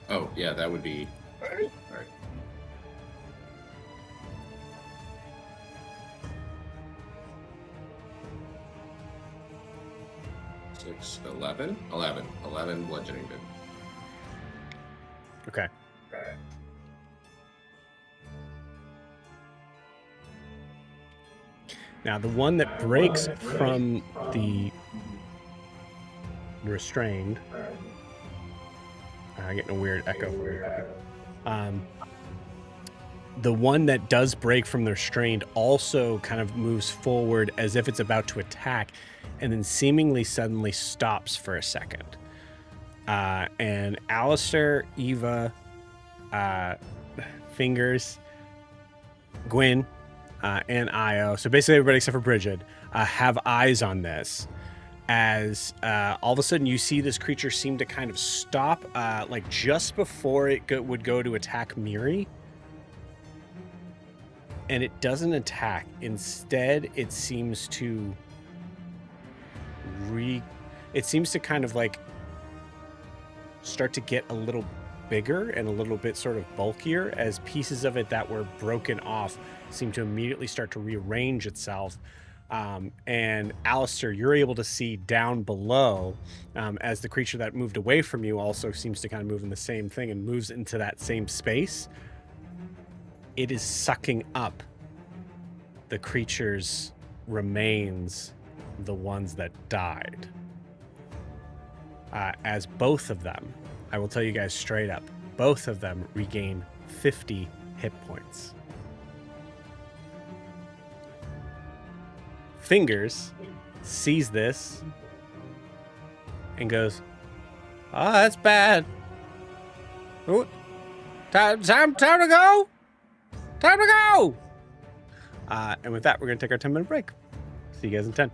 B: Oh yeah, that would be all right. 6, 11 bludgeoning damage.
A: Okay. Now the one that breaks from the restrained, getting a weird echo for you. The one that does break from the restrained also kind of moves forward as if it's about to attack, and then seemingly suddenly stops for a second. And Alistair, Eva, Fingers, Gwyn, and Io, so basically everybody except for Bridget, have eyes on this as all of a sudden you see this creature seem to kind of stop like just before it would go to attack Miri. and it doesn't attack. Instead, it seems to kind of like start to get a little bigger and a little bit sort of bulkier as pieces of it that were broken off seem to immediately start to rearrange itself. And Alistair, you're able to see down below as the creature that moved away from you also seems to kind of move in the same thing and moves into that same space. It is sucking up the creature's remains, the ones that died. As both of them, I will tell you guys straight up, both of them regain 50 hit points. Fingers sees this and goes, "Oh, that's bad. Ooh, time to go. Time to go." And with that, we're going to take our 10-minute break. See you guys in 10.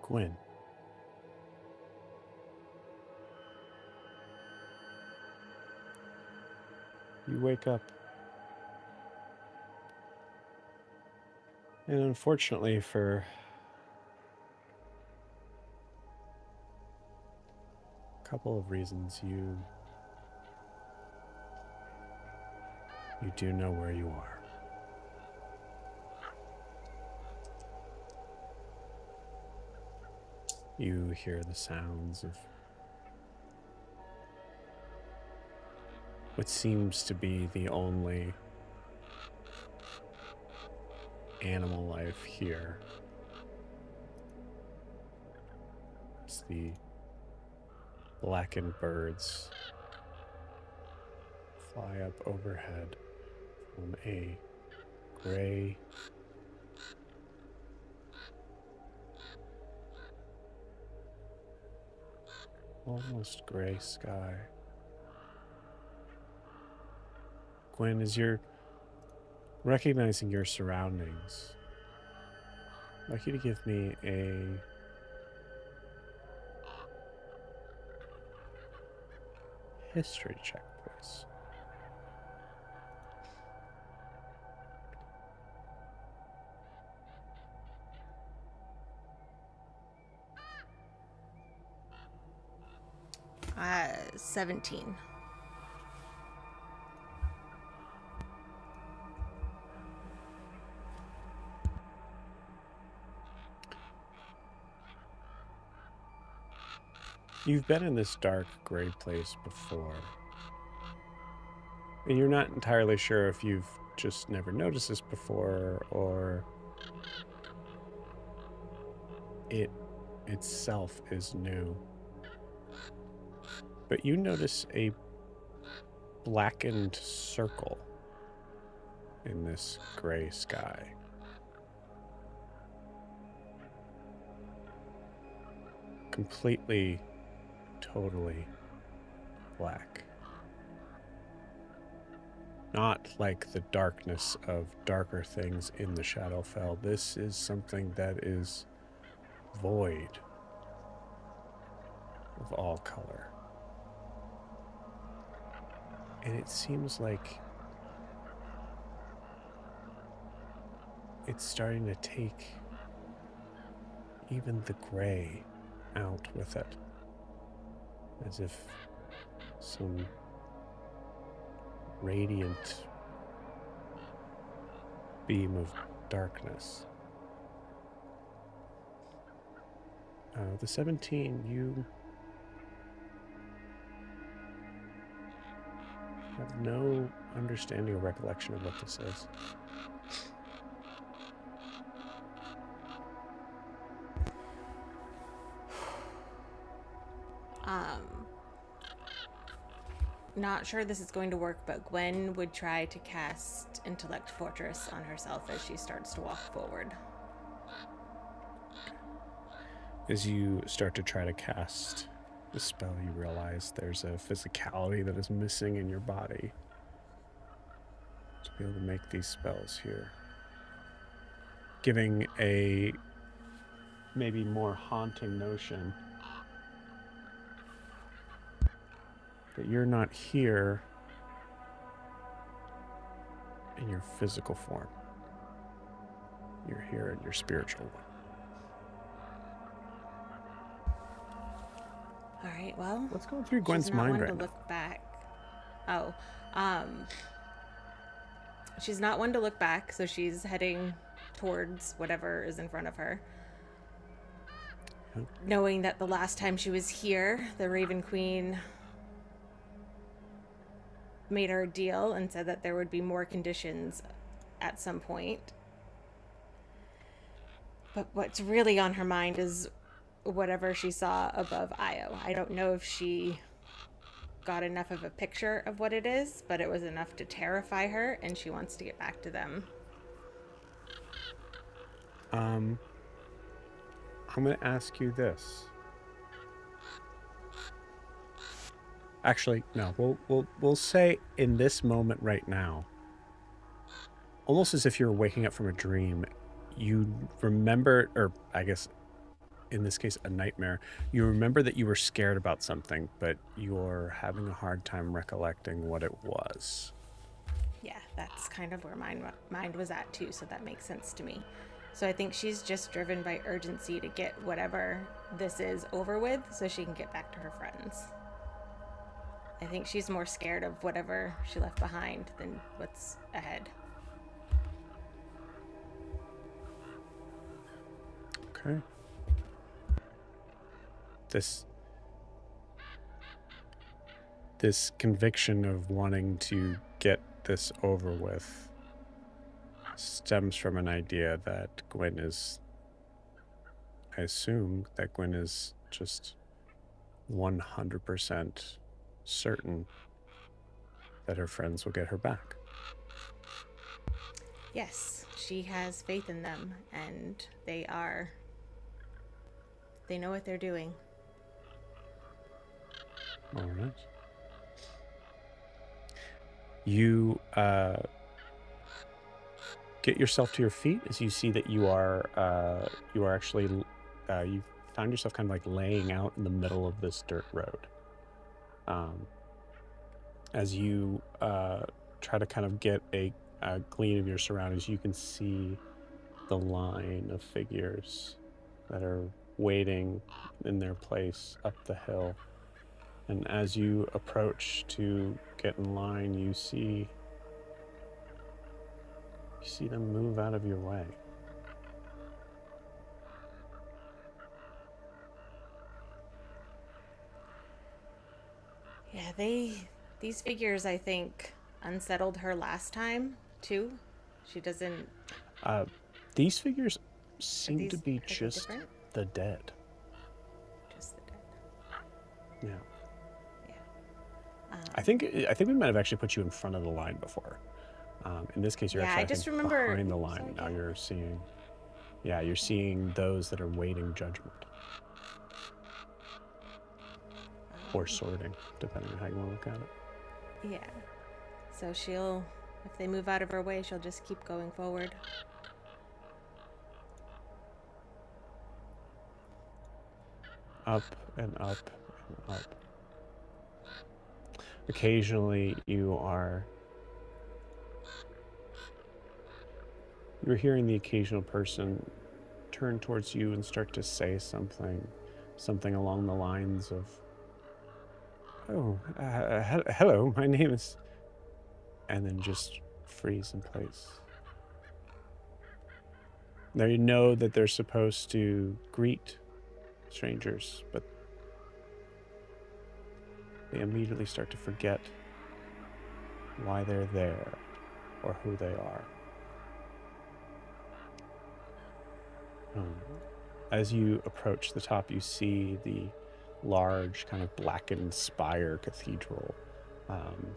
A: Gwyn. You wake up And unfortunately for a couple of reasons, you do know where you are. You hear the sounds of what seems to be the only animal life here. It's the blackened birds fly up overhead from a gray almost gray sky. Gwyn, as you're recognizing your surroundings, I'd like you to give me a history check, please.
C: Uh, 17.
A: You've been in this dark, gray place before, and you're not entirely sure if you've just never noticed this before or it itself is new. But you notice a blackened circle in this gray sky. Completely, totally black. Not like the darkness of darker things in the Shadowfell. This is something that is void of all color. And it seems like it's starting to take even the gray out with it. As if some radiant beam of darkness. The 17, you have no understanding or recollection of what this is.
C: Not sure this is going to work, but Gwen would try to cast Intellect Fortress on herself as she starts to walk forward.
A: As you start to try to cast the spell, you realize there's a physicality that is missing in your body to be able to make these spells here. Giving a maybe more haunting notion that you're not here in your physical form. You're here in your spiritual one.
C: All right, well,
A: What's going through Gwen's mind right now?
C: She's not one to look back. Oh, she's not one to look back, so she's heading towards whatever is in front of her.
A: Yep.
C: Knowing that the last time she was here, the Raven Queen made her a deal and said that there would be more conditions at some point. But what's really on her mind is whatever she saw above Io. I don't know if she got enough of a picture of what it is, but it was enough to terrify her, and she wants to get back to them.
A: I'm going to ask you this. Actually, no. We'll say in this moment right now, almost as if you're waking up from a dream, you remember, or I guess in this case, a nightmare. You remember that you were scared about something, but you're having a hard time recollecting what it was.
C: Yeah, that's kind of where my mind was at too, so that makes sense to me. So I think she's just driven by urgency to get whatever this is over with so she can get back to her friends. I think she's more scared of whatever she left behind than what's ahead.
A: Okay. This conviction of wanting to get this over with stems from an idea that Gwyn is, I assume that Gwyn is just 100% certain that her friends will get her back.
C: Yes, she has faith in them, and they know what they're doing.
A: All right. You get yourself to your feet as you see that you are actually you found yourself kind of like laying out in the middle of this dirt road. As you try to kind of get a glean of your surroundings, you can see the line of figures that are waiting in their place up the hill. And as you approach to get in line, you see them move out of your way.
C: Yeah, these figures, I think, unsettled her last time too. She doesn't.
A: These figures seem to be just
C: different?
A: the dead.
C: Just the dead.
A: Yeah.
C: Yeah.
A: I think we might have actually put you in front of the line before. In this case, you're
C: Yeah,
A: actually
C: I just remember
A: behind the line.
C: sorry,
A: Now
C: yeah.
A: you're seeing those that are waiting judgment or sorting, depending on how you want to look at it.
C: Yeah. So if they move out of her way, she'll just keep going forward.
A: Up and up and up. Occasionally you're hearing the occasional person turn towards you and start to say something along the lines of, hello, my name is, and then just freeze in place. Now you know that they're supposed to greet strangers, but they immediately start to forget why they're there or who they are. As you approach the top, you see the large kind of blackened spire cathedral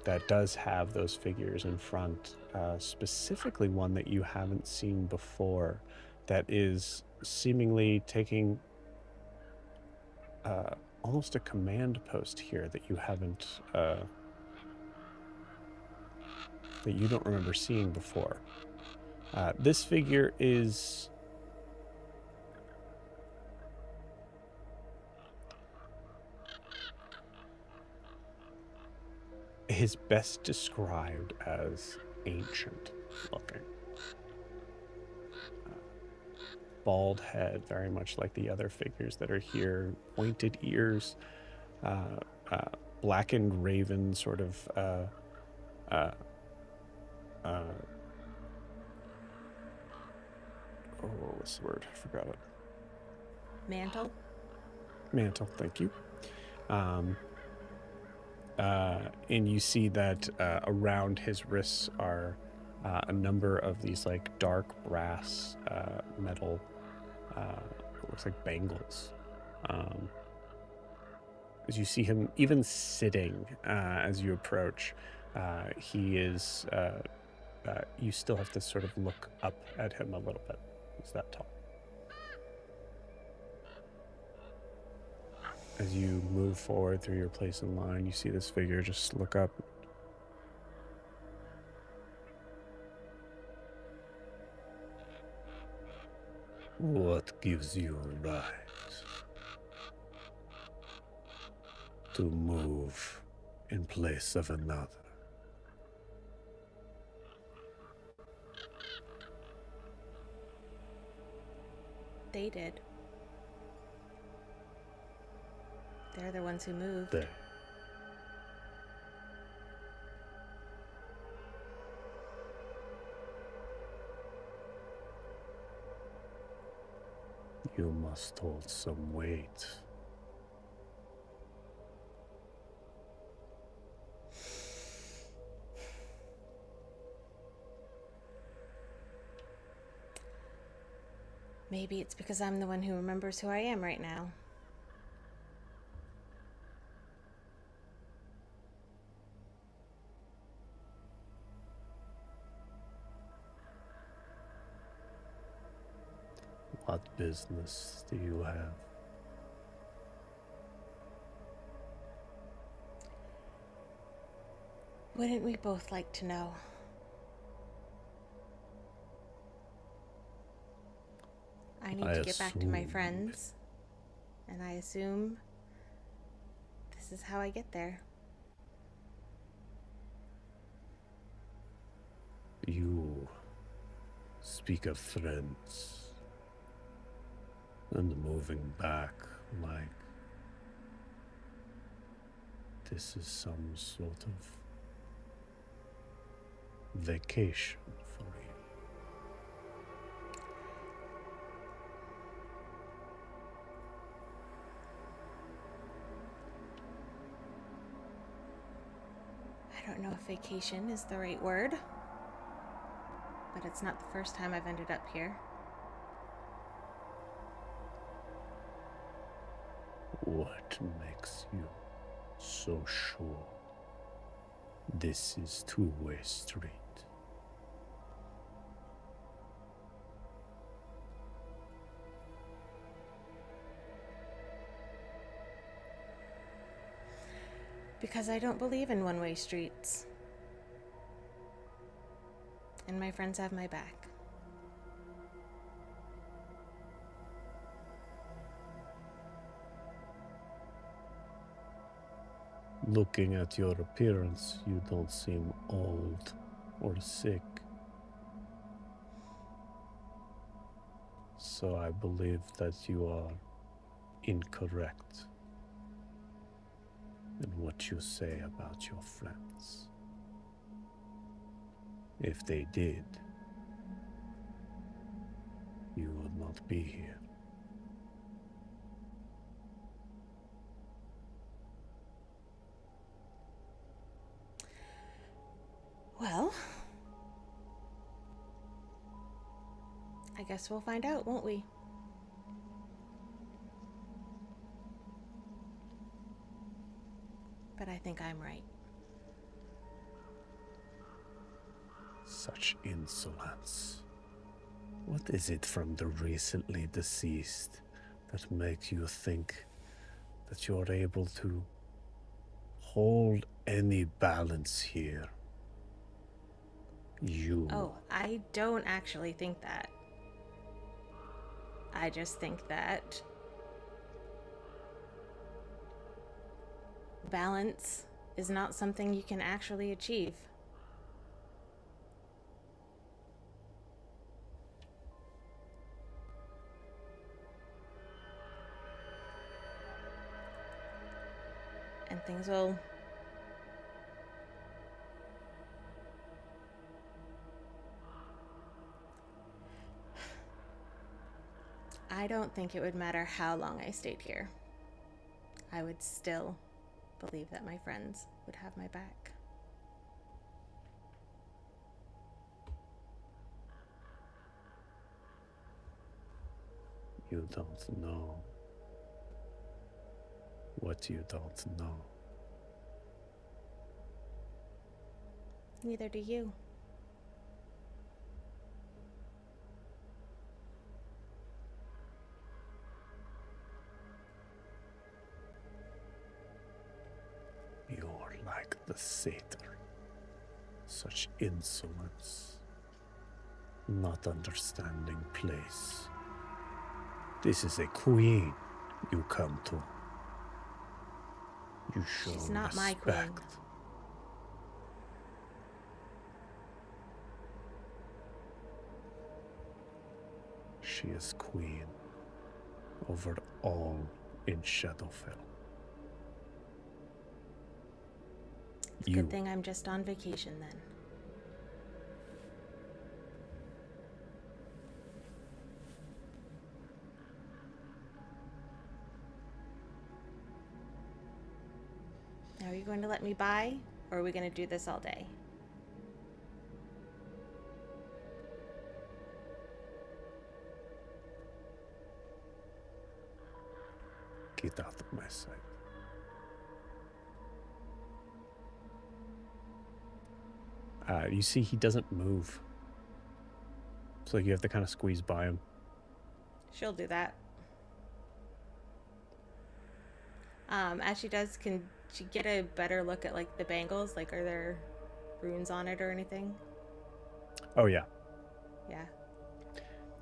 A: that does have those figures in front, specifically one that you haven't seen before that is seemingly taking almost a command post here that you haven't that you don't remember seeing before. This figure is best described as ancient looking. Bald head, very much like the other figures that are here, pointed ears, blackened raven sort of what's the word? I forgot it. Mantle, thank you. And you see that around his wrists are a number of these like dark brass metal, it looks like bangles. As you see him even sitting as you approach, he is, you still have to sort of look up at him a little bit. He's that tall. As you move forward through your place in line, you see this figure just look up. What gives you a right to move in place of another?
C: They did. They're the ones who moved.
A: There. You must hold some weight.
C: Maybe it's because I'm the one who remembers who I am right now.
A: What business do you have?
C: Wouldn't we both like to know? I need to get back to my
A: assume-
C: friends, and I assume this is how I get there.
A: You speak of friends and moving back like this is some sort of vacation for you.
C: I don't know if vacation is the right word, but it's not the first time I've ended up here.
A: What makes you so sure this is two-way street?
C: Because I don't believe in one-way streets. And my friends have my back.
A: Looking at your appearance, you don't seem old or sick. So I believe that you are incorrect in what you say about your friends. If they did, you would not be here.
C: Well, I guess we'll find out, won't we? But I think I'm right.
A: Such insolence. What is it from the recently deceased that makes you think that you're able to hold any balance here? You.
C: Oh, I don't actually think that. I just think that balance is not something you can actually achieve. And things will I don't think it would matter how long I stayed here. I would still believe that my friends would have my back.
A: You don't know what you don't know.
C: Neither do you.
A: You're like the satyr. Such insolence. Not understanding place. This is a queen you come to. You show
C: She's not my
A: respect.
C: queen.
A: She is queen over all in Shadowfell.
C: It's a good thing I'm just on vacation then. Now, are you going to let me by, or are we going to do this all day?
A: Get out of my sight. You see, he doesn't move. So you have to kind of squeeze by him.
C: She'll do that. As she does, can she get a better look at like the bangles? Like, are there runes on it or anything?
A: Oh yeah,
C: Yeah.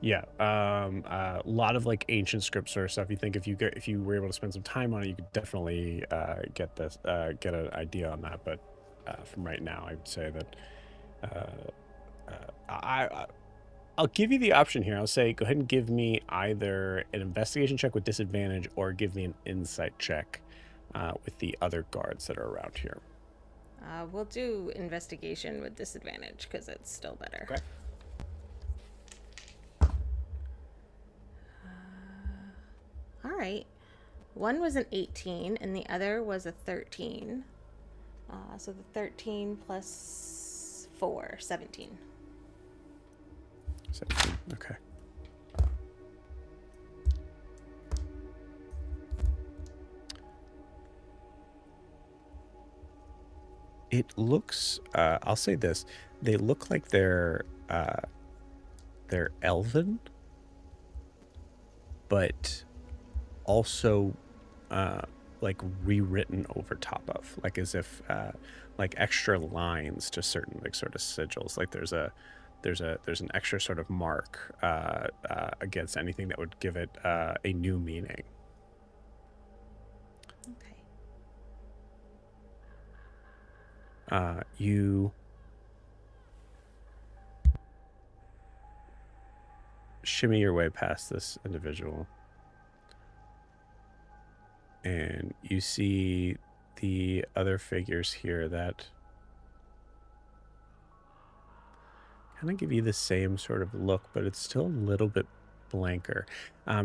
A: yeah. A lot of like ancient script sort of stuff. You think if you were able to spend some time on it, you could definitely get an idea on that. But from right now, I'd say that I'll give you the option here. I'll say go ahead and give me either an investigation check with disadvantage or give me an insight check with the other guards that are around here.
C: We'll do investigation with disadvantage because it's still better.
A: Okay.
C: All right. One was an 18 and the other was a 13. So the 13 plus 4, 17.
A: 17. Okay. It looks, I'll say this, they look like they're elven, but also like rewritten over top of, like as if like extra lines to certain like sort of sigils, like there's an extra sort of mark against anything that would give it a new meaning.
C: Okay.
A: You shimmy your way past this individual, and you see the other figures here that kind of give you the same sort of look, but it's still a little bit blanker.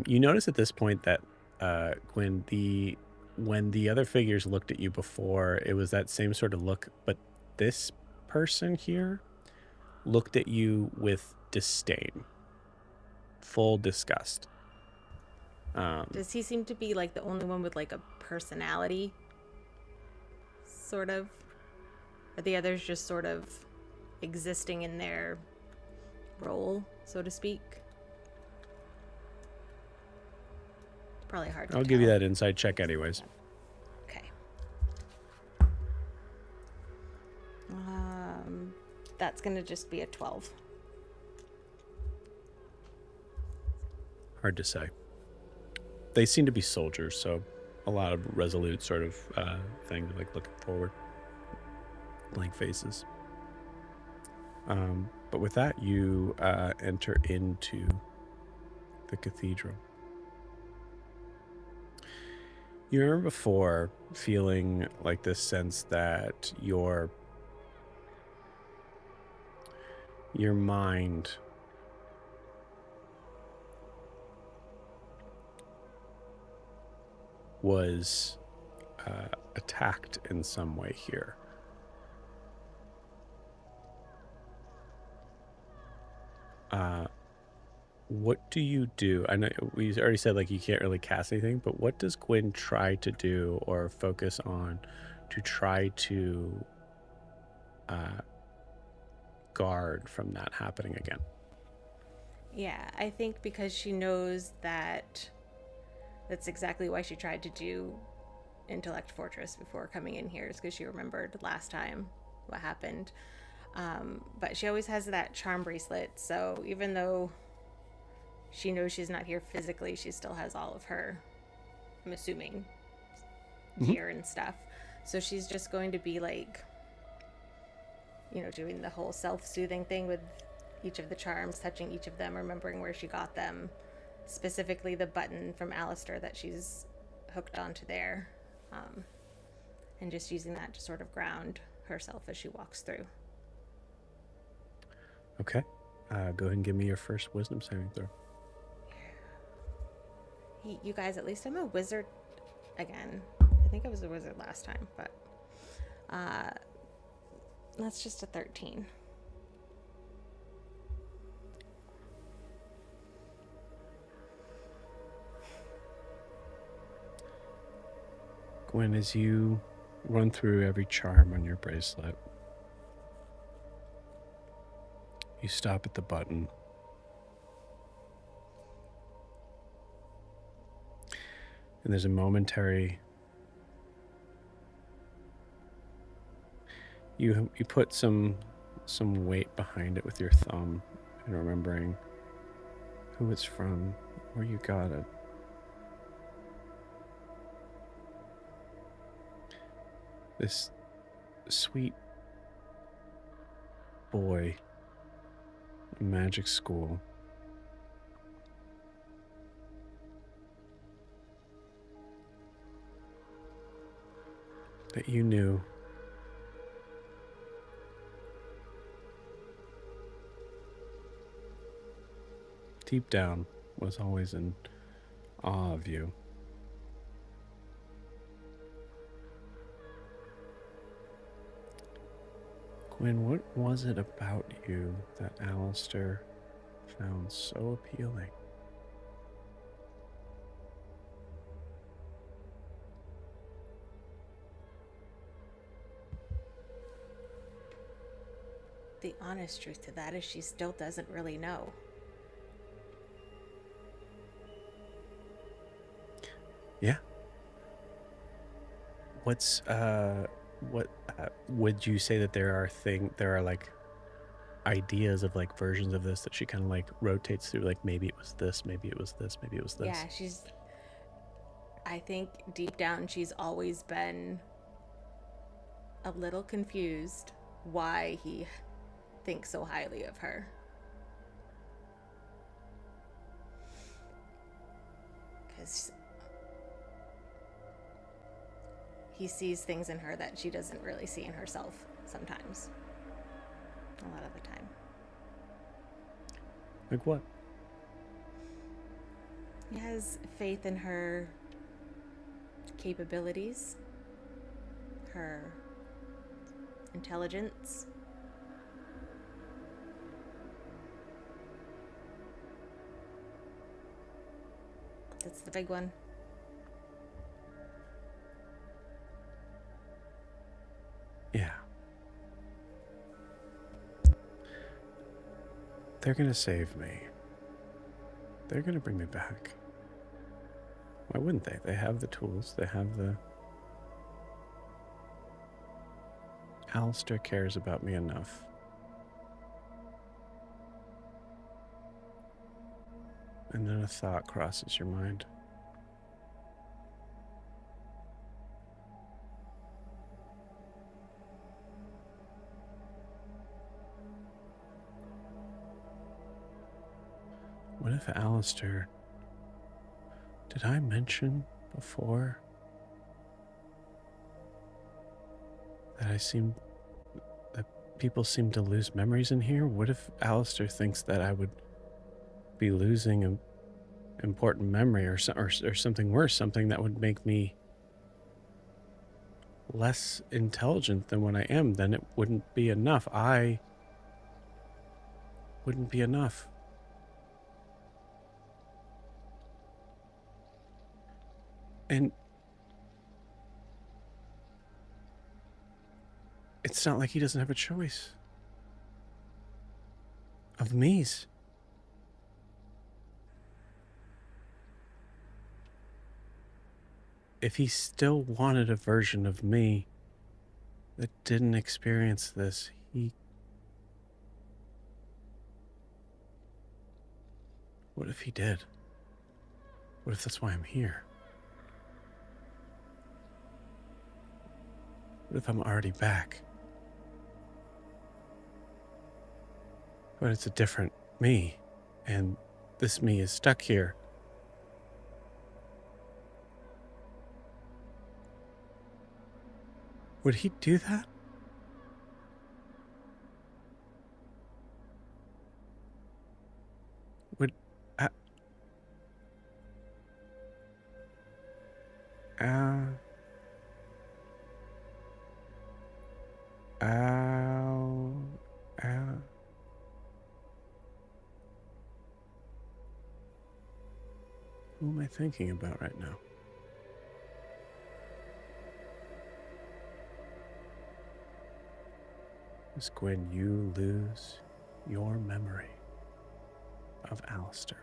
A: You notice at this point that Gwyn, when the other figures looked at you before, it was that same sort of look, but this person here looked at you with disdain, full disgust.
C: Does he seem to be like the only one with like a personality? Sort of? Are the others just sort of existing in their role, so to speak? It's probably hard to
A: I'll give you
C: tell.
A: that insight check anyways.
C: Okay. That's gonna just be a 12.
A: Hard to say. They seem to be soldiers, so a lot of resolute sort of thing, like looking forward, blank faces. But with that, you enter into the cathedral. You remember before feeling like this sense that your mind was attacked in some way here. What do you do? I know we already said like you can't really cast anything, but what does Gwyn try to do or focus on to try to guard from that happening again?
C: Yeah, I think because she knows that that's exactly why she tried to do Intellect Fortress before coming in here, is because she remembered last time what happened. But she always has that charm bracelet, so even though she knows she's not here physically, she still has all of her, I'm assuming, gear and stuff. So she's just going to be like, you know, doing the whole self-soothing thing with each of the charms, touching each of them, remembering where she got them, specifically the button from Alistair that she's hooked onto there, and just using that to sort of ground herself as she walks through.
A: Okay. Go ahead and give me your first wisdom saving throw.
C: You guys, at least I'm a wizard again. I think I was a wizard last time, but that's just a 13.
A: Gwyn, as you run through every charm on your bracelet, you stop at the button. And there's a momentary... You put some weight behind it with your thumb and remembering who it's from, where you got it. This sweet boy in magic school that you knew deep down was always in awe of you. Gwyn, what was it about you that Alistair found so appealing?
C: The honest truth to that is she still doesn't really know.
A: Yeah. Would you say that there are like ideas of like versions of this that she kind of like rotates through, like maybe it was this, maybe it was this, maybe it was this?
C: Yeah, I think deep down she's always been a little confused why he thinks so highly of her. Because he sees things in her that she doesn't really see in herself sometimes. A lot of the time.
A: Like what?
C: He has faith in her capabilities, her intelligence. That's the big one.
A: Yeah. They're gonna save me. They're gonna bring me back. Why wouldn't they? They have the tools. They have the... Alistair cares about me enough. And then a thought crosses your mind. What if Alistair... Did I mention before that people seem to lose memories in here? What if Alistair thinks that I would be losing an important memory or something worse, something that would make me less intelligent than what I am? Then it wouldn't be enough. I wouldn't be enough. And it's not like he doesn't have a choice of me's. If he still wanted a version of me that didn't experience this, what if he did? What if that's why I'm here? What if I'm already back? But it's a different me, and this me is stuck here Would he do that? Would... Uh, uh, ow, ow. Who am I thinking about right now? Miss Gwyn, you lose your memory of Alistair.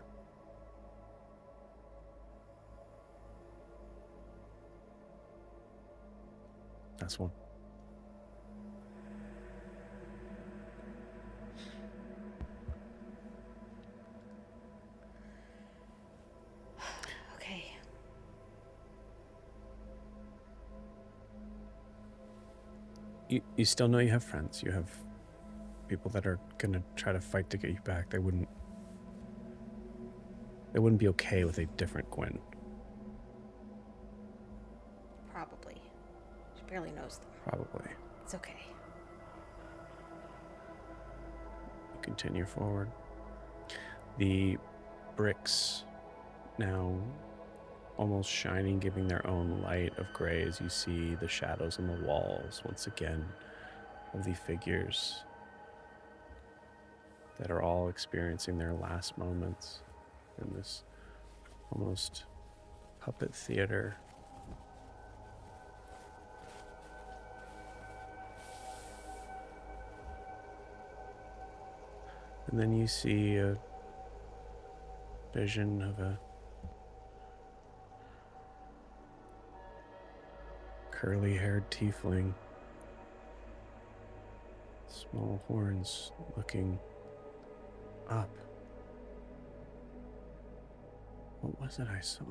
A: That's one.
C: Okay.
A: You still know you have friends. You have people that are gonna try to fight to get you back. They wouldn't be okay with a different Gwyn.
C: Probably. She barely knows them.
A: Probably.
C: It's okay.
A: You continue forward. The bricks now almost shining, giving their own light of gray as you see the shadows on the walls once again of the figures that are all experiencing their last moments in this almost puppet theater. And then you see a vision of a curly-haired tiefling, small horns, looking up. What was it I saw?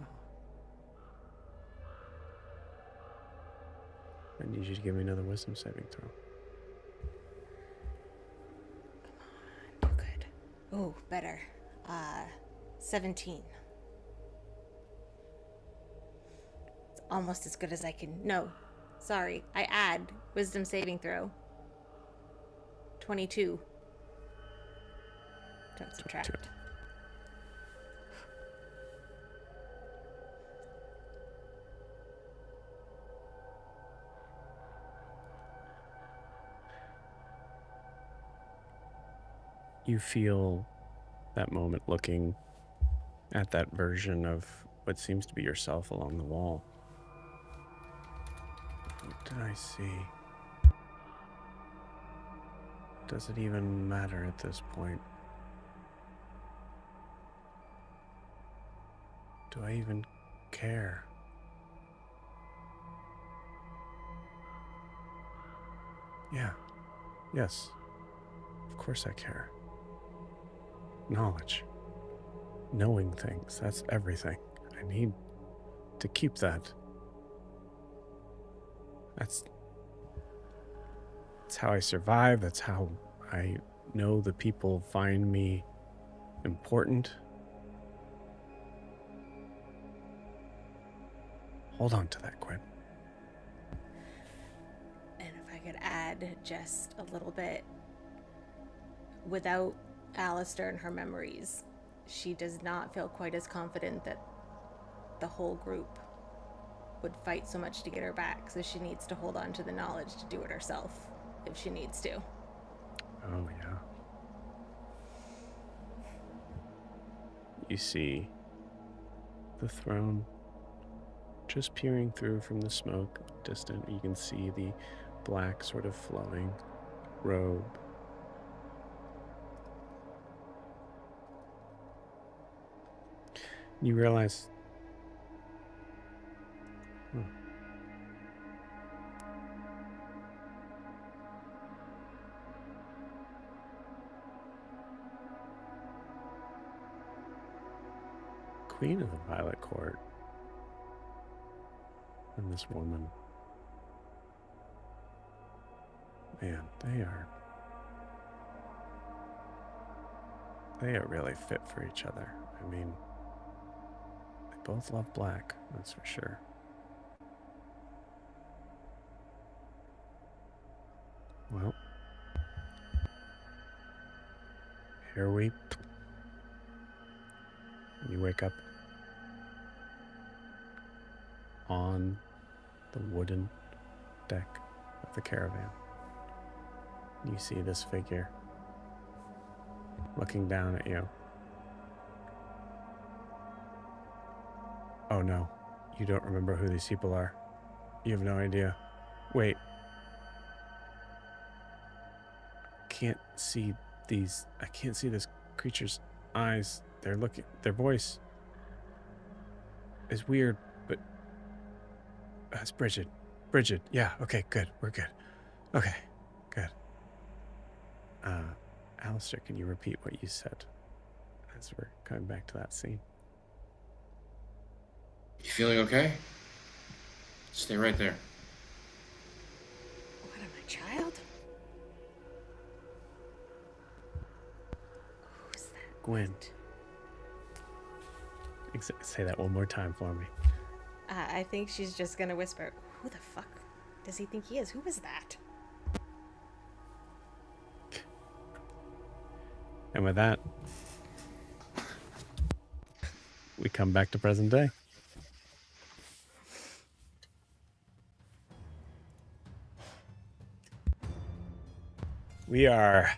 A: I need you to give me another wisdom saving throw.
C: Do good. Oh, better. 17. It's almost as good as I can. No, sorry. I add wisdom saving throw. 22. Don't subtract.
A: 22. You feel that moment looking at that version of what seems to be yourself along the wall. What did I see? Does it even matter at this point? Do I even care? Yeah. Yes. Of course I care. Knowledge. Knowing things. That's everything. I need to keep that. That's how I survive. That's how I know the people find me important. Hold on to that, Gwyn.
C: And if I could add just a little bit, without Alistair and her memories, she does not feel quite as confident that the whole group would fight so much to get her back, so she needs to hold on to the knowledge to do it herself if she needs to.
A: Oh, yeah. You see the throne just peering through from the smoke, distant. You can see the black sort of flowing robe. You realize, Queen of the Violet Court and this woman, man, they are really fit for each other. I mean, they both love black, that's for sure. Well, here we. And you wake up on the wooden deck of the caravan. You see this figure looking down at you. Oh no, you don't remember who these people are. You have no idea. Wait. I can't see this creature's eyes. Their voice is weird, but it's Bridget. Bridget, yeah, okay, good, we're good. Okay, good. Alistair, can you repeat what you said as we're coming back to that scene?
B: You feeling okay? Stay right there.
C: What am I, child? Who's that?
A: Gwyn. Say that one more time for me.
C: I think she's just gonna whisper, who the fuck does he think he is? Who is that?
A: And with that, we come back to present day. We are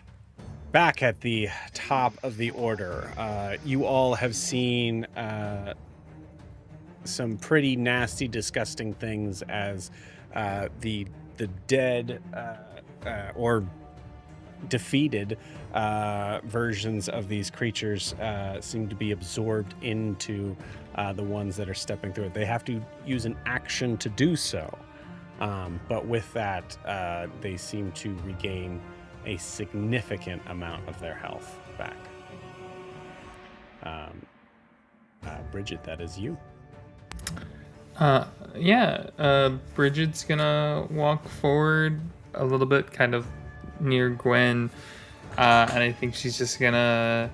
A: back at the top of the order. You all have seen some pretty nasty, disgusting things as the dead or defeated versions of these creatures seem to be absorbed into the ones that are stepping through it. They have to use an action to do so, but with that, they seem to regain a significant amount of their health back. Bridget, that is you.
D: Bridget's gonna walk forward a little bit, kind of near Gwyn, and I think she's just gonna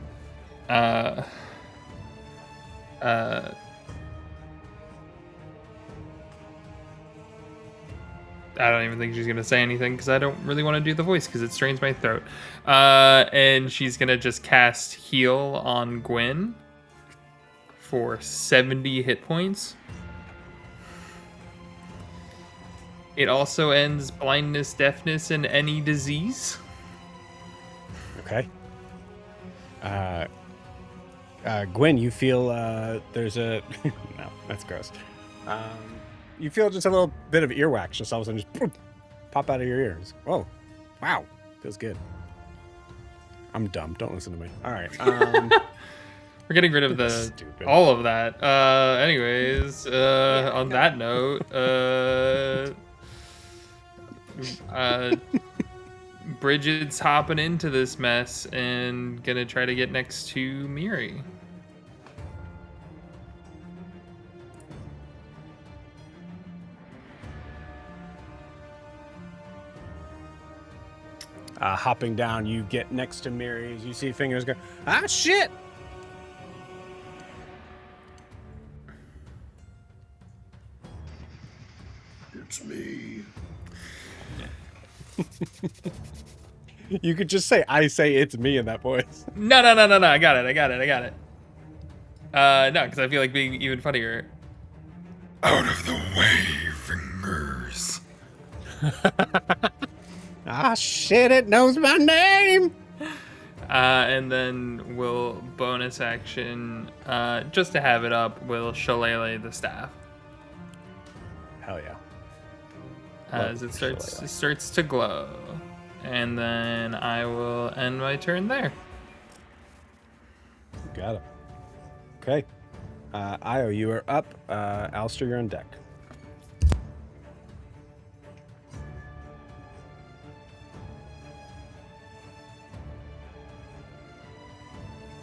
D: I don't even think she's gonna say anything because I don't really want to do the voice because it strains my throat. And she's gonna just cast Heal on Gwyn for 70 hit points. It also ends blindness, deafness, and any disease.
A: Okay. Gwyn, you feel there's a... No, that's gross. You feel just a little bit of earwax just all of a sudden just pop out of your ears. Oh, wow. Feels good. I'm dumb. Don't listen to me. All right.
D: We're getting rid of all of that. Anyways, on that note, Bridget's hopping into this mess and gonna try to get next to Miri.
A: Hopping down, you get next to Miri as you see fingers go, ah, shit!
F: It's me.
A: You could just say, I say it's me in that voice.
D: No. I got it. No, because I feel like being even funnier.
F: Out of the way, fingers.
A: Ah, shit, it knows my name!
D: And then we'll bonus action, just to have it up, we'll shillelagh the staff.
A: Hell yeah.
D: As it starts to glow. And then I will end my turn there.
A: Got it. Okay. Io, you are up. Alistair, you're on deck.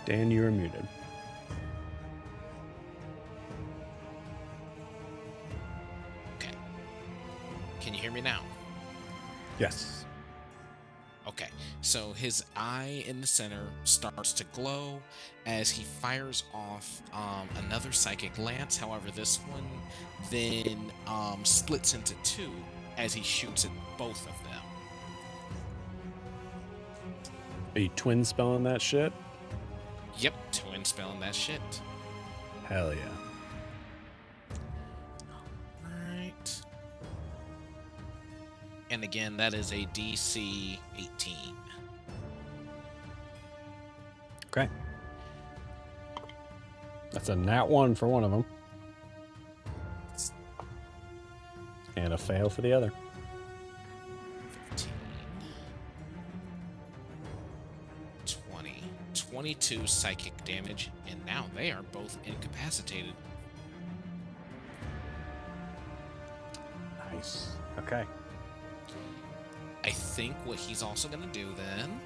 A: Dan, you are muted.
E: Okay. Can you hear me now?
A: Yes.
E: Okay, so his eye in the center starts to glow as he fires off another psychic lance. However, this one then splits into two as he shoots at both of them.
A: Are you twin spelling that shit?
E: Yep, twin spelling that shit.
A: Hell yeah.
E: Alright. And again, that is a DC 18.
A: Okay. That's a nat 1 for one of them. And a fail for the other.
E: 15. 20. 22 psychic damage, and now they are both incapacitated.
A: Nice. Okay.
E: I think what he's also going to do then,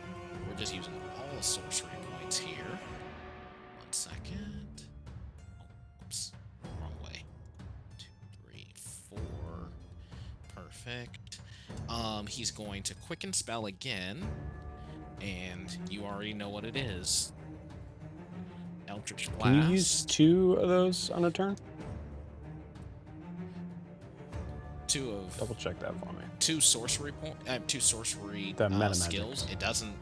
E: we're just using all sorcery points here. 1 second. Oh, oops. Wrong way. 2, 3, 4. Perfect. He's going to quicken spell again, and you already know what it is. Eldritch Blast.
A: Can you use 2 of those on a turn?
E: 2 of
A: Double check that for me.
E: 2 sorcery
A: The meta
E: skills.
A: magics.
E: It doesn't.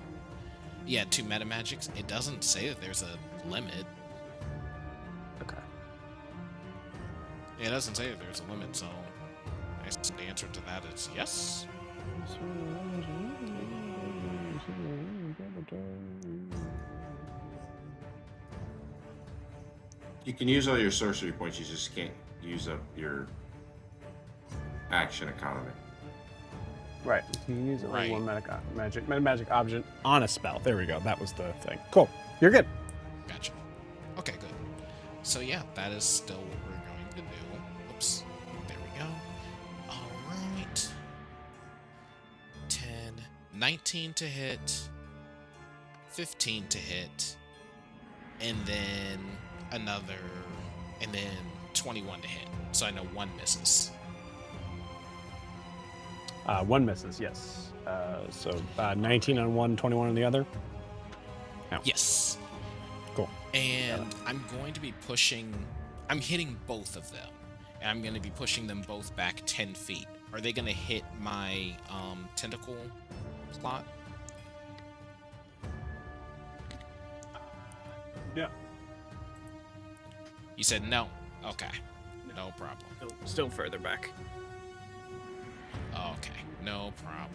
E: Yeah, 2 meta magics. It doesn't say that there's a limit.
A: Okay.
E: It doesn't say that there's a limit, so I guess the answer to that is yes.
B: You can use all your sorcery points, you just can't use up your action economy.
A: Right. You can use
E: Right.
A: one meta magic object on a spell. There we go. That was the thing. Cool. You're good.
E: Gotcha. Okay, good. So yeah, that is still what we're going to do. Oops. There we go. All right. 10, 19 to hit, 15 to hit, and then another, and then 21 to hit. So I know 1 misses.
A: 1 misses, yes. So 19 on one, 21 on the other. No.
E: Yes.
A: Cool.
E: And I'm going to be pushing. I'm hitting both of them, and I'm going to be pushing them both back 10 feet. Are they going to hit my tentacle slot?
A: Yeah.
E: You said no. Okay. No problem.
A: Still further back.
E: Okay. No problem.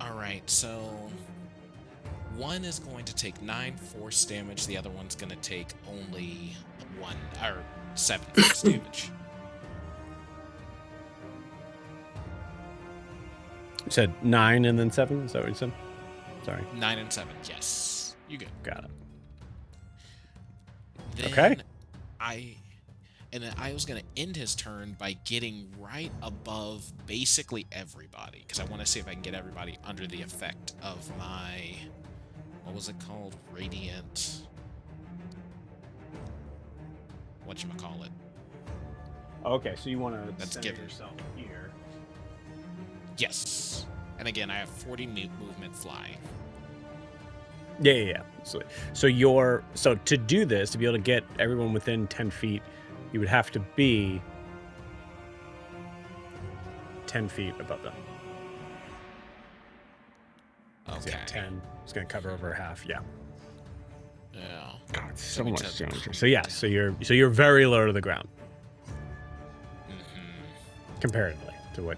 E: All right. So one is going to take 9 force damage. The other one's going to take only 7 force damage.
A: You said 9 and then 7? Is that what you said? Sorry.
E: 9 and 7. Yes. You good.
A: Got it.
E: Then
A: Okay.
E: I was going to end his turn by getting right above basically everybody, because I want to see if I can get everybody under the effect of my, what was it called? Radiant. Whatchamacallit.
A: Okay, so you want to
E: Let's
A: center
E: give it.
A: yourself here.
E: Yes. And again, I have 40 movement flying.
A: Yeah. So to do this, to be able to get everyone within 10 feet, you would have to be 10 feet above them. So
E: Okay.
A: yeah, 10. It's going to cover over half. Yeah.
E: Yeah.
A: God, it's
E: So
A: so
E: we
A: much
E: just-
A: danger. So yeah, so you're very low to the ground
E: Mm-hmm.
A: comparatively to what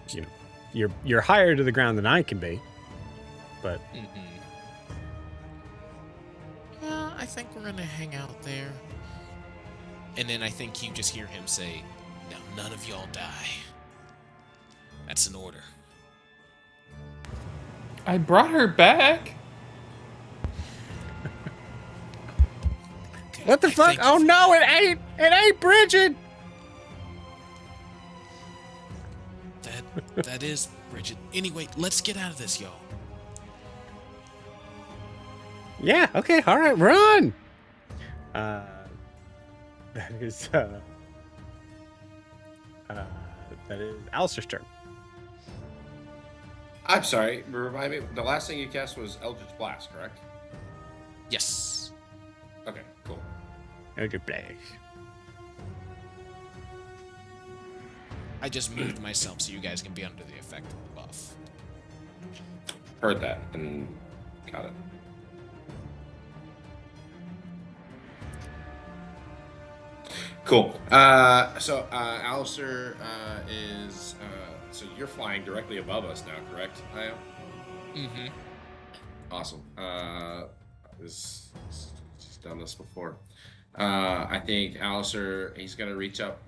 A: you're higher to the ground than I can be, but
E: Mm-hmm. Yeah, I think we're gonna hang out there. And then I think you just hear him say, "Now none of y'all die." That's an order.
D: I brought her back.
E: Okay,
A: what the
E: I
A: fuck?
E: thank you
A: Oh
E: for-
A: no, it ain't Bridget.
E: That is Bridget. Anyway, let's get out of this, y'all.
A: Yeah. Okay. All right. Run. That is Alistair's turn.
B: I'm sorry, remind me, the last thing you cast was Eldritch Blast, correct?
E: Yes.
B: Okay, cool.
A: Eldritch Blast.
E: I just moved myself so you guys can be under the effect of the buff.
B: Heard that, and Got it. Cool. So Alistair is so you're flying directly above us now, correct? I am.
E: Mm-hmm.
B: Awesome. She's done this before. I think Alistair, he's going to reach up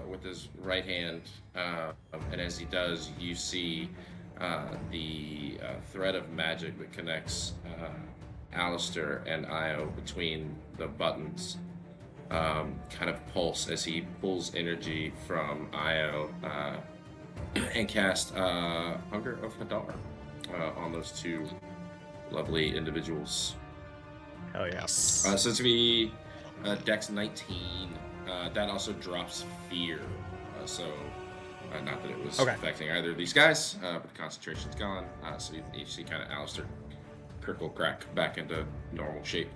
B: with his right hand, and as he does, you see the thread of magic that connects Alistair and Io between the buttons kind of pulse as he pulls energy from Io and cast Hunger of Hadar on those two lovely individuals.
A: Hell yeah.
B: So it's going to be Dex 19. That also drops fear. Not that it was affecting either of these guys, but the concentration's gone. So you see kind of Alistair crickle crack back into normal shape.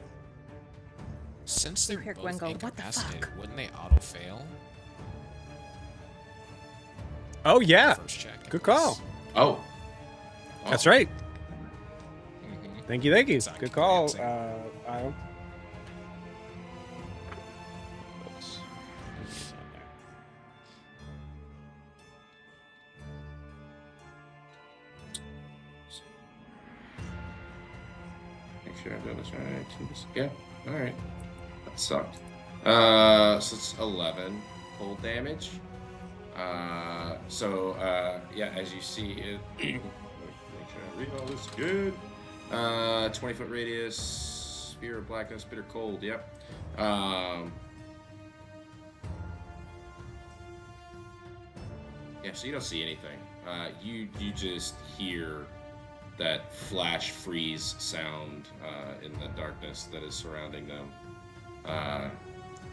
E: Since they're
C: Here,
E: both
C: Gwyn, go, "What the
E: incapacitated,
C: fuck?"
E: wouldn't they auto-fail?
A: Oh yeah.
E: First check.
A: Good call.
B: Oh.
A: That's right.
E: Mm-hmm.
A: Thank you.
E: Exactly.
A: Good call,
E: Yeah,
A: Io.
B: Make sure I've done this right. Yeah. All right. That sucked. So it's 11 cold damage. Yeah, as you see it, make sure I read all this good. 20-foot radius, spear of blackness, bitter cold. Yep. Yeah, so you don't see anything. You just hear that flash freeze sound in the darkness that is surrounding them.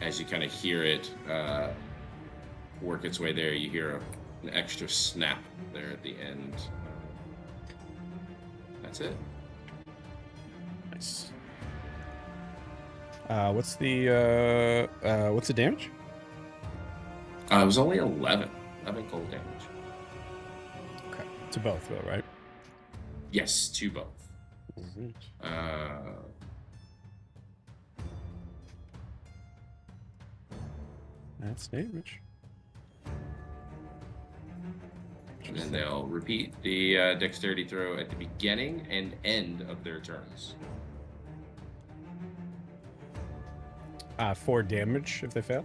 B: As you kind of hear it work its way there, you hear an extra snap there at the end. That's it.
A: Nice. What's the damage?
B: It was only 11 cold damage.
A: Okay. To both though, right?
B: Yes, to both.
A: Mm-hmm. That's damage.
B: And then they'll repeat the dexterity throw at the beginning and end of their turns.
A: 4 damage if they fail.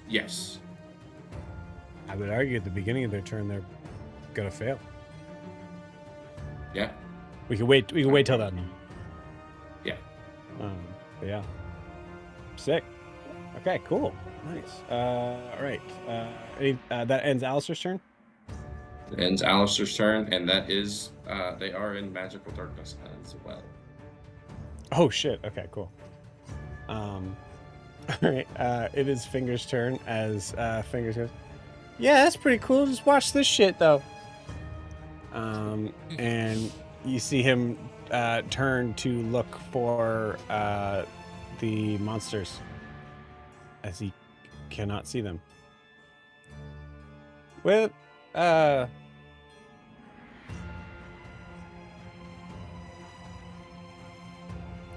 B: Yes.
A: I would argue at the beginning of their turn they're gonna fail.
B: Yeah.
A: We can wait till then.
B: Yeah.
A: But yeah. Sick. Okay, cool. Nice. All right. That ends Alistair's turn.
B: It ends Alistair's turn, and that is they are in magical darkness as well.
A: Oh shit. Okay, cool. All right. It is Finger's turn as Fingers goes, "Yeah, that's pretty cool. Just watch this shit though." And you see him turn to look for the monsters as he cannot see them. Well,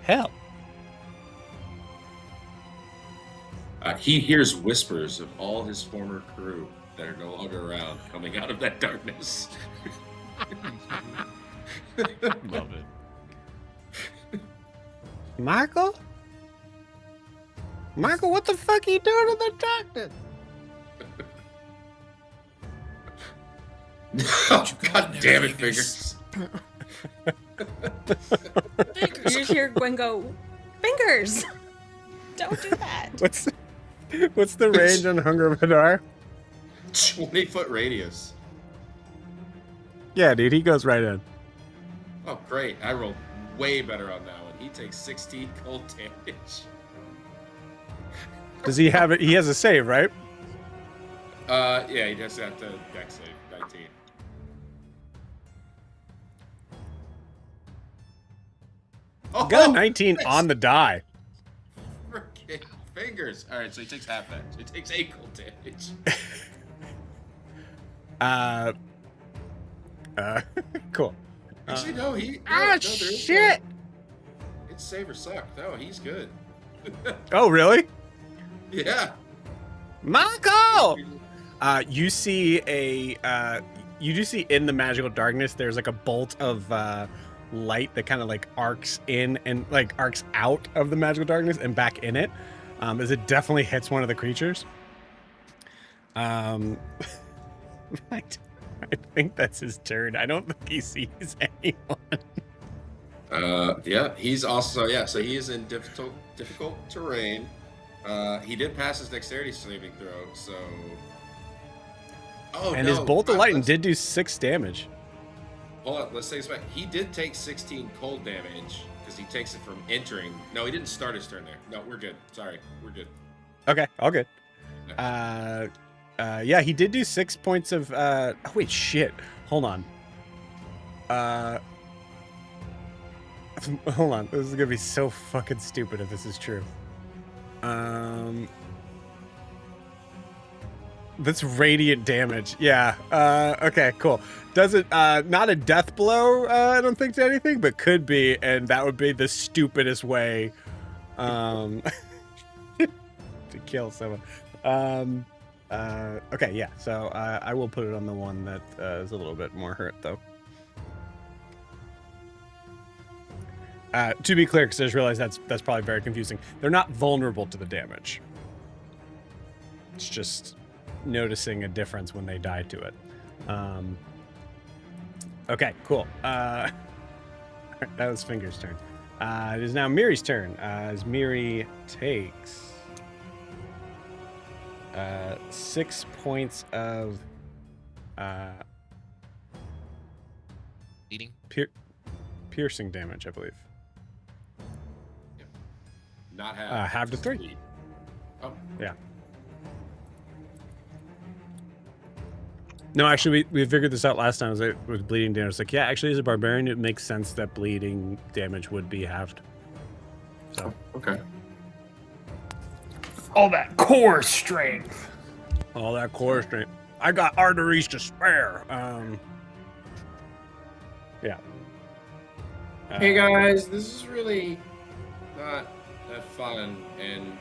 A: hell.
B: He hears whispers of all his former crew that are no longer around coming out of that darkness.
E: Love it.
A: Michael? Michael, what the fuck are you doing in the darkness?
B: Oh, God damn it, Fingers.
C: You just hear Gwyn go, "Fingers! Don't do that."
A: What's the range on Hunger of Hadar?
B: 20-foot radius.
A: Yeah, dude, he goes right in.
B: Oh, great. I rolled way better on that one. He takes 16 cold damage.
A: Does he have it? He has a save, right?
B: Yeah, he just got the dex save, 19. Oh,
A: Got a 19
B: nice.
A: on the die.
B: Freaking Fingers. All right, so he takes half that. So he takes 8 cold damage.
A: Cool.
B: Actually, no, he.
A: Ah,
B: no, there is
A: shit!
B: no- It's save or suck. No, he's good.
A: Oh, really?
B: Yeah.
A: Marco! You see you do see in the magical darkness, there's like a bolt of light that kind of like arcs in and like arcs out of the magical darkness and back in it, as it definitely hits one of the creatures. I think that's his turn. I don't think he sees anyone.
B: Yeah, he's also so he is in difficult terrain. He did pass his dexterity saving throw, so. Oh
A: And
B: no!
A: his bolt of lightning
B: let's-
A: did do 6 damage.
B: Hold on, let's take this back. He did take 16 cold damage because he takes it from entering. No, he didn't start his turn there. No, we're good. Sorry, we're good.
A: Okay, all good.
B: Yeah.
A: Yeah, he did do 6 points of oh wait, shit. Hold on. Hold on. This is gonna be so fucking stupid if this is true. That's radiant damage. Yeah. Okay, cool. Does it not a death blow, I don't think, to anything, but could be, and that would be the stupidest way to kill someone. Okay, yeah. So I will put it on the one that is a little bit more hurt, though. To be clear, because I just realized that's probably very confusing. They're not vulnerable to the damage. It's just noticing a difference when they die to it. Okay, cool. That was Finger's turn. It is now Miri's turn. As Miri takes 6 points of
E: Eating.
A: piercing damage, I believe.
B: Not half.
A: Half to 3.
B: Oh,
A: Yeah. No, actually, we figured this out last time. With bleeding damage. It's like, yeah, actually, as a barbarian, it makes sense that bleeding damage would be halved. So,
B: okay.
D: All that core strength.
A: all that core strength. I got arteries to spare. Yeah.
B: Hey guys, this is really not that fun, and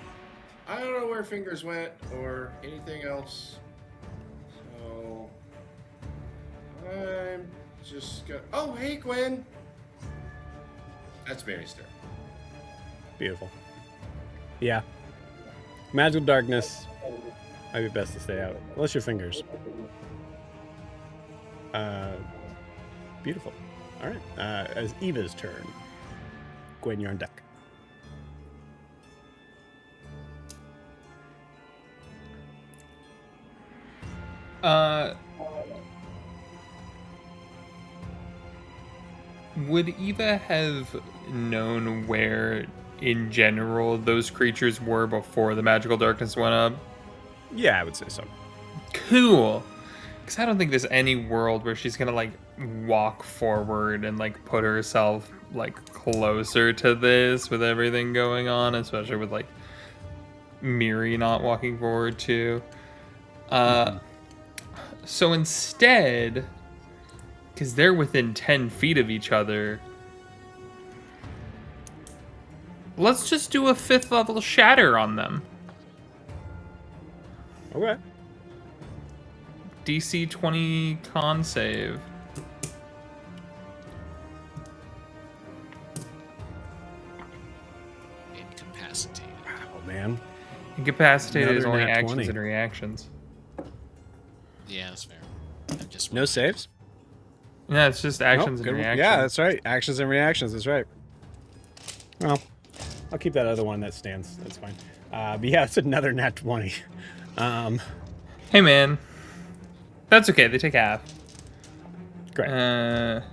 B: I don't know where Fingers went or anything else. So I'm just gonna. Oh, hey Gwyn. That's Mary's turn.
A: Beautiful. Yeah. Magical darkness. Might be best to stay out. Unless your fingers. Beautiful. All right. As Eva's turn. Gwyn, you're on deck.
D: Would Eva have known where, in general, those creatures were before the magical darkness went up?
A: Yeah, I would say so.
D: Cool. Because I don't think there's any world where she's gonna, like, walk forward and, like, put herself, like, closer to this with everything going on, especially with, like, Miri not walking forward, too. So instead, because they're within 10 feet of each other, let's just do a 5th level shatter on them.
A: Okay.
D: DC 20 con save.
E: Incapacitated.
A: Oh, man.
D: Incapacitated is
A: Another
D: only
A: nat
D: actions
A: 20.
D: and reactions.
E: Yeah, that's fair. I just
A: No saves?
D: Yeah, it's just actions
A: Nope,
D: and
A: good.
D: reactions.
A: Yeah, that's right. Actions and reactions. That's right. Well, I'll keep that other one that stands. That's fine. But yeah, it's another nat 20.
D: Hey, man. That's okay. They take half.
A: Great. The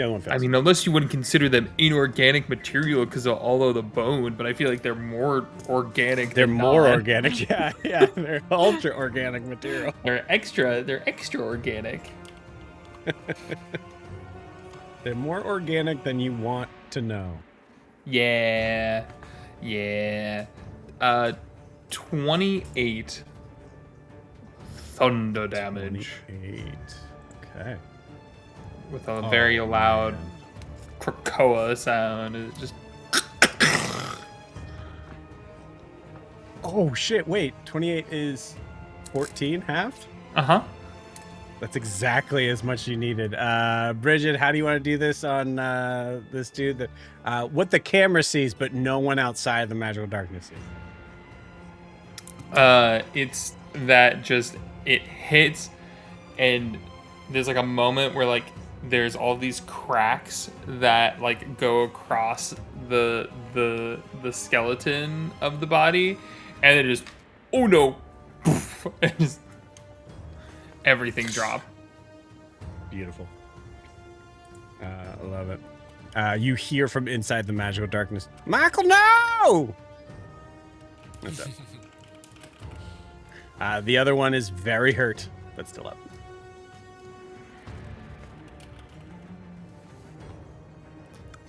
A: other one fails.
D: I mean, unless you wouldn't consider them inorganic material because of all of the bone, but I feel like they're more organic.
A: they're
D: than
A: more
D: not.
A: organic. Yeah, yeah. They're ultra organic material.
D: They're extra organic.
A: They're more organic than you want to know.
D: Yeah. 28 thunder damage.
A: 28. Okay.
D: with a very loud krakoa sound. It just
A: Oh shit! Wait, 28 is 14 halved. That's exactly as much you needed. Bridget, how do you want to do this on this dude? That what the camera sees, but no one outside the magical darkness sees.
D: It's that just it hits, and there's like a moment where like there's all these cracks that like go across the skeleton of the body, and it just oh no, and just everything drop.
A: Beautiful. I love it. You hear from inside the magical darkness, Michael, no! That's it. The other one is very hurt, but still up.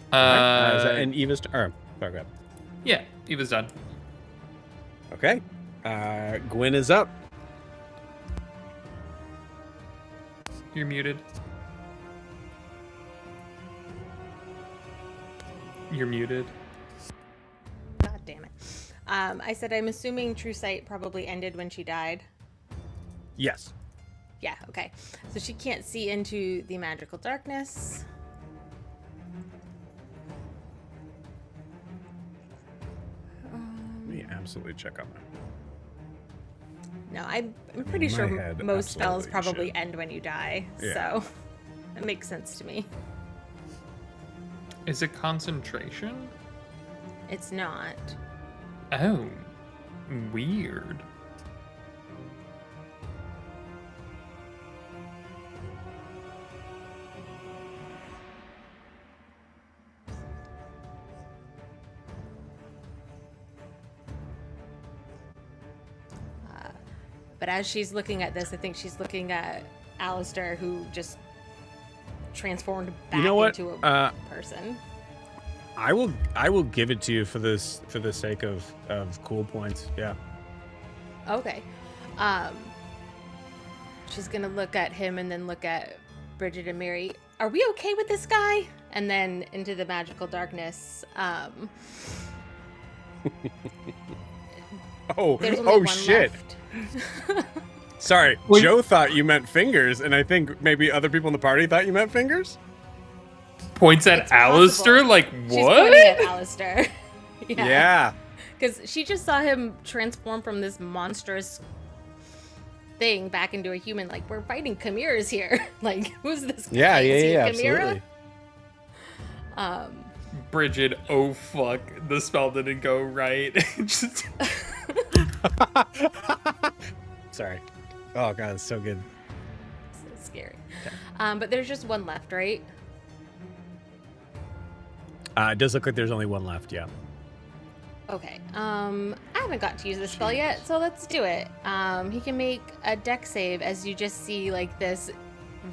A: Is that and Eva's sorry, go ahead.
D: Yeah, Eva's done.
A: Okay. Gwyn is up.
D: You're muted. You're muted.
C: God damn it. I said I'm assuming True Sight probably ended when she died.
A: Yes.
C: Yeah, okay. So she can't see into the magical darkness.
A: Let me absolutely check on that.
C: No, I'm pretty
A: My
C: sure
A: head
C: most spells
A: absolutely
C: probably
A: should.
C: end when you die.
A: Yeah.
C: So it makes sense to me.
D: Is it concentration?
C: It's not.
D: Oh, weird.
C: But as she's looking at this, I think she's looking at Alistair, who just transformed back into a person.
A: I will give it to you for the sake of cool points. Yeah.
C: Okay. She's gonna look at him and then look at Bridget and Mary. Are we okay with this guy? And then into the magical darkness. There's only one
A: shit.
C: left.
A: Sorry,
D: Wait.
A: Joe thought you meant fingers, and I think maybe other people in the party thought you meant fingers.
D: Points at
C: It's
D: Alistair?
C: possible.
D: Like,
C: She's
D: what?
C: pointing at Alistair.
A: Yeah.
C: Because she just saw him transform from this monstrous thing back into a human. Like, we're fighting chimeras here. Like, who's this guy?
A: Yeah,
C: Is he a
A: absolutely.
C: chimera?
D: Bridget, oh fuck, the spell didn't go right. Just...
A: Sorry. Oh god, it's so good.
C: So scary. But there's just one left, right?
A: It does look like there's only one left. Yeah.
C: Okay. I haven't got to use this spell yet, so let's do it. He can make a dex save as you just see like this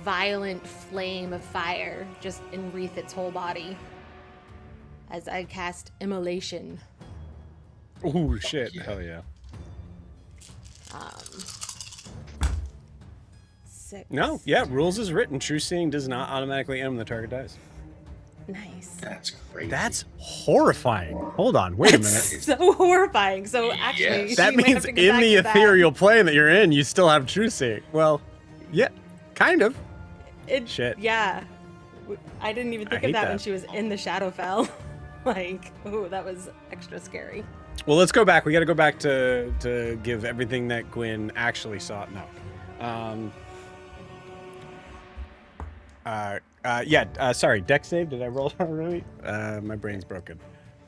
C: violent flame of fire just enwreath its whole body. As I cast Immolation.
A: Oh shit! Hell yeah.
C: 6.
A: No, yeah. Rules is written. True seeing does not automatically end when the target dies.
C: Nice.
F: That's crazy.
A: That's horrifying. Hold on. Wait a minute.
C: So horrifying. So actually,
F: Yes.
A: That
C: she might
A: means
C: have to go
A: in
C: back
A: the
C: to that.
A: ethereal plane that you're in, you still have true seeing. Well, yeah, kind of. Shit.
C: Yeah. I didn't even think
A: hate
C: of that when
A: that.
C: she was in the Shadowfell. Like, ooh, that was extra scary.
A: Well, let's go back. We got to go back to give everything that Gwyn actually saw. No. Sorry. Deck save. Did I roll already? My brain's broken.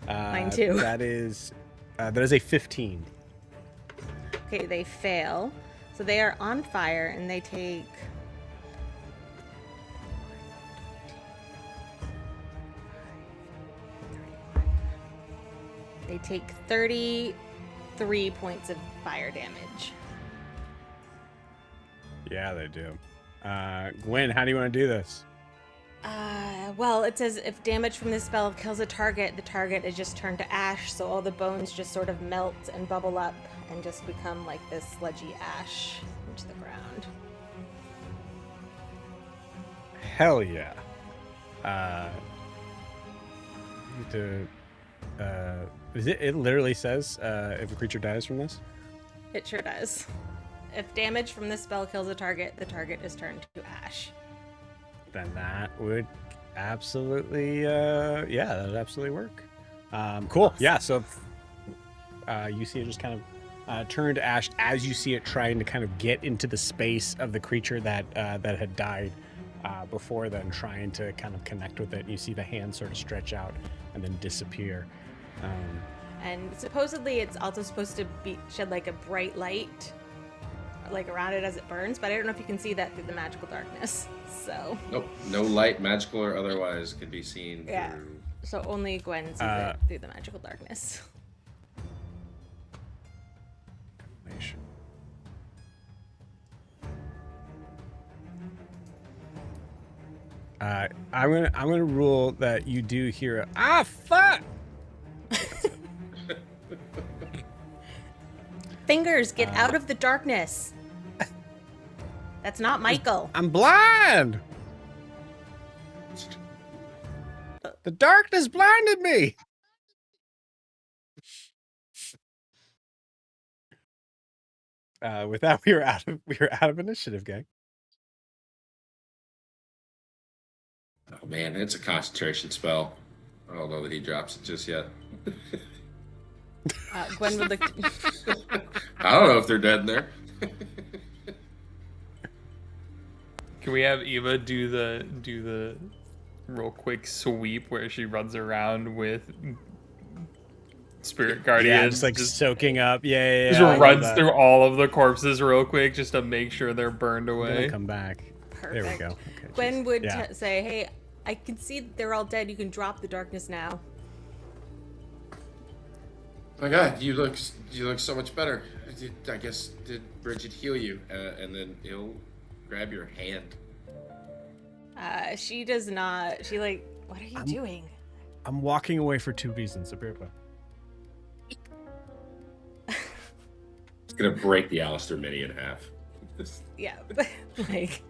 C: Mine too.
A: That is a 15.
C: Okay, they fail. So they are on fire and they take... They take 33 points of fire damage.
A: Yeah, they do. Gwyn, how do you want to do this?
C: Well, it says if damage from this spell kills a target, the target is just turned to ash, so all the bones just sort of melt and bubble up and just become like this sludgy ash into the ground.
A: hell yeah. It literally says if a creature dies from this?
C: It sure does. If damage from this spell kills a target, the target is turned to ash.
A: Then that would absolutely, that would absolutely work. Cool.
C: Awesome.
A: Yeah, so you see it just kind of turn to ash as you see it trying to kind of get into the space of the creature that had died before then, trying to kind of connect with it. And you see the hand sort of stretch out and then disappear.
C: And supposedly it's also supposed to shed like a bright light like around it as it burns, but I don't know if you can see that through the magical darkness. So
B: Nope, no light, magical or otherwise, could be seen
C: yeah.
B: through.
C: So only Gwen sees it through the magical darkness.
A: I'm gonna rule that you do hear a fuck.
C: Fingers, get out of the darkness. That's not Michael.
A: I'm blind. The darkness blinded me. With that, we were out of initiative, gang.
B: Oh man, it's a concentration spell. I don't know that he drops it just yet.
C: Gwen would look.
B: I don't know if they're dead in there.
D: Can we have Eva do the real quick sweep where she runs around with Spirit Guardian?
A: Yeah, just like soaking up. Yeah.
D: Just runs through all of the corpses real quick just to make sure they're burned
A: I'm
D: away.
A: gonna come back.
C: Perfect.
A: There we go. Okay,
C: Gwen would
A: Yeah.
C: say, "Hey, I can see that they're all dead. You can drop the darkness now."
B: My God, you look so much better. I guess did Bridget heal you? And then he'll grab your hand.
C: She does not. She like, what are you doing?
A: I'm walking away for two reasons.
B: It's gonna break the Alistair mini in half.
C: Yeah, like,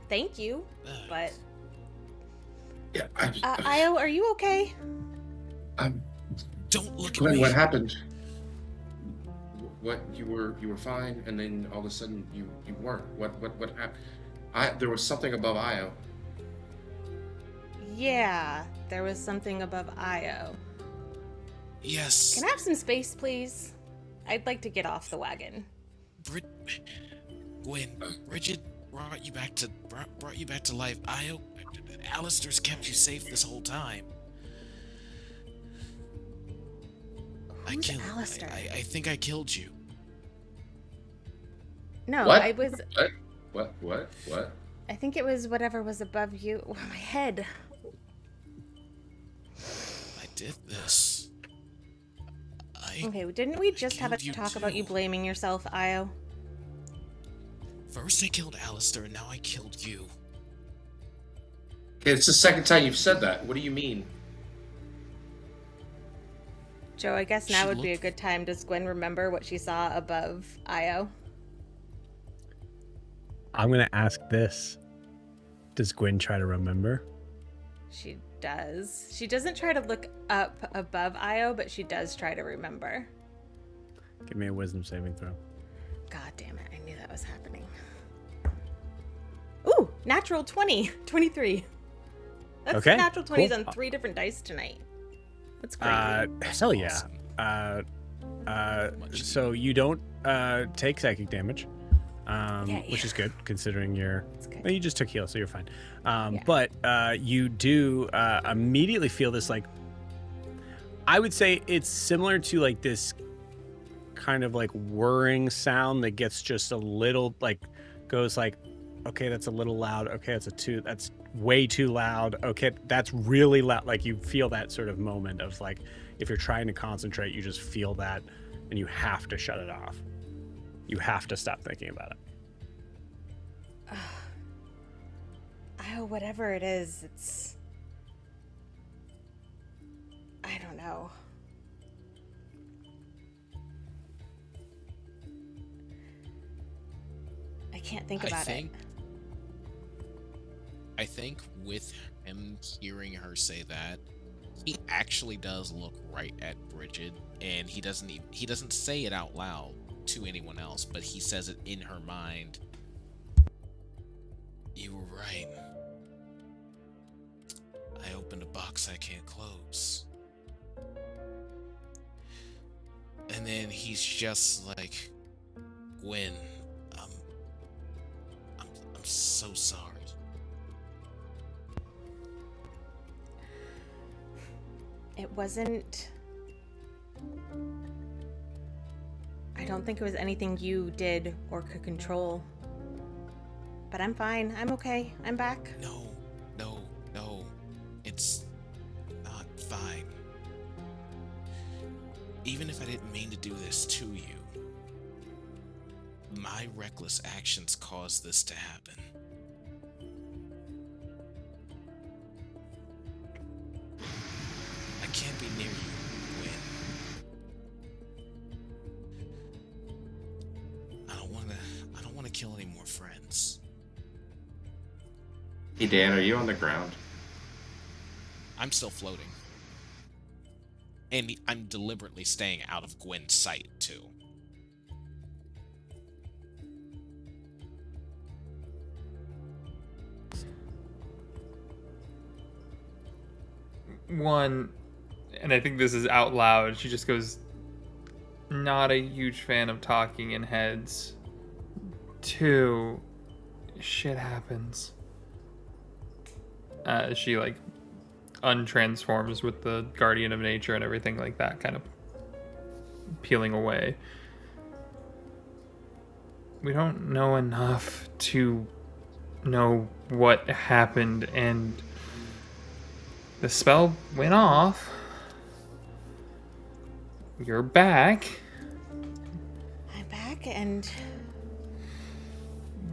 C: thank you, but
B: Yeah,
C: Io, are you okay?
E: Don't look at
B: Gwen,
E: me.
B: what happened? What you were fine, and then all of a sudden you weren't. What happened? There was something above Io.
C: Yeah, there was something above Io.
E: Yes.
C: Can I have some space, please? I'd like to get off the wagon.
E: Gwyn, Bridget brought you back to life. Alistair's kept you safe this whole time.
C: Who's Alistair?
E: I think I killed you.
C: No,
B: What?
C: I was.
B: What?
C: I think it was whatever was above you. Oh, my head.
E: I did this.
C: Okay, didn't we just have a
E: killed you
C: talk about you
E: too.
C: blaming yourself, Io?
E: First I killed Alistair, and now I killed you.
B: Okay, it's the second time you've said that. What do you mean?
C: Joe, I guess now
E: She
C: would be a
E: looked-
C: good time. Does Gwen remember what she saw above Io?
A: I'm gonna ask this. Does Gwyn try to remember?
C: She does. She doesn't try to look up above Io, but she does try to remember.
A: Give me a wisdom saving throw.
C: God damn it, I knew that was happening. Ooh, natural 20. 23. That's
A: Okay,
C: natural 20s
A: cool.
C: on 3 different dice tonight. That's crazy.
A: Hell yeah. So you don't take psychic damage,
C: Yay.
A: which is good considering you're.
C: That's good.
A: Well, you just took heal, so you're fine.
C: Yeah.
A: But you do immediately feel this like. I would say it's similar to like this kind of like whirring sound that gets just a little like goes like, okay, that's a little loud. Okay, that's way too loud. Okay, that's really loud. Like you feel that sort of moment of like if you're trying to concentrate, you just feel that and you have to shut it off. You have to stop thinking about it.
C: Oh, whatever it is, it's... I don't know. I can't think about it.
E: I think with him hearing her say that, he actually does look right at Bridget, and he doesn't say it out loud to anyone else, but he says it in her mind. You were right. I opened a box I can't close. And then he's just like, Gwyn, I'm so sorry.
C: It wasn't... I don't think it was anything you did or could control. But I'm fine. I'm okay. I'm back.
E: No. It's not fine. Even if I didn't mean to do this to you, my reckless actions caused this to happen. I can't be near you, Gwyn. I don't want to kill any more friends.
B: Hey Dan, are you on the ground?
E: I'm still floating. And I'm deliberately staying out of Gwyn's sight, too.
D: One, and I think this is out loud, she just goes, not a huge fan of talking in heads. 2, shit happens. She like untransforms with the Guardian of Nature and everything like that, kind of peeling away. We don't know enough to know what happened, and the spell went off. You're back.
C: I'm back, and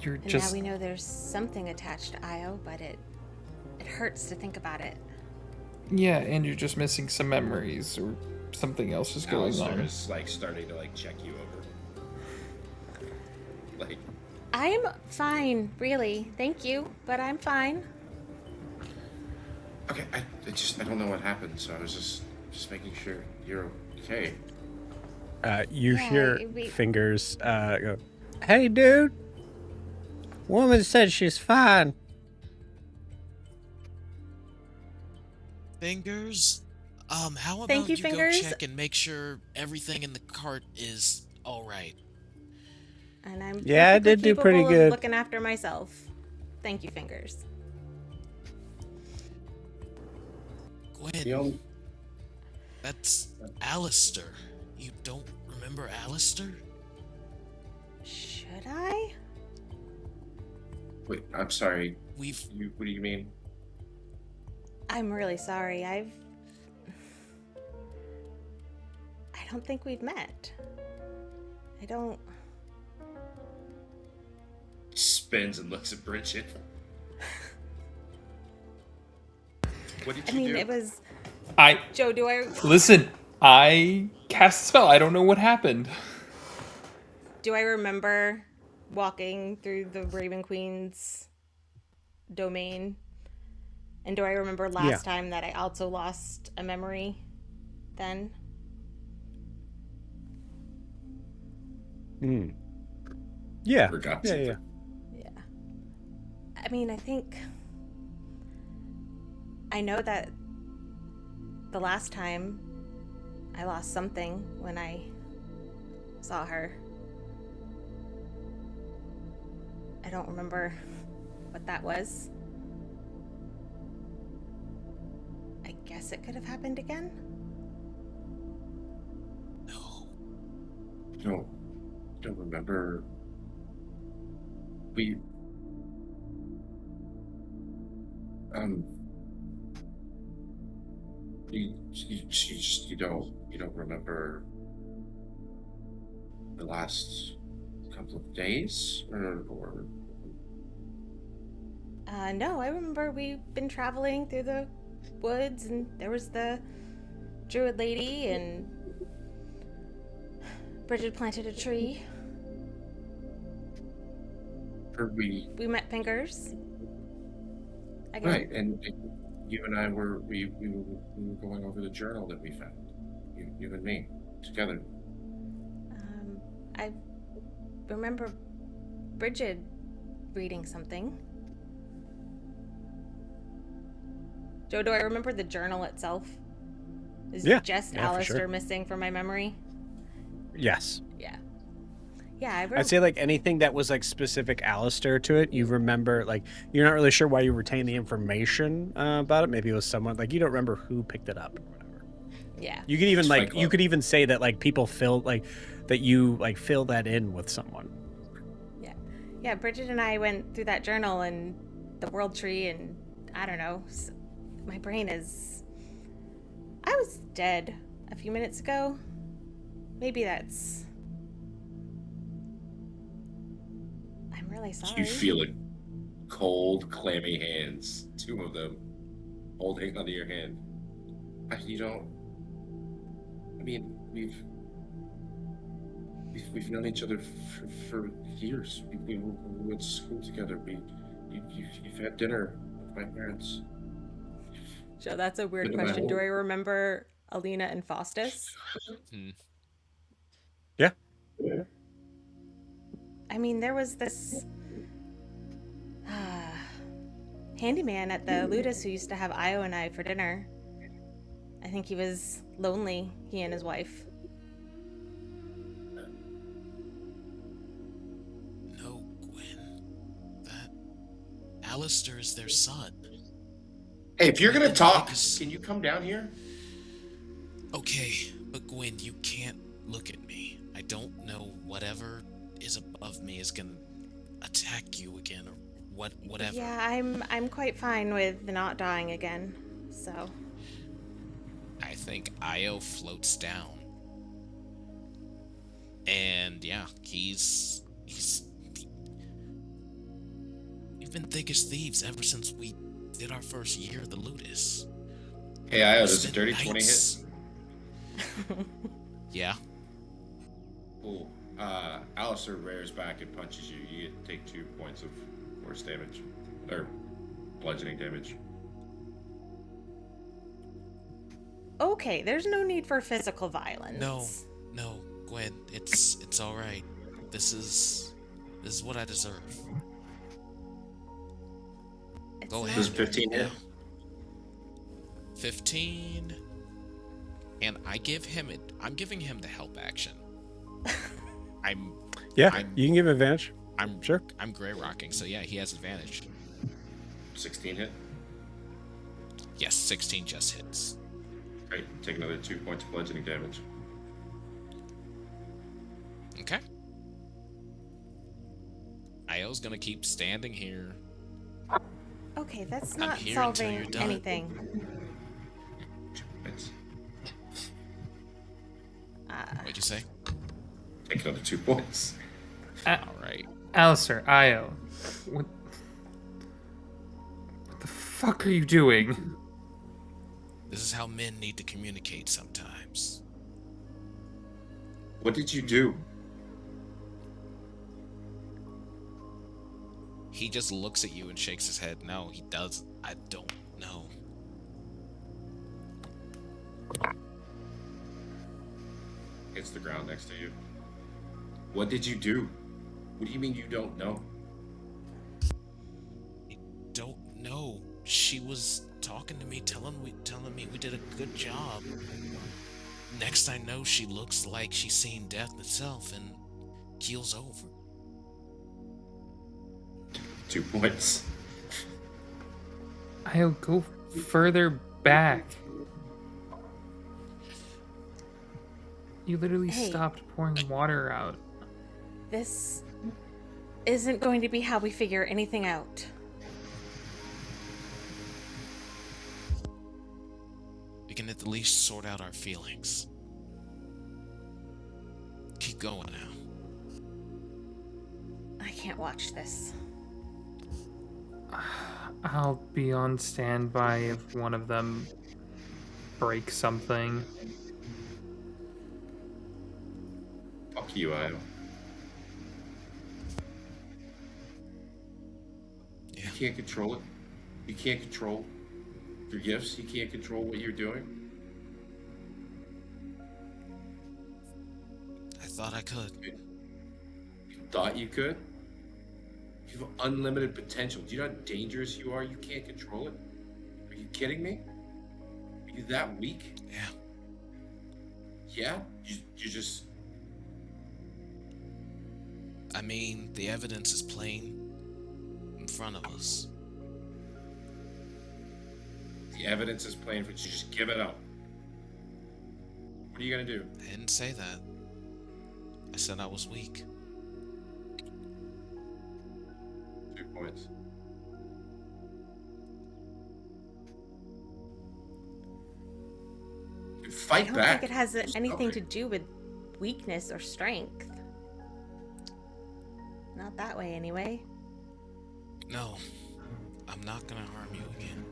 D: You're
C: now
D: just...
C: we know there's something attached to Io, but it hurts to think about it.
D: Yeah, and you're just missing some memories, or something else is going
B: Alistair
D: on.
B: is like starting to like check you over. Like,
C: I'm fine, really. Thank you, but I'm fine.
B: okay, I don't know what happened, so I was just making sure you're okay.
A: You
C: Yeah,
A: hear
C: we-
A: Fingers go, "Hey, dude. Woman said she's fine."
E: Fingers? How about
C: Thank you,
E: you
C: Fingers.
E: go check and make sure everything in the cart is alright?
C: And I'm
A: Yeah, I
C: perfectly
A: did do pretty
C: capable of
A: good.
C: looking after myself. Thank you, Fingers.
E: Gwyn, that's Alistair. You don't remember Alistair?
C: Should I?
B: Wait, I'm sorry.
E: We've...
B: What do you mean?
C: I'm really sorry. I don't think we've met. I don't...
B: Spins and looks at Bridget. What did
C: I
B: you
C: mean,
B: do?
C: it was...
D: I...
C: Joe, do I
D: Listen, I cast a spell. I don't know what happened.
C: remember walking through the Raven Queen's domain? And do I remember last time that I also lost a memory then?
A: Yeah.
B: Forgot
A: Yeah,
B: something.
A: yeah.
C: Yeah. I mean, I think... I know that the last time I lost something when I saw her. I don't remember what that was. I guess it could have happened again.
E: No.
B: Don't remember. We you don't remember the last couple of days or
C: No, I remember we've been traveling through the woods and there was the druid lady and Bridget planted a tree.
B: Or
C: We met Fingers. Again.
B: right, and you and I we were going over the journal that we found. You and me together.
C: I remember Bridget reading something. Joe, do I remember the journal itself? Is just
A: for
C: Alistair
A: sure.
C: missing from my memory?
A: Yes.
C: Yeah. Yeah,
A: I'd say like anything that was like specific Alistair to it, you remember, like you're not really sure why you retained the information about it. Maybe it was someone like you don't remember who picked it up or whatever.
C: Yeah.
A: You could even like
B: Like,
A: you could even say that like people fill like that you like fill that in with someone.
C: Yeah. Yeah, Bridget and I went through that journal and the world tree, and I don't know. My brain is. I was dead a few minutes ago. Maybe that's. I'm really sorry.
B: You feel it. Cold, clammy hands. 2 of them holding onto your hand. You don't. I mean, we've known each other for years. We went to school together. You've had dinner with my parents.
C: Joe, that's a weird
B: Bit of my
C: question. Do
B: whole-
C: I remember Alina and Faustus?
A: Yeah.
C: I mean, there was this handyman at the Ludus who used to have Io and I for dinner. I think he was lonely, he and his wife.
E: No, Gwyn. That Alistair is their son.
B: Hey, if you're gonna talk,
E: Because-
B: can you come down here?
E: Okay, but Gwyn, you can't look at me. I don't know whatever is above me is gonna attack you again or whatever.
C: Yeah, I'm quite fine with not dying again. So,
E: I think Io floats down. And yeah, he's we've been thick as thieves ever since we did our first year of the Ludus.
B: Hey, Io,
E: We
B: does a
E: spent
B: dirty 20 hit?
E: nights- Yeah.
B: Cool. Alistair rears back and punches you. You take 2 points of force damage. Or bludgeoning damage.
C: okay, there's no need for physical violence.
E: No, Gwyn, it's all right. This is what I deserve.
C: It's
E: Go
C: not-
E: ahead.
B: Does 15 hit?
E: 15, and I'm giving him the help action.
A: Yeah.
E: I'm-
A: You can give him advantage.
E: I'm
A: Sure.
E: I'm gray rocking, so yeah, he has advantage.
B: 16 hit?
E: Yes, 16 just hits.
B: Great. Take another 2 points of bludgeoning damage.
E: Okay. Io's gonna keep standing here.
C: Okay, that's
E: I'm
C: not
E: here until you're
C: solving
E: done.
C: anything.
B: 2 points.
E: What'd you say?
B: Take another 2 points.
E: All right.
D: Alistair, Io, what the fuck are you doing?
E: This is how men need to communicate sometimes.
B: What did you do?
E: He just looks at you and shakes his head. No, he does. I don't know.
B: Hits the ground next to you. What did you do? What do you mean you don't know?
E: I don't know. She was talking to me, telling me we did a good job. Next I know, she looks like she's seen death itself and keels over.
B: 2 points.
D: Io, go further back. You literally
C: Hey.
D: stopped pouring water out.
C: This isn't going to be how we figure anything out.
E: We can at the least sort out our feelings. Keep going now.
C: I can't watch this.
D: I'll be on standby if one of them breaks something.
B: Fuck you, Io. can't control it. You can't control your gifts. You can't control what you're doing.
E: I thought I could.
B: You thought you could? You have unlimited potential. Do you know how dangerous you are? You can't control it. Are you kidding me? Are you that weak?
E: Yeah.
B: Yeah? You just...
E: I mean, the evidence is plain in front of us.
B: The evidence is plain for you. Just give it up. What are you gonna do?
E: I didn't say that. I said I was weak.
B: 2 points. You
C: I
B: fight
C: don't
B: back.
C: think it has
B: There's
C: anything to
B: nothing.
C: do with weakness or strength. Not that way, anyway.
E: No, I'm not gonna harm you again.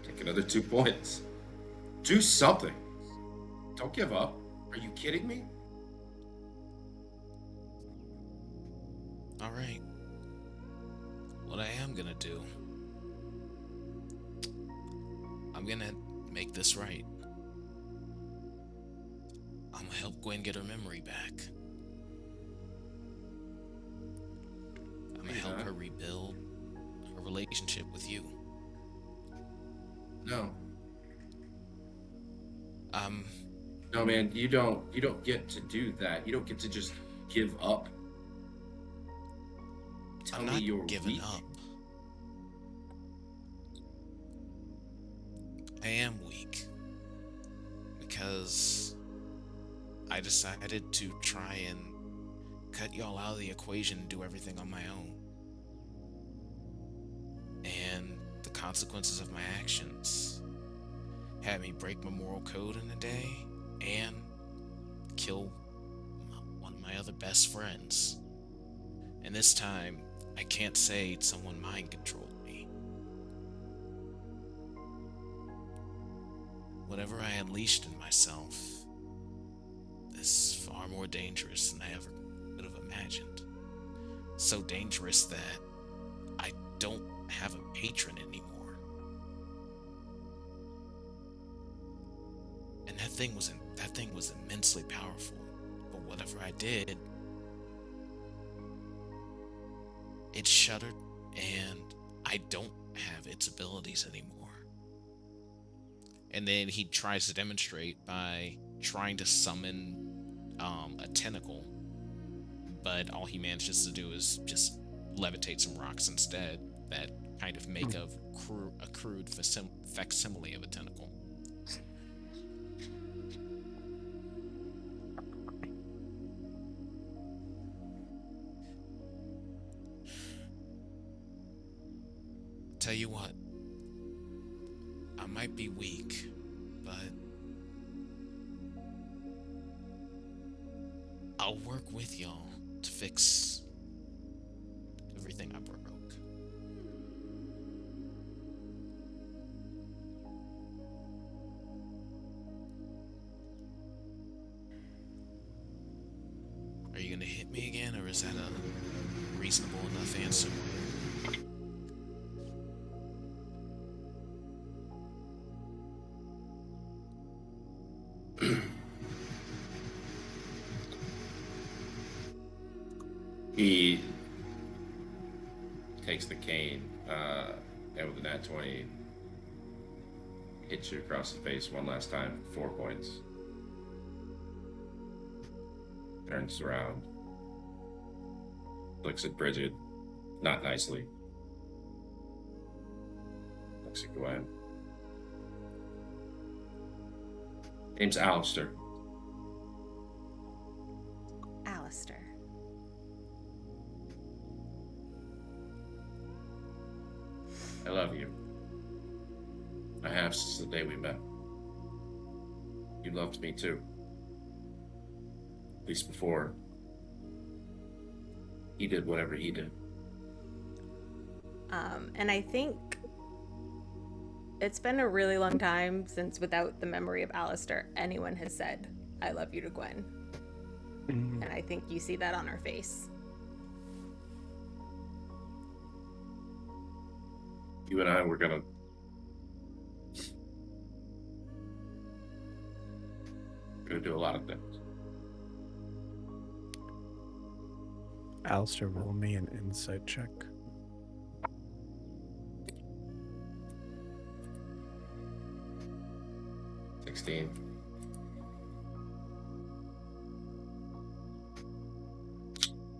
B: Take another 2 points. Do something. Don't give up. Are you kidding me?
E: All right. What I am gonna do, I'm gonna make this right. I'm gonna help Gwyn get her memory back. I'm gonna help her rebuild her relationship with you.
B: No.
E: Um,
B: No, man, you don't get to do that. You don't get to just give up. Tell
E: I'm
B: me
E: not
B: you're
E: giving
B: weak.
E: up. I am weak because I decided to try and cut y'all out of the equation and do everything on my own. And the consequences of my actions had me break my moral code in a day and kill one of my other best friends. And this time, I can't say someone mind controlled me. Whatever I unleashed in myself is far more dangerous than I ever could have imagined. So dangerous that I don't have a patron anymore. And that thing was immensely powerful. But whatever I did, it shuddered, and I don't have its abilities anymore. And then he tries to demonstrate by trying to summon a tentacle, but all he manages to do is just levitate some rocks instead that kind of make a crude facsimile of a tentacle. Tell you what, I might be weak, but I'll work with y'all to fix everything I broke. Are you gonna hit me again, or is that a reasonable enough answer?
B: He takes the cane, and with a nat 20, hits you across the face one last time, 4 points. Turns around, looks at Bridget, not nicely. Looks at Gwyn. Name's Alistair.
C: Alistair.
B: I love you. I have since the day we met. You loved me too. At least before he did whatever he did.
C: And I think it's been a really long time since, without the memory of Alistair, anyone has said, I love you to Gwyn. And I think you see that on her face.
B: You and I were gonna do a lot of things.
A: Alistair, roll me an insight check.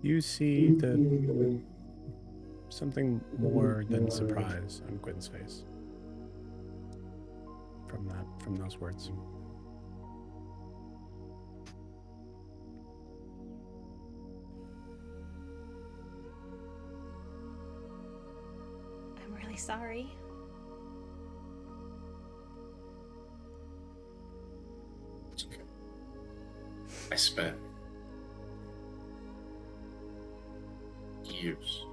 A: You see the something more than surprise on Gwyn's face from those words.
C: I'm really sorry.
B: It's okay. I spent years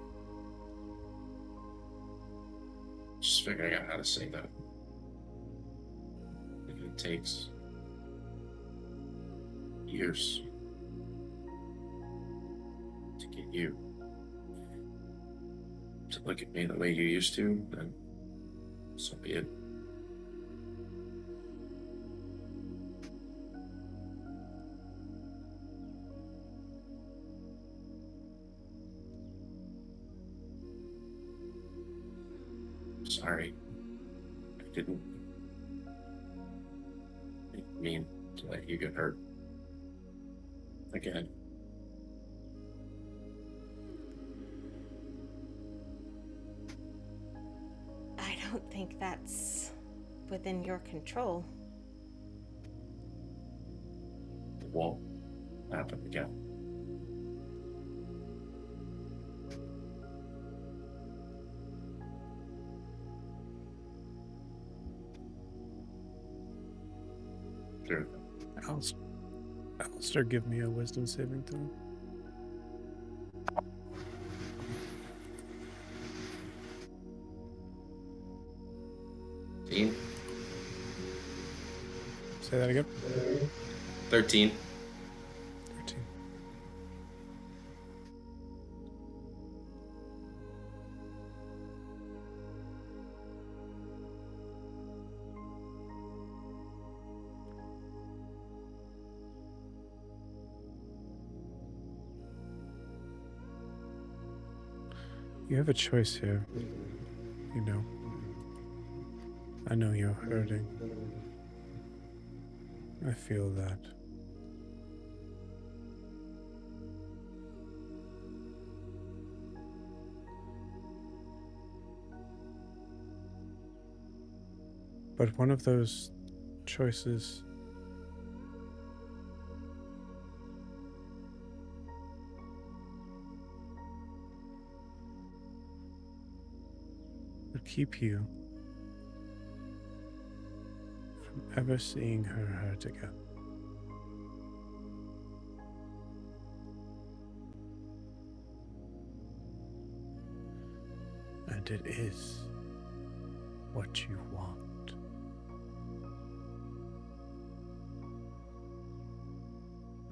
B: just figuring out how to say that. If it takes years to get you to look at me the way you used to, then so be it. Sorry, I didn't mean to let you get hurt again.
C: I don't think that's within your control.
B: It won't happen again. Sure.
A: Alistair, give me a wisdom saving throw.
B: Dean?
A: Say that again.
B: 13.
A: 13. You have a choice here. You know. I know you're hurting. I feel that. But one of those choices would keep you from ever seeing her hurt again. And it is what you want.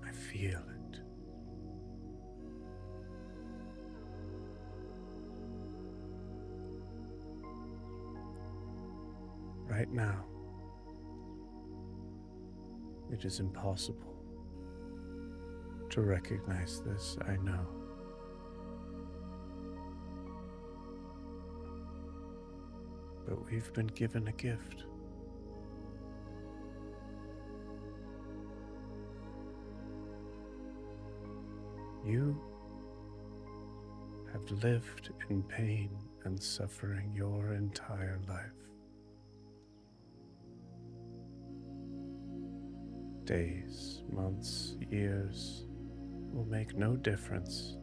A: I feel it. Right now, it is impossible to recognize this, I know. But we've been given a gift. You have lived in pain and suffering your entire life. Days, months, years will make no difference.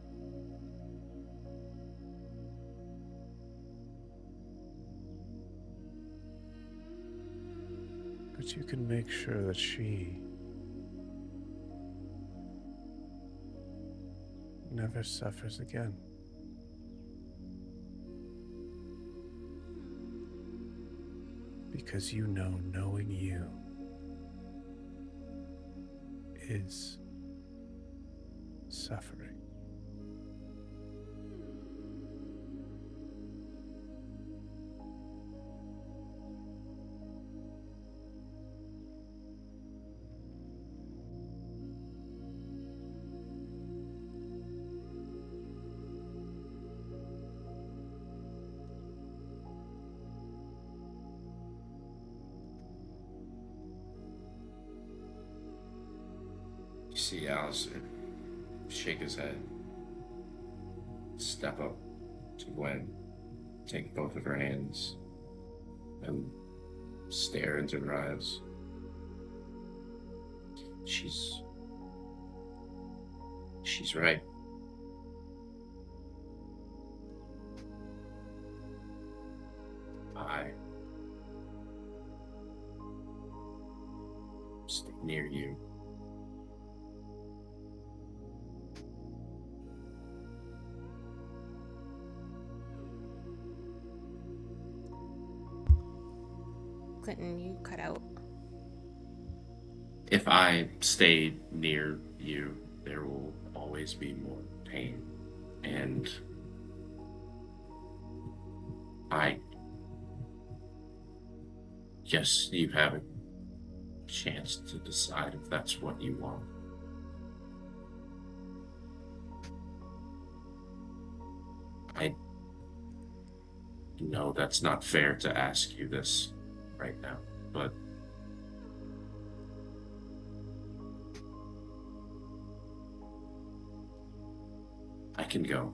A: But you can make sure that she never suffers again. Because you know knowing you is suffering.
B: see Alistair shake his head, step up to Gwyn, take both of her hands, and stare into her eyes. She's right. I stay near you.
C: Clinton, you cut out.
B: If I stay near you, there will always be more pain. And I guess you have a chance to decide if that's what you want. I know that's not fair to ask you this right now, but I can go.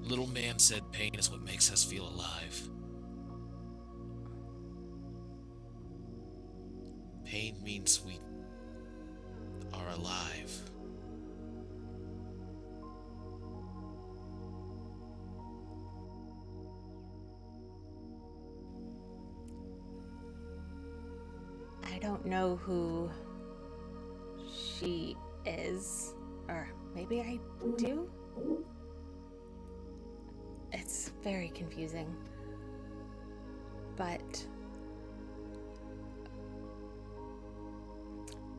E: Little man said pain is what makes us feel alive. Pain means we are alive.
C: I don't know who she is, or maybe I do? It's very confusing. But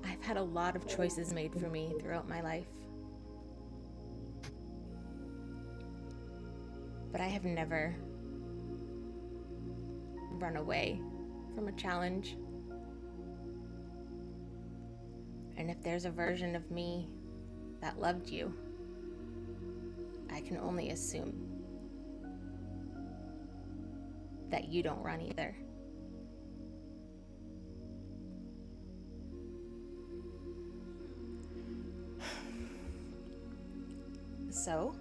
C: I've had a lot of choices made for me throughout my life. But I have never run away from a challenge. And if there's a version of me that loved you, I can only assume that you don't run either. So,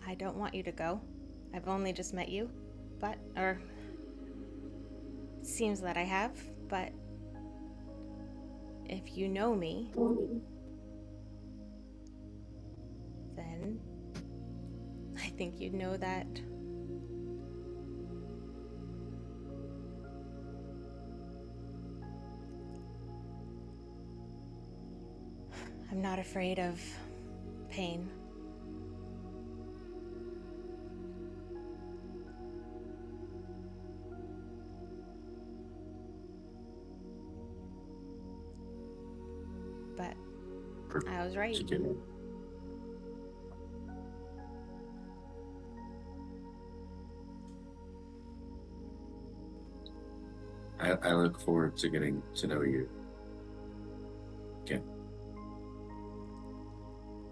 C: I don't want you to go. I've only just met you, or it seems that I have, but if you know me, then I think you'd know that I'm not afraid of pain. But I was right.
B: I look forward to getting to know you again.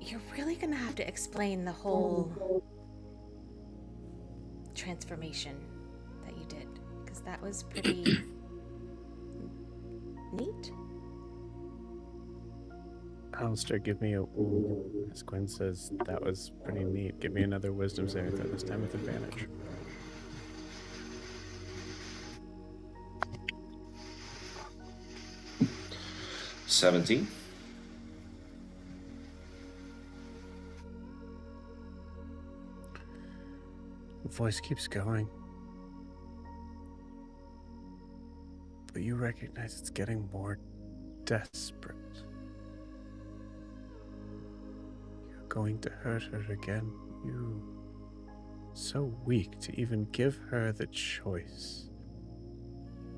C: You're really gonna have to explain the whole transformation that you did, because that was pretty neat.
A: Alistair, give me a ooh. As Gwyn says, that was pretty neat. Give me another wisdom saving throw, this time with advantage.
B: $17.
A: The voice keeps going. But you recognize it's getting more desperate. You're going to hurt her again. You so weak to even give her the choice.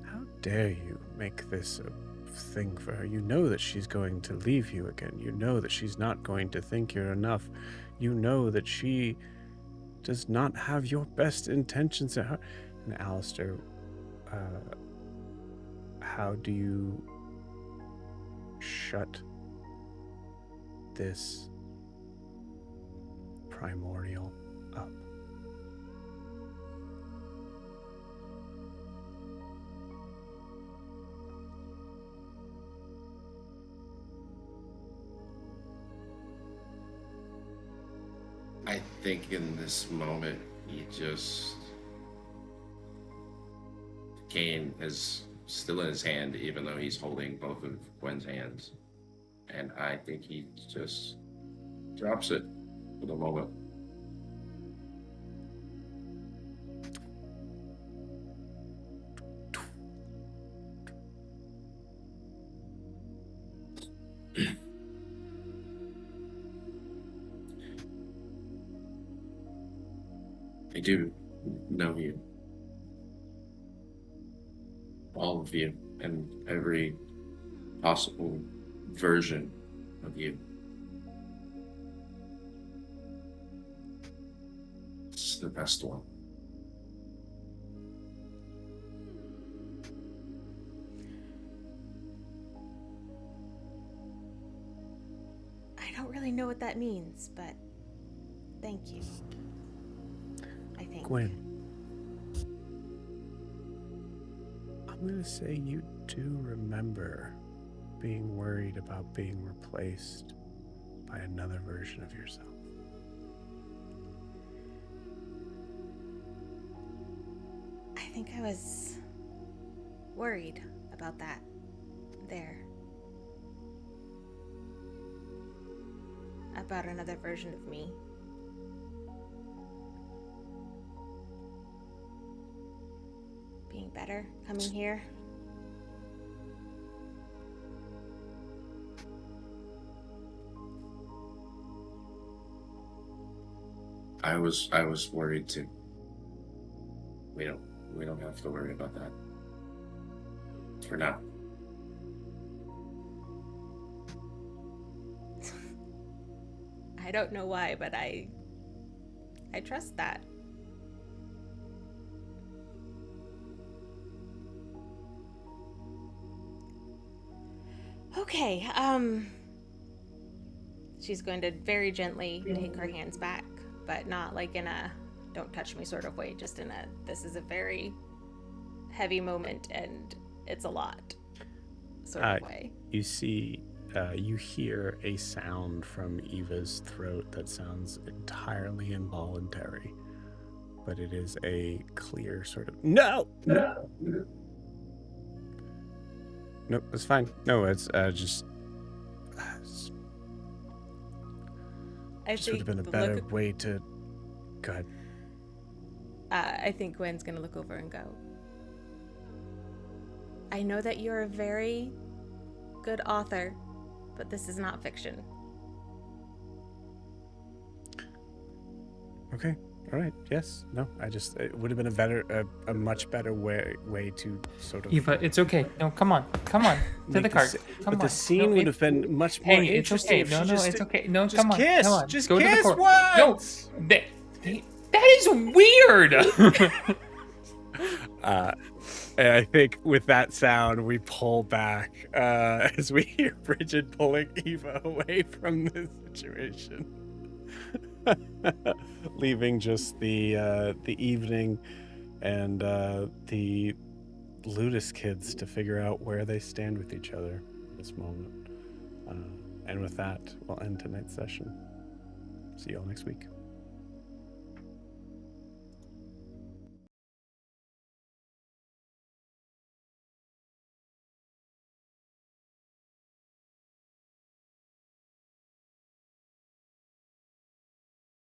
A: How dare you make this a thing for her? You know that she's going to leave you again. You know that she's not going to think you're enough. You know that she does not have your best intentions at heart. And Alistair, how do you shut this primordial up?
B: I think in this moment, Cane is still in his hand, even though he's holding both of Gwen's hands. And I think he just drops it for the moment. I do know you. All of you, and every possible version of you. It's the best one.
C: I don't really know what that means, but thank you. I think.
A: Gwyn, I'm gonna say you do remember being worried about being replaced by another version of yourself.
C: I think I was worried about that there. About another version of me. Being better, coming here.
B: I was worried too. We don't have to worry about that. For now.
C: I don't know why, but I trust that. Okay, she's going to very gently take her hands back, but not like in a don't touch me sort of way, just in a this is a very heavy moment and it's a lot sort of way.
A: You see, you hear a sound from Eva's throat that sounds entirely involuntary, but it is a clear sort of no. Nope, it's fine. No, it's just. This would have been a better way to. Go ahead.
C: I think Gwen's gonna look over and go, I know that you're a very good author, but this is not fiction.
A: Okay. All right. Yes. No. It would have been a much better way to sort of.
D: Eva, it's okay. No, come on to the cart.
A: But the scene would have been much more interesting.
D: It's okay. No, it's okay. No,
A: just
D: come on.
A: Kiss.
D: Come on.
A: Just
D: go
A: kiss
D: to the court.
A: once.
D: No, that is weird.
A: And I think with that sound, we pull back as we hear Bridget pulling Eva away from this situation. Leaving just the evening and the Ludus kids to figure out where they stand with each other at this moment. And with that, we'll end tonight's session. See you all next week.